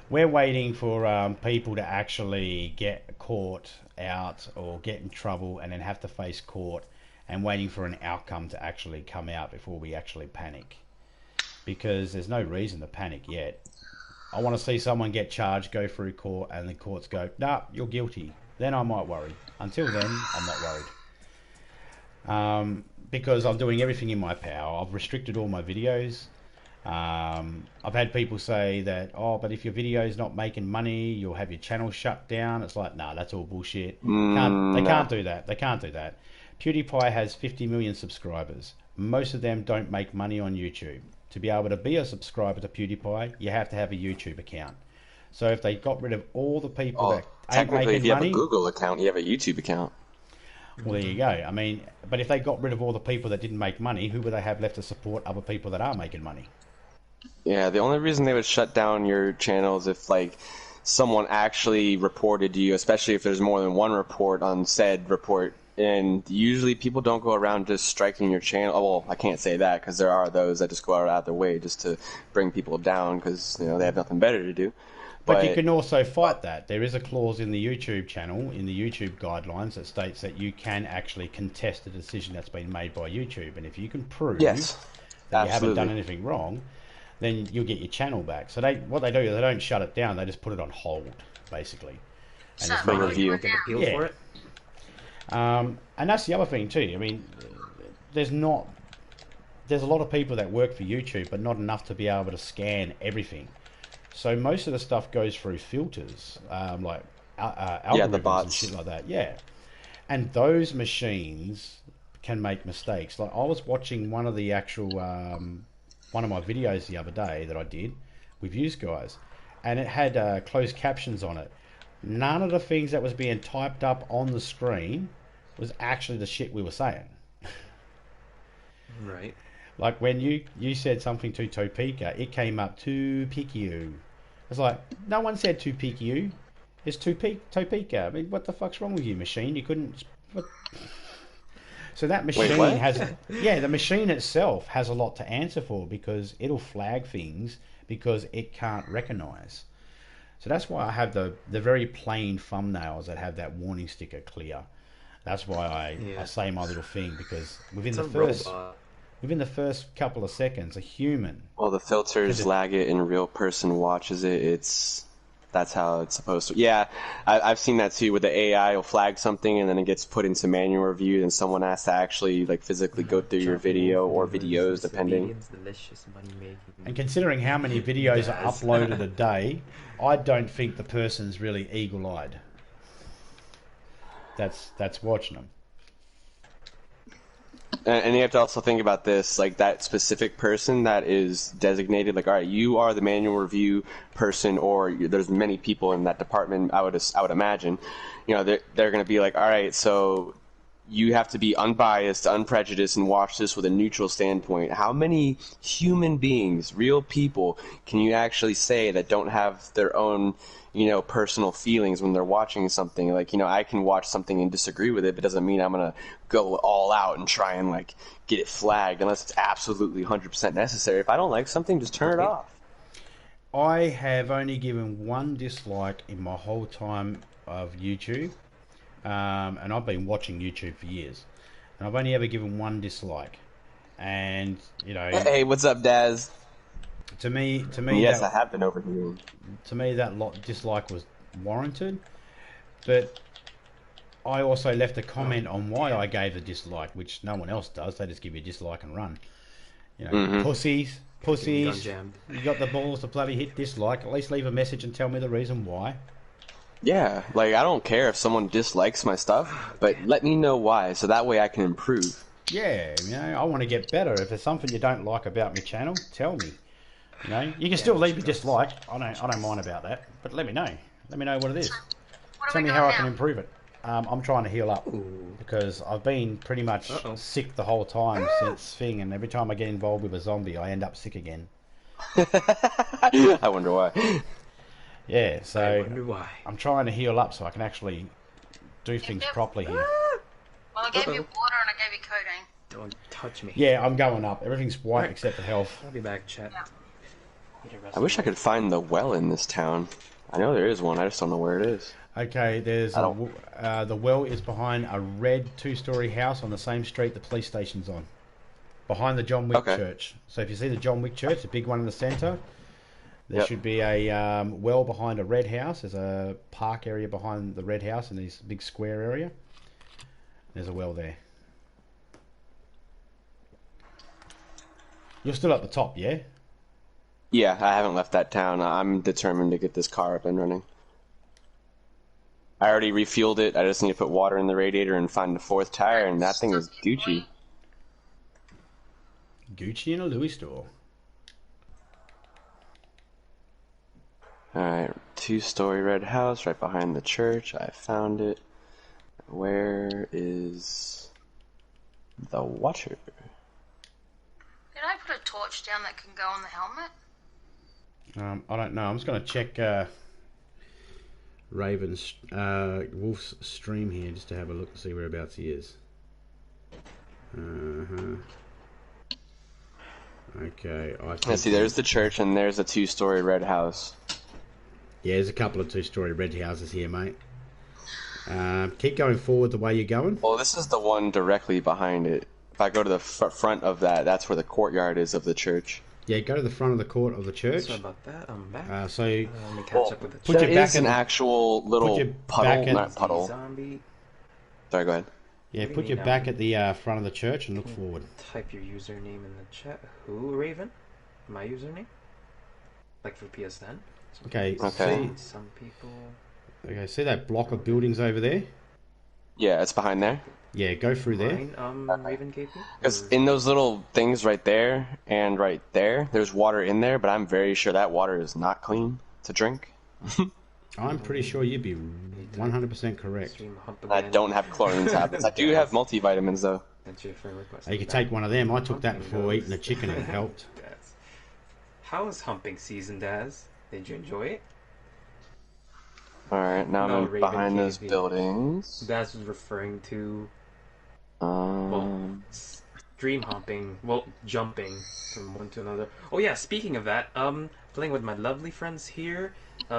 We're waiting for people to actually get caught out or get in trouble and then have to face court, and waiting for an outcome to actually come out before we actually panic. Because there's no reason to panic yet. I want to see someone get charged, go through court, and the courts go, nah, you're guilty. Then I might worry. Until then, I'm not worried. Because I'm doing everything in my power. I've restricted all my videos. I've had people say that, oh, but if your video's not making money, you'll have your channel shut down. It's like, nah, that's all bullshit. They can't do that. They can't do that. PewDiePie has 50 million subscribers. Most of them don't make money on YouTube. To be able to be a subscriber to PewDiePie, you have to have a YouTube account. So if they got rid of all the people that ain't making money... if you have a Google account, you have a YouTube account. Well, there you go. I mean, but if they got rid of all the people that didn't make money, who would they have left to support other people that are making money? Yeah, the only reason they would shut down your channel is if, like, someone actually reported you, especially if there's more than one report on said report And usually people don't go around just striking your channel. Oh, well, I can't say that because there are those that just go out of their way just to bring people down because they have nothing better to do. But you can also fight that. There is a clause in the YouTube channel, in the YouTube guidelines, that states that you can actually contest a decision that's been made by YouTube. And if you can prove that you haven't done anything wrong, then you'll get your channel back. So what they do is they don't shut it down, they just put it on hold, basically. And So just for make review. Appeal for it? And that's the other thing too. I mean, there's a lot of people that work for YouTube, but not enough to be able to scan everything. So most of the stuff goes through filters, like algorithms the bots and shit like that. Yeah, and those machines can make mistakes. Like I was watching one of the actual one of my videos the other day that I did with you guys, and it had closed captions on it. None of the things that was being typed up on the screen was actually the shit we were saying. Right. Like when you said something to Topeka, it came up Topeka. It's like, no one said Topeka. It's Topeka. I mean, what the fuck's wrong with you, machine? You couldn't... What? So that machine has... Yeah, the machine itself has a lot to answer for because it'll flag things because it can't recognise. So that's why I have the very plain thumbnails that have that warning sticker clear. That's why I say my little thing, because within the first couple of seconds, a human... Well, the filters lag it and real person watches it. That's how it's supposed to. Yeah, I've seen that too, where the AI will flag something and then it gets put into manual review and someone has to actually physically go through your video or videos, depending. And considering how many videos are uploaded a day, I don't think the person's really eagle-eyed. That's watching them. And you have to also think about this, that specific person that is designated, all right, you are the manual review person, or there's many people in that department, I would imagine, they're going to be all right, so you have to be unbiased, unprejudiced, and watch this with a neutral standpoint. How many human beings, real people, can you actually say that don't have their own personal feelings when they're watching something? I can watch something and disagree with it, but it doesn't mean I'm going to go all out and try and get it flagged unless it's absolutely 100% necessary. If I don't like something, just turn it off. I have only given one dislike in my whole time of YouTube, and I've been watching YouTube for years, and I've only ever given one dislike. And hey, what's up, Daz? To me, yes, I have been over here. To me, that dislike was warranted, but I also left a comment on why I gave the dislike, which no one else does. They just give you a dislike and run. Pussies. You got the balls to bloody hit dislike. At least leave a message and tell me the reason why. Yeah, I don't care if someone dislikes my stuff, but let me know why, so that way I can improve. Yeah, I want to get better. If there's something you don't like about my channel, tell me. You can still leave a dislike. I don't mind about that, but let me know. Let me know what it is. Tell me how I can improve it. I'm trying to heal up because I've been pretty much sick the whole time since Thing, and every time I get involved with a zombie, I end up sick again. I wonder why. Yeah, so I wonder why. I'm trying to heal up so I can actually do things properly here. Well, I gave you water and I gave you codeine. Don't touch me. Yeah, I'm going up. Everything's white except for health. I'll be back, chat. Yeah. I wish I could find the well in this town. I know there is one, I just don't know where it is. Okay, there's the well is behind a red 2-story house on the same street the police station's on. Behind the John Wick Church. So if you see the John Wick Church, the big one in the centre, there should be a well behind a red house. There's a park area behind the red house in this big square area. There's a well there. You're still at the top, yeah? Yeah, I haven't left that town. I'm determined to get this car up and running. I already refueled it. I just need to put water in the radiator and find the 4th tire, and that thing is Gucci. Gucci in a Louis store. Alright, 2-story red house right behind the church. I found it. Where is the water? Did I put a torch down that can go on the helmet? I don't know. I'm just going to check Raven's Wolf's stream here just to have a look and see whereabouts he is. Okay, I see. There's the church, and there's a 2-story red house. Yeah, there's a couple of 2-story red houses here, mate. Keep going forward the way you're going. Well, this is the one directly behind it. If I go to the front of that, that's where the courtyard is of the church. Yeah, go to the front of the court of the church. Sorry about that. I'm back. So Let me catch up with the put your there back is an actual little puddle, not puddle. Zombie. Sorry, go ahead. Yeah, put your back at the front of the church and look forward. Type your username in the chat. Who, Raven? My username? Like for PSN? Okay. Okay. See, some people. okay, see that block of buildings over there? Yeah, it's behind there. Yeah, go through there. Mine, Raven KP? Because in those little things right there and right there, there's water in there, but I'm very sure that water is not clean to drink. I'm pretty sure you'd be 100% correct. I don't have chlorine tablets. I do have multivitamins, though. That's your friend request. You could take one of them. I took that before eating the chicken and it helped. How was humping season, Daz? Did you enjoy it? Alright, now No, I'm Raven behind those KV. buildings. Daz was referring to stream hopping, well, jumping from one to another. Oh yeah, speaking of that, playing with my lovely friends here.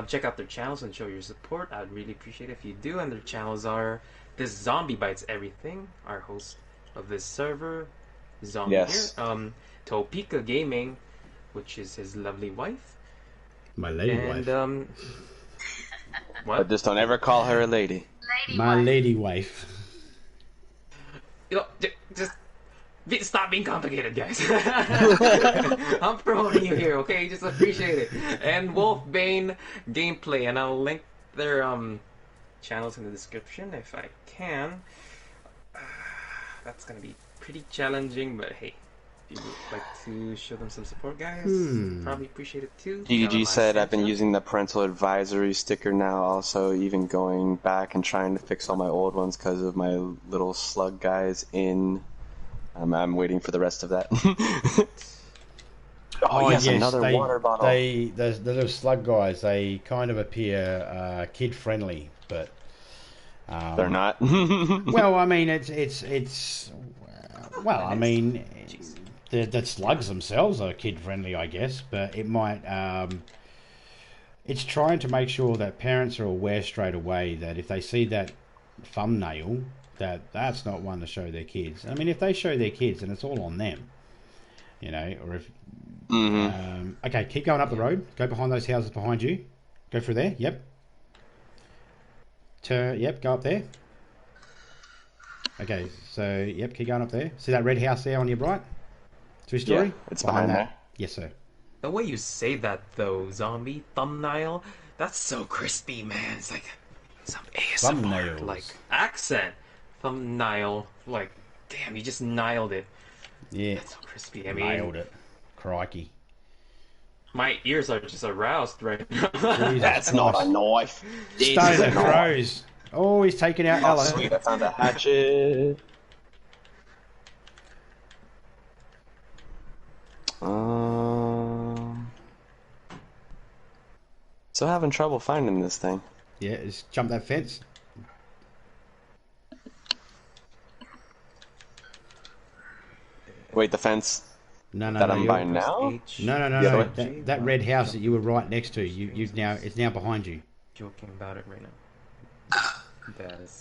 Check out their channels and show your support. I'd really appreciate it if you do. And their channels are this Zombie Bites Everything, our host of this server, Zombie Yes. here. Topeka Gaming, which is his lovely wife. My lady And wife. what? But just don't ever call her a lady. My lady wife. You know, just stop being complicated, guys. I'm promoting you here, okay? Just appreciate it. And Wolfbane Gameplay, and I'll link their channels in the description if I can. That's gonna be pretty challenging, but hey, if you would like to show them some support, guys, probably appreciate it too. GG said I've been using the parental advisory sticker now, also even going back and trying to fix all my old ones because of my little slug guys in. I'm waiting for the rest of that. Yes, another water bottle. The little slug guys, they kind of appear kid friendly, but they're not. well, I mean, well, I mean, the slugs themselves are kid friendly, I guess, but it might. It's trying to make sure that parents are aware straight away that if they see that thumbnail, that's not one to show their kids. I mean, if they show their kids, then it's all on them, you know. Or if okay, keep going up the road. Go behind those houses behind you. Go through there. Yep. Yep. Go up there. Okay. So yep. Keep going up there. See that red house there on your right? 2-story. Yeah, it's behind there. Yes, sir. The way you say that, though, zombie thumbnail, that's so crispy, man. It's like some ASMR like accent. Thumbnail, like, damn, you just nailed it. Yeah. That's so crispy. I mean, nailed it. Crikey. My ears are just aroused right now. That's not a knife. Stone the crows. Oh, he's taking out Ella. Sweet, I found a hatchet. Still having trouble finding this thing. Yeah, just jump that fence. Wait, the fence No, that I'm buying now? No. That red house that you were right next to, it's now behind you. Joking about it right now.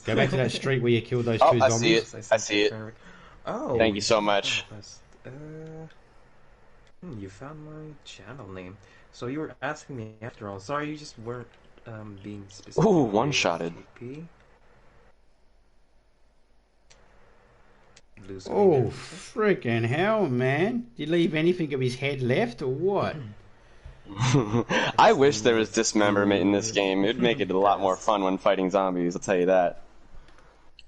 Go back to that street where you killed those two zombies. I see it. Oh, thank you so much. You found my channel name. So you were asking me after all. Sorry, you just weren't being specific. Ooh, one-shotted. Oh, freaking hell, man. Did you leave anything of his head left or what? I wish there was dismemberment in this game. It'd make it a lot more fun when fighting zombies, I'll tell you that.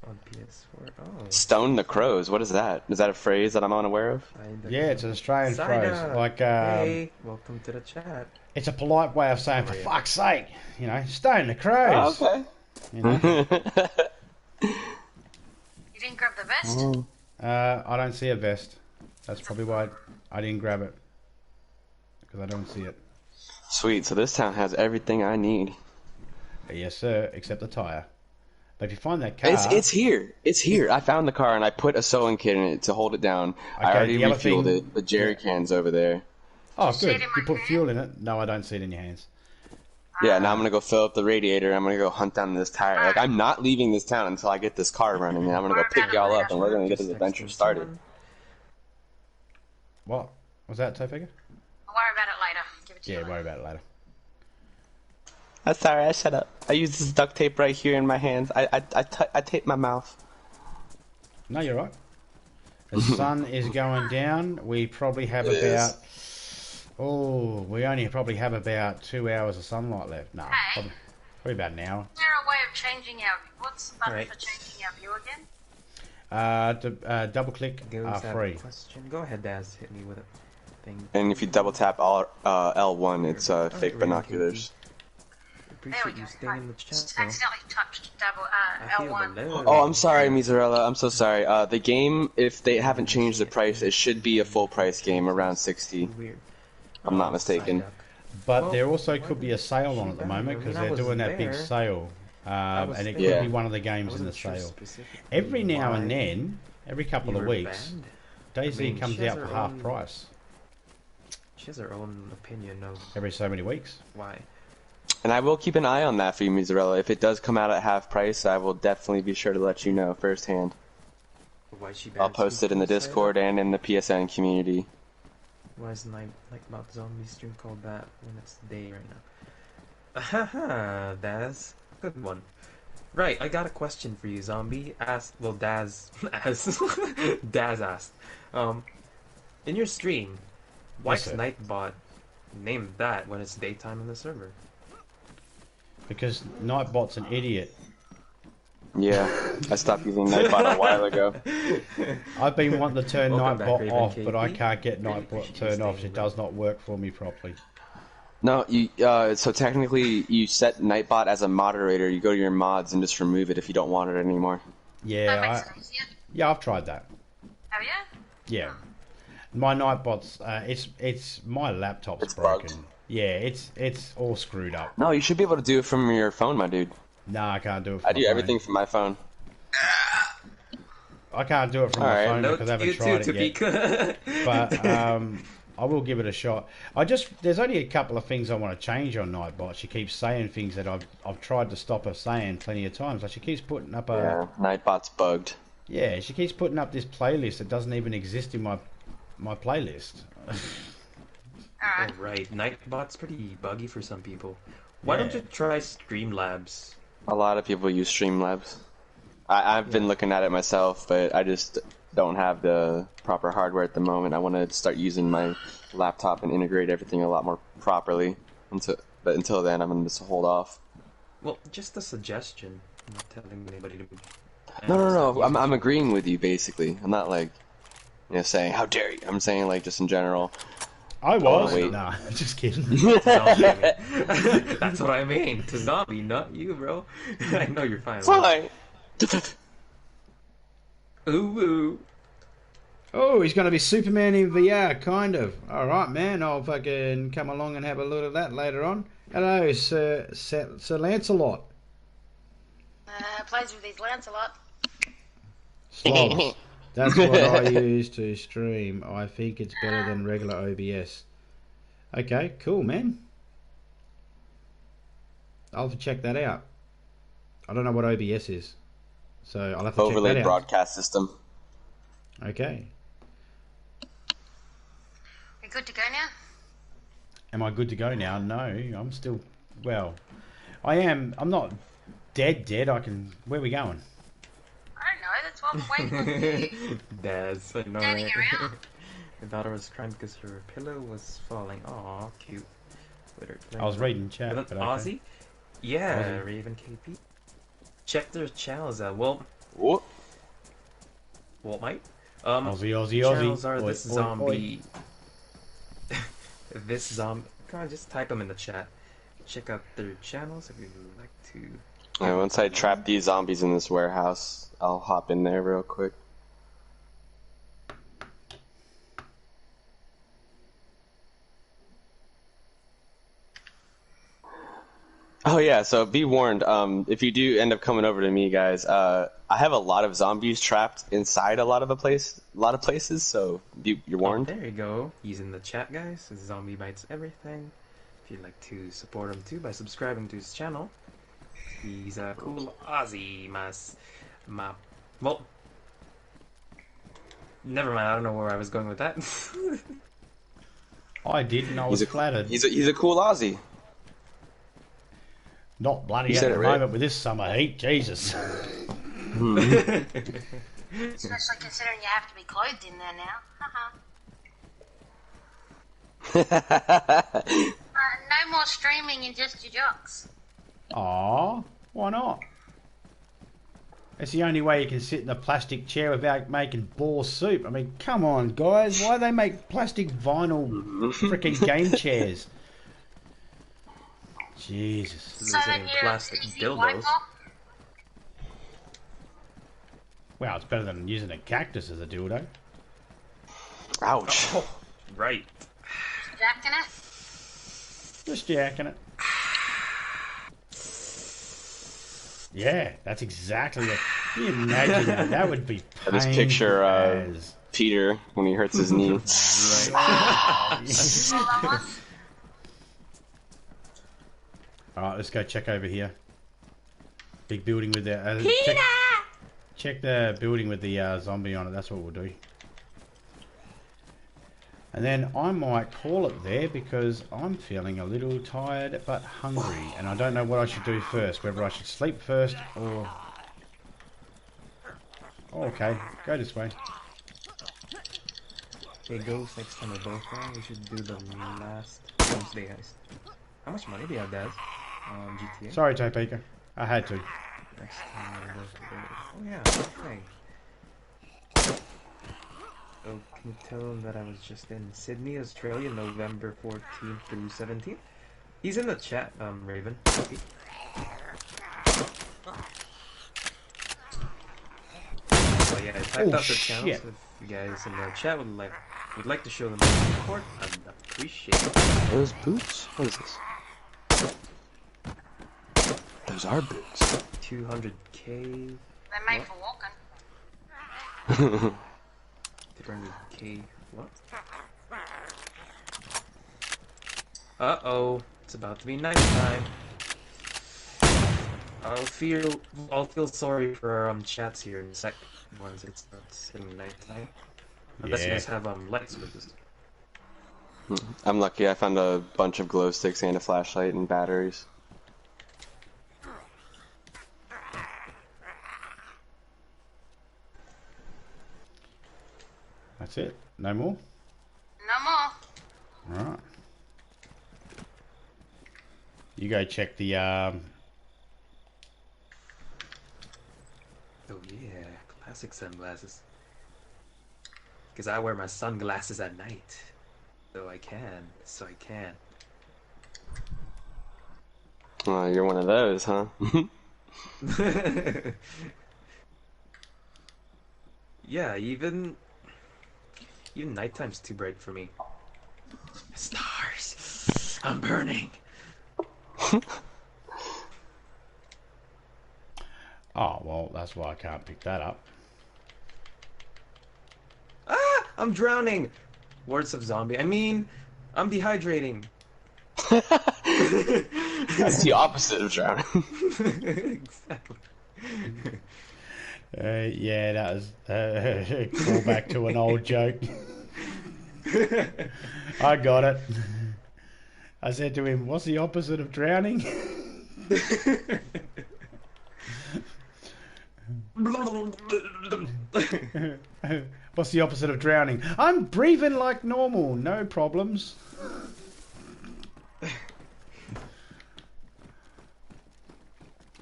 On PS4. Oh. Stone the crows, what is that? Is that a phrase that I'm unaware of? Yeah, it's an Australian phrase. Like, hey, welcome to the chat. It's a polite way of saying, for fuck's sake, you know, stone the crows. Oh, okay. You know? You didn't grab the vest? I don't see a vest. That's probably why I didn't grab it. Because I don't see it. Sweet, so this town has everything I need. Yes, sir. Except the tire. But if you find that car, it's here. It's here. I found the car and I put a sewing kit in it to hold it down. Okay, I already the other refueled thing- it. The jerry can's over there. Oh, See it good. in You my put hand? fuel in it. No, I don't see it in your hands. Yeah, now I'm gonna go fill up the radiator. I'm gonna go hunt down this tire. Like, I'm not leaving this town until I get this car running, and I'm gonna go pick y'all up, and we're gonna get this adventure started. What was that, Topeka? I'll worry about it later. Give it to you Yeah, later. worry about it later. I'm sorry, I shut up. I use this duct tape right here in my hands. I tape my mouth. No, you're right. The sun is going down. We probably have It is. about... Oh, we only probably have about 2 hours of sunlight left. No, Hey. probably about an hour. Is there a way of changing our... What's the button Right. for changing our view again? Double click free. Question. Go ahead, Daz. Hit me with a thing. And if you double tap L1, it's fake binoculars. There we Appreciate go. you staying in the Right. chat. Just though. accidentally touched I feel L1. the love. Oh, I'm sorry, Miserella. I'm so sorry. The game, if they haven't changed the price, it should be a full price game around 60. Weird. I'm not mistaken. But Well, there also could be a sale on at the moment because I mean, I they're was doing that big there. sale. was And it there. could be one of the games in the sale. Every now and then, every couple of weeks, DayZ I mean, comes she has out for her half own- price. She has her own opinion of Every so many weeks. why. And I will keep an eye on that for you, Miserella. If it does come out at half price, I will definitely be sure to let you know firsthand. Why she I'll banned post it in the Spooky Side? Discord and in the PSN community. Why is Night like about zombie stream called that when it's day right now? Haha, Daz. Good one. Right, I got a question for you, zombie. Daz asked. Daz asked. In your stream, why's sir. Nightbot named that when it's daytime in the server? Because Nightbot's an idiot. Yeah, I stopped using Nightbot a while ago. I've been wanting to turn Welcome back, Nightbot Raven off, KP. but I can't get Nightbot Appreciate turned you off. staying It does not work for me properly. No, you. So technically, you set Nightbot as a moderator. You go to your mods and just remove it if you don't want it anymore. That Yeah, makes it easier. yeah, I've tried that. Oh, yeah? Yeah, my Nightbot's it's my laptop's It's broken. bugged. Yeah, it's all screwed up. No, you should be able to do it from your phone, my dude. No, I can't do it. From I my do phone. everything from my phone. I can't do it from my Alright, phone because I haven't tried it yet. yet. But I will give it a shot. There's only a couple of things I want to change on Nightbot. She keeps saying things that I've tried to stop her saying plenty of times. Like she keeps putting up Yeah, Nightbot's bugged. she keeps putting up this playlist that doesn't even exist in my playlist. Alright. Oh, right, Nightbot's pretty buggy for some people. Why don't Yeah. you try Streamlabs? A lot of people use Streamlabs. I've been looking at it myself, but I just don't have the proper hardware at the moment. I want to start using my laptop and integrate everything a lot more properly. But until then, I'm going to just hold off. Well, just a suggestion. I'm not telling anybody to. No. I'm agreeing with you, basically. I'm not like, saying, how dare you. I'm saying, like, just in general. I was. wait. Nah, just kidding. Zombie, I mean. That's what I mean. To zombie, not you, bro. I know you're fine. with Fine. it. Ooh. Oh, he's going to be Superman in VR, kind of. All right, man. I'll fucking come along and have a look at that later on. Hello, Sir Lancelot. Plays with his Lancelot. Slobs. That's what I use to stream. I think it's better than regular OBS. Okay, cool, man. I'll have to check that out. I don't know what OBS is, so I'll have to check Overlay that out. broadcast system. Okay. We good to go now? Am I good to go now? No, I'm still... Well, I am. I'm not dead. I can... Where are we going? I don't know, that's what I'm waiting for. Daz, I know, Standing right? around. My daughter was crying because her pillow was falling. Aw, cute. With her I was reading chat, But but okay. Aussie? Yeah, Aussie. Raven KP. Check their channels out. Well, What? mate. Aussie. Channels are Oi, this oi, zombie. This zombie. Come on, just type them in the chat. Check out their channels if you'd like to. Alright, once I trap these zombies in this warehouse, I'll hop in there real quick. Oh yeah, so be warned. If you do end up coming over to me, guys, I have a lot of zombies trapped inside a lot of places. So you're warned. Oh, there you go. He's in the chat, guys. Zombie bites everything. If you'd like to support him too by subscribing to his channel, he's a cool Aussie. Well, never mind. I don't know where I was going with that. I did, and I was flattered. He's a cool Aussie. Not bloody at the moment with this summer heat, Jesus. Especially considering you have to be clothed in there now. No more streaming in just your jocks. Aw, why not? It's the only way you can sit in a plastic chair without making boar soup. I mean, come on, guys. Why do they make plastic vinyl freaking game chairs? Jesus. So then you're plastic dildos. Well, it's better than using a cactus as a dildo. Ouch. Oh, right. Jacking it? Just jacking it. Yeah, that's exactly it. Can you imagine that? That would be painful. I just picture Peter when he hurts his knee. Alright, let's go check over here. Big building with the... Peter! Check the building with the zombie on it. That's what we'll do. And then I might call it there because I'm feeling a little tired but hungry. And I don't know what I should do first. Whether I should sleep first or... Oh, okay, go this way. Hey, Ghost, next time we're both there, we should do the last Doomsday heist. How much money do you have, Dad? On GTA? Sorry, Topeka. I had to. Next time we're both there. Oh yeah, okay. Oh, can you tell him that I was just in Sydney, Australia, November 14th through 17th? He's in the chat, Raven. Okay. Oh yeah, I typed out the channels. If you guys in the chat would like to show them the support, I'd appreciate it. Those boots? What is this? Those are boots. 200k. They're made for walking. 200k. What? Uh-oh. It's about to be nighttime. I'll feel sorry for our chats here in a sec once it starts hitting nighttime. Unless you guys have lights with us. I'm lucky. I found a bunch of glow sticks and a flashlight and batteries. That's it. No more? No more. Alright. You go check the Oh yeah, classic sunglasses. Because I wear my sunglasses at night. So I can. Oh, you're one of those, huh? Yeah, even nighttime's too bright for me. Stars! I'm burning! Oh, well, that's why I can't pick that up. Ah! I'm drowning! Words of zombie. I mean, I'm dehydrating. That's the opposite of drowning. Exactly. Yeah, that was a callback to an old joke. I got it. I said to him, what's the opposite of drowning? What's the opposite of drowning? I'm breathing like normal, no problems.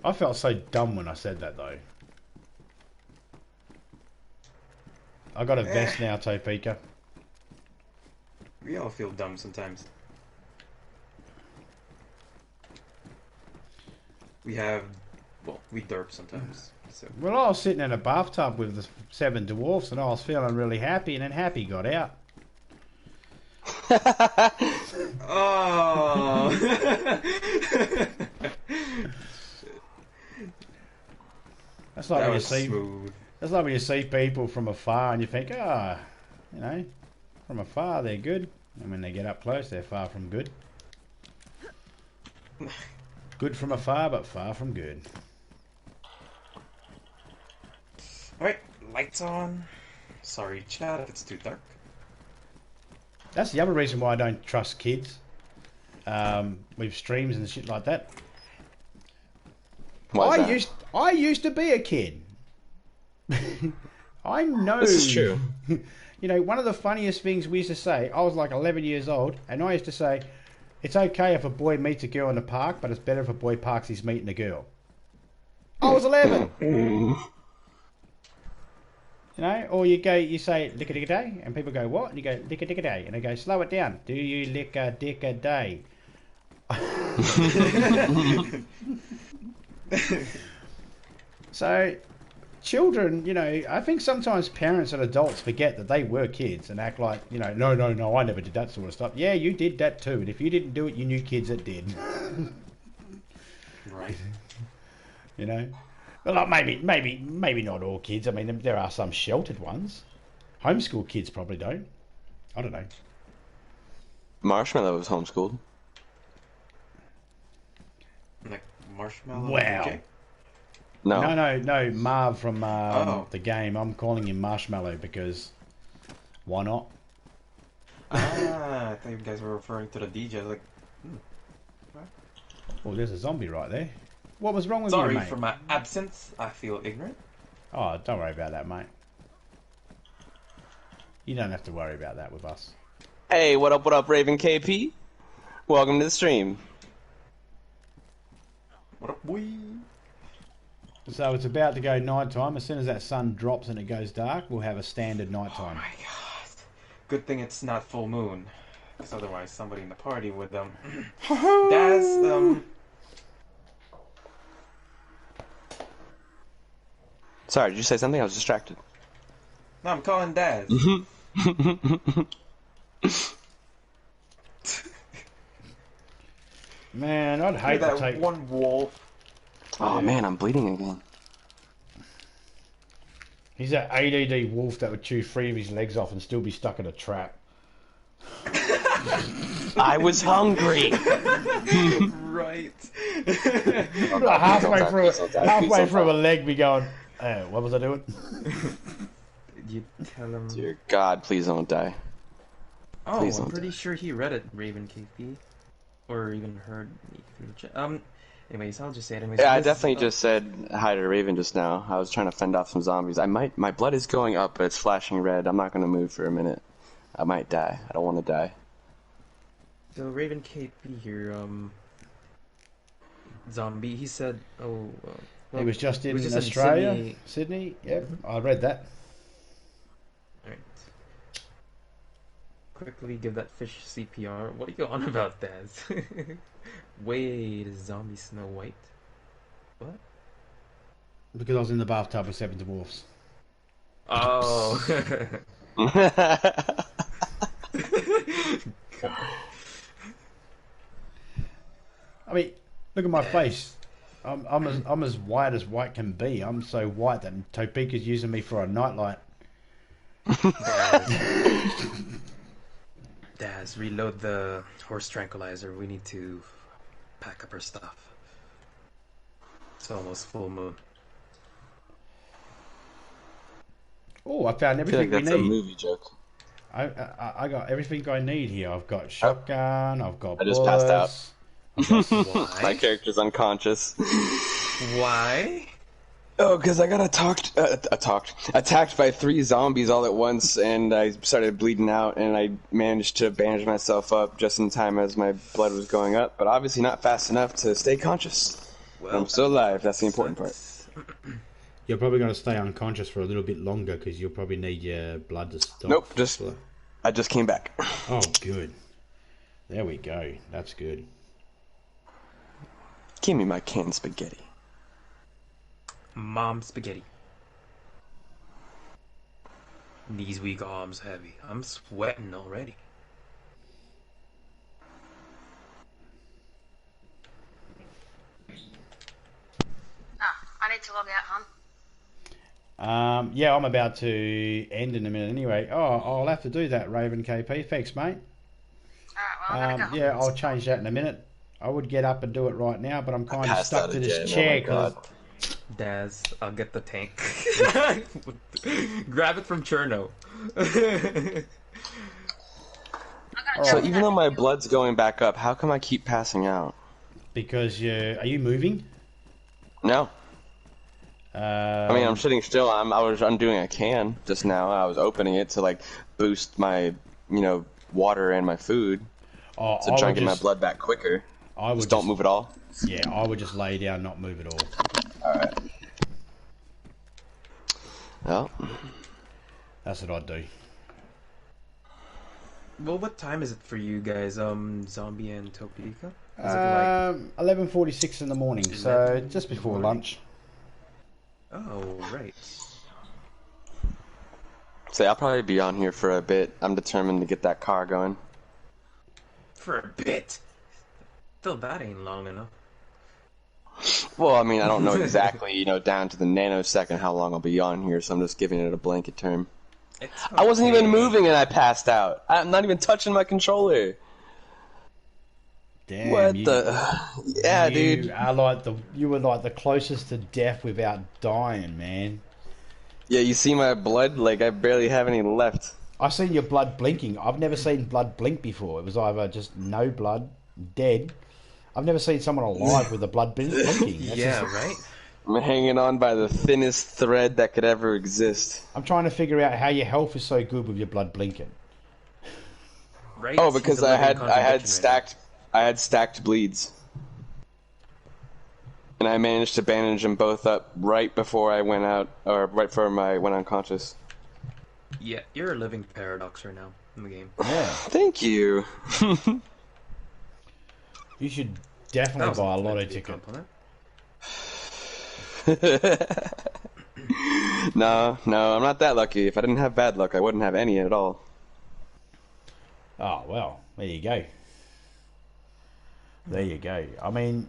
I felt so dumb when I said that though. I got a vest now, Topeka. We all feel dumb sometimes. We derp sometimes. So. Well, I was sitting in a bathtub with the 7 dwarfs and I was feeling really happy, and then Happy got out. Oh! That's like That when you was see. smooth. That's like when you see people from afar and you think, ah, you know, from afar they're good, and when they get up close, they're far from good. Good from afar, but far from good. Alright, lights on. Sorry, chat, if it's too dark. That's the other reason why I don't trust kids with streams and shit like that. Why is that? I used to be a kid. I know. This is true. You know, one of the funniest things we used to say, I was like 11 years old, and I used to say, it's okay if a boy meets a girl in the park, but it's better if a boy parks he's meeting a girl. I was 11. You know, or you say lick a dick a day, and people go, what? And you go, lick a dick a day. And I go, slow it down. Do you lick a dick a day? So, children, you know, I think sometimes parents and adults forget that they were kids and act like, you know, no, I never did that sort of stuff. Yeah, you did that too. And if you didn't do it, you knew kids that did. Right. You know? Well, like maybe not all kids. I mean, there are some sheltered ones. Homeschool kids probably don't. I don't know. Marshmallow was homeschooled. Like Marshmallow. Wow. DJ? No. Marv from the game. I'm calling him Marshmallow because why not? I thought you guys were referring to the DJ. Like, Oh, there's a zombie right there. What was wrong with sorry you, mate? for my absence. I feel ignorant. Oh, don't worry about that, mate. You don't have to worry about that with us. Hey, what up, Raven KP? Welcome to the stream. What up, boy? So it's about to go night time. As soon as that sun drops and it goes dark, we'll have a standard night Oh time. my god. Good thing it's not full moon. Because otherwise somebody in the party would, Daz, Sorry, did you say something? I was distracted. No, I'm calling Daz. Man, I'd hate that to take... one wolf. Oh man, I'm bleeding again. He's that ADD wolf that would chew 3 of his legs off and still be stuck in a trap. I was hungry. Right. halfway through a leg, be going, what was I doing? You tell him. Dear God, please don't die. Oh, Please I'm don't pretty sure he read it, Raven KP. Or even heard me through the chat. Anyways, I'll just say it. Anyways, Yeah, I definitely just said hi to Raven just now. I was trying to fend off some zombies. My blood is going up, but it's flashing red. I'm not going to move for a minute. I might die. I don't want to die. So Raven KP here, zombie. He said, well, He was just in in Australia, Sydney. Yep, I read that. Alright. Quickly give that fish CPR. What are you on about, Daz? Wait, is zombie Snow White? What? Because I was in the bathtub with 7 dwarfs. Oh. I mean, look at my face. I'm as white can be. I'm so white that Topeka's using me for a nightlight. Daz, reload the horse tranquilizer. We need to pack up our stuff. It's almost full moon. Oh, I found I feel everything like that's we a need. movie joke. I got everything I need here. I've got shotgun. I've got I just bullets. passed out. Why? My character's unconscious. Why? Oh, because I got attacked by 3 zombies all at once, and I started bleeding out, and I managed to bandage myself up just in time as my blood was going up, but obviously not fast enough to stay conscious. Well, I'm still alive. That's the important part. You're probably going to stay unconscious for a little bit longer because you'll probably need your blood to stop. Nope, I just came back. Oh, good. There we go. That's good. Give me my canned spaghetti. Mom spaghetti. These weak arms heavy. I'm sweating already. Oh, to log out, hon? Yeah, I'm about to end in a minute anyway. Oh, I'll have to do that, Raven KP. Thanks, mate. Alright, well, I'm gonna go. Yeah, I'll change that in a minute. I would get up and do it right now, but I'm kind of passed stuck out to again. this Oh chair my because God. Daz, I'll get the tank. Grab it from Cherno. So even though my blood's going back up, how come I keep passing out? because are you moving? No. I mean, I'm sitting still. I was undoing a can just now. I was opening it to like boost my, water and my food to try and get my blood back quicker. I would just don't move at all. Yeah, I would just lay down, not move at all. All right. Well, that's what I'd do. Well, what time is it for you guys, Zombie and Topeka? Is it 11:46 in the morning, so just before lunch. Oh, right. So I'll probably be on here for a bit. I'm determined to get that car going. For a bit. Still, that ain't long enough. Well, I mean, I don't know exactly, down to the nanosecond how long I'll be on here, so I'm just giving it a blanket term. I wasn't even moving and I passed out. I'm not even touching my controller. Damn, what the? Yeah, dude. You were like the closest to death without dying, man. Yeah, you see my blood? Like, I barely have any left. I've seen your blood blinking. I've never seen blood blink before. It was either just no blood, dead. I've never seen someone alive with the blood blinking. Right? I'm hanging on by the thinnest thread that could ever exist. I'm trying to figure out how your health is so good with your blood blinking. Right? Oh, because I had stacked bleeds. And I managed to bandage them both up right before I went out, or right before I went unconscious. Yeah, you're a living paradox right now in the game. Yeah. Thank you. You should definitely buy a lotto ticket. No, I'm not that lucky. If I didn't have bad luck, I wouldn't have any at all. Oh, well, there you go. There you go. I mean,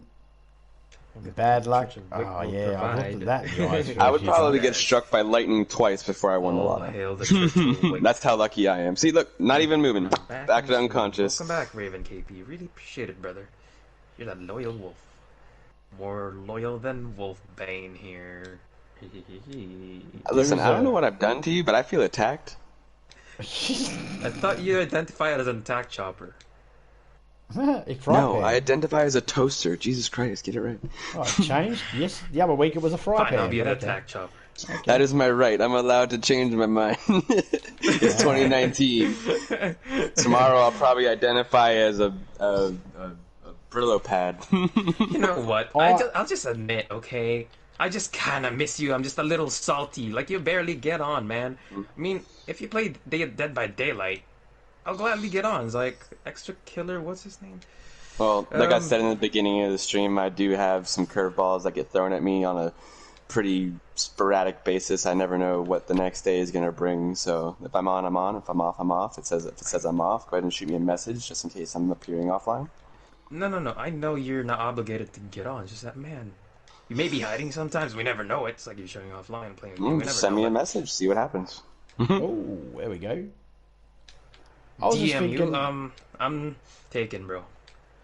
bad luck. Oh, yeah, I looked at that. I would probably get struck by lightning twice before I won the lotto. That's how lucky I am. See, look, not even moving. Back to unconscious. Welcome back, Raven KP. Really appreciate it, brother. You're that loyal wolf. More loyal than Wolfbane here. Listen, I don't know what I've done to you, but I feel attacked. I thought you identified as an attack chopper. No, I identify as a toaster. Jesus Christ, get it right. Oh, it changed? Yes, the other week it was a fry pan. I'll be an attack chopper. Okay. That is my right. I'm allowed to change my mind. It's 2019. Tomorrow I'll probably identify as a Brillo pad. You know what? I'll just admit, okay? I just kind of miss you. I'm just a little salty. Like, you barely get on, man. I mean, if you play Dead by Daylight, I'll gladly get on. It's like, Extra Killer, what's his name? Well, like I said in the beginning of the stream, I do have some curveballs that get thrown at me on a pretty sporadic basis. I never know what the next day is going to bring. So if I'm on, I'm on. If I'm off, I'm off. If it says I'm off, go ahead and shoot me a message just in case I'm appearing offline. No. I know you're not obligated to get on. It's just that, man, you may be hiding sometimes. We never know it. It's like you're showing offline and playing a game. Just send me a message. See what happens. Oh, there we go. I was DM you. I'm taken, bro.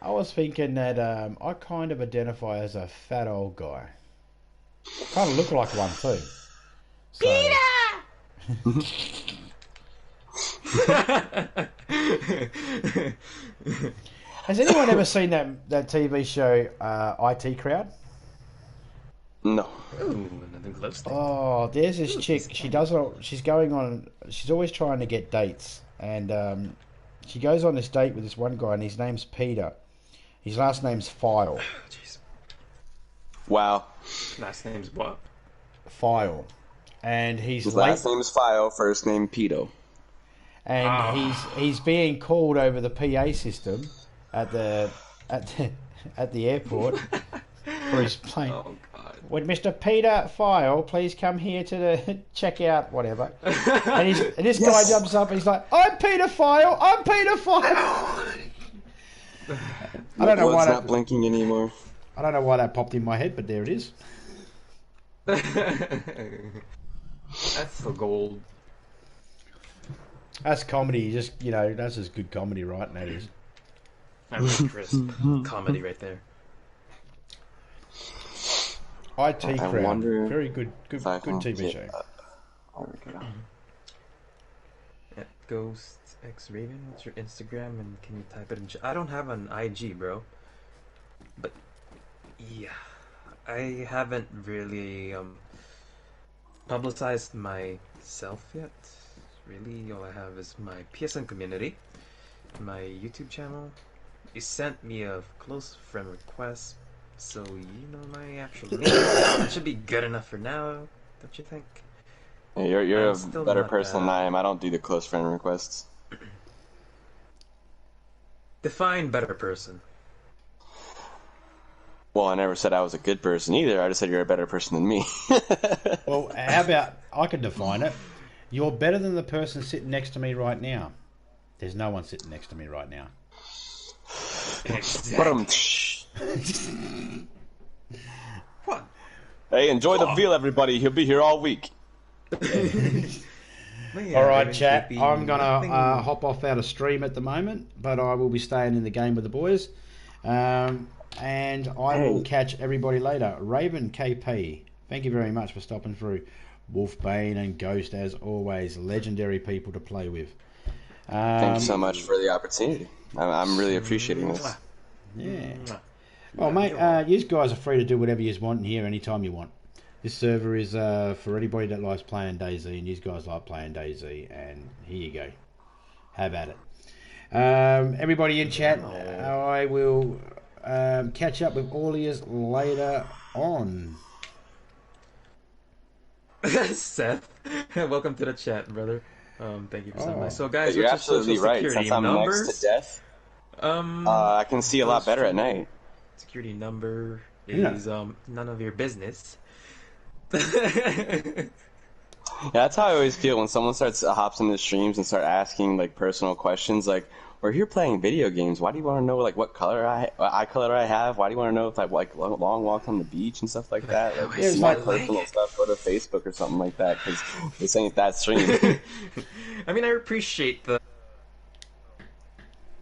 I was thinking that I kind of identify as a fat old guy. Kind of look like one too. So... Peter! Has anyone ever seen that TV show IT Crowd? No. Ooh, nothing close. Oh, there's this chick. She's going on. She's always trying to get dates, and she goes on this date with this one guy, and his name's Peter. His last name's File. Jeez. Wow. Last name's what? File. And his last name is File. First name Pedo. And he's being called over the PA system at the airport for his plane. Oh God. Would Mr. Peter File please come here to the checkout, whatever? And this guy jumps up and he's like, I'm Peter File! I'm Peter File! I don't know why it's not blinking anymore. I don't know why that popped in my head, but there it is. That's the gold. That's comedy. Just that's just good comedy, right? And that is. That's crisp comedy right there. IT Crowd, very good TV show. At Ghost X Raven, what's your Instagram? And can you type it in? I don't have an IG, bro. But yeah, I haven't really publicized myself yet. Really, all I have is my PSN community, my YouTube channel. You sent me a close friend request, so you know my actual name. That should be good enough for now, don't you think? Yeah, you're a better person than I am. I don't do the close friend requests. Define better person. Well, I never said I was a good person either. I just said you're a better person than me. Well, how about I can define it? You're better than the person sitting next to me right now. There's no one sitting next to me right now. What? Hey, enjoy the veal, everybody. He'll be here all week. All right, chat. I'm gonna hop off out of stream at the moment, but I will be staying in the game with the boys, and I will catch everybody later. Raven KP, thank you very much for stopping through. Wolfbane and Ghost, as always, legendary people to play with. Thank you so much for the opportunity. I'm really appreciating this. Yeah. Well, mate, you guys are free to do whatever you want in here anytime you want. This server is for anybody that likes playing DayZ, and you guys like playing DayZ, and here you go. Have at it. Everybody in chat, I will catch up with all of you later on. Seth, welcome to the chat, brother. Thank you for stopping by. So, guys, you're absolutely right. Since I'm next to death, I can see a lot better at night. Security number is none of your business. Yeah, that's how I always feel when someone hops into streams and start asking like personal questions, like, "We're here playing video games. Why do you want to know like what eye color I have? Why do you want to know if I like long walks on the beach and stuff like that?" Like, it's more personal stuff. Go to Facebook or something like that because this ain't that stream. I mean, I appreciate the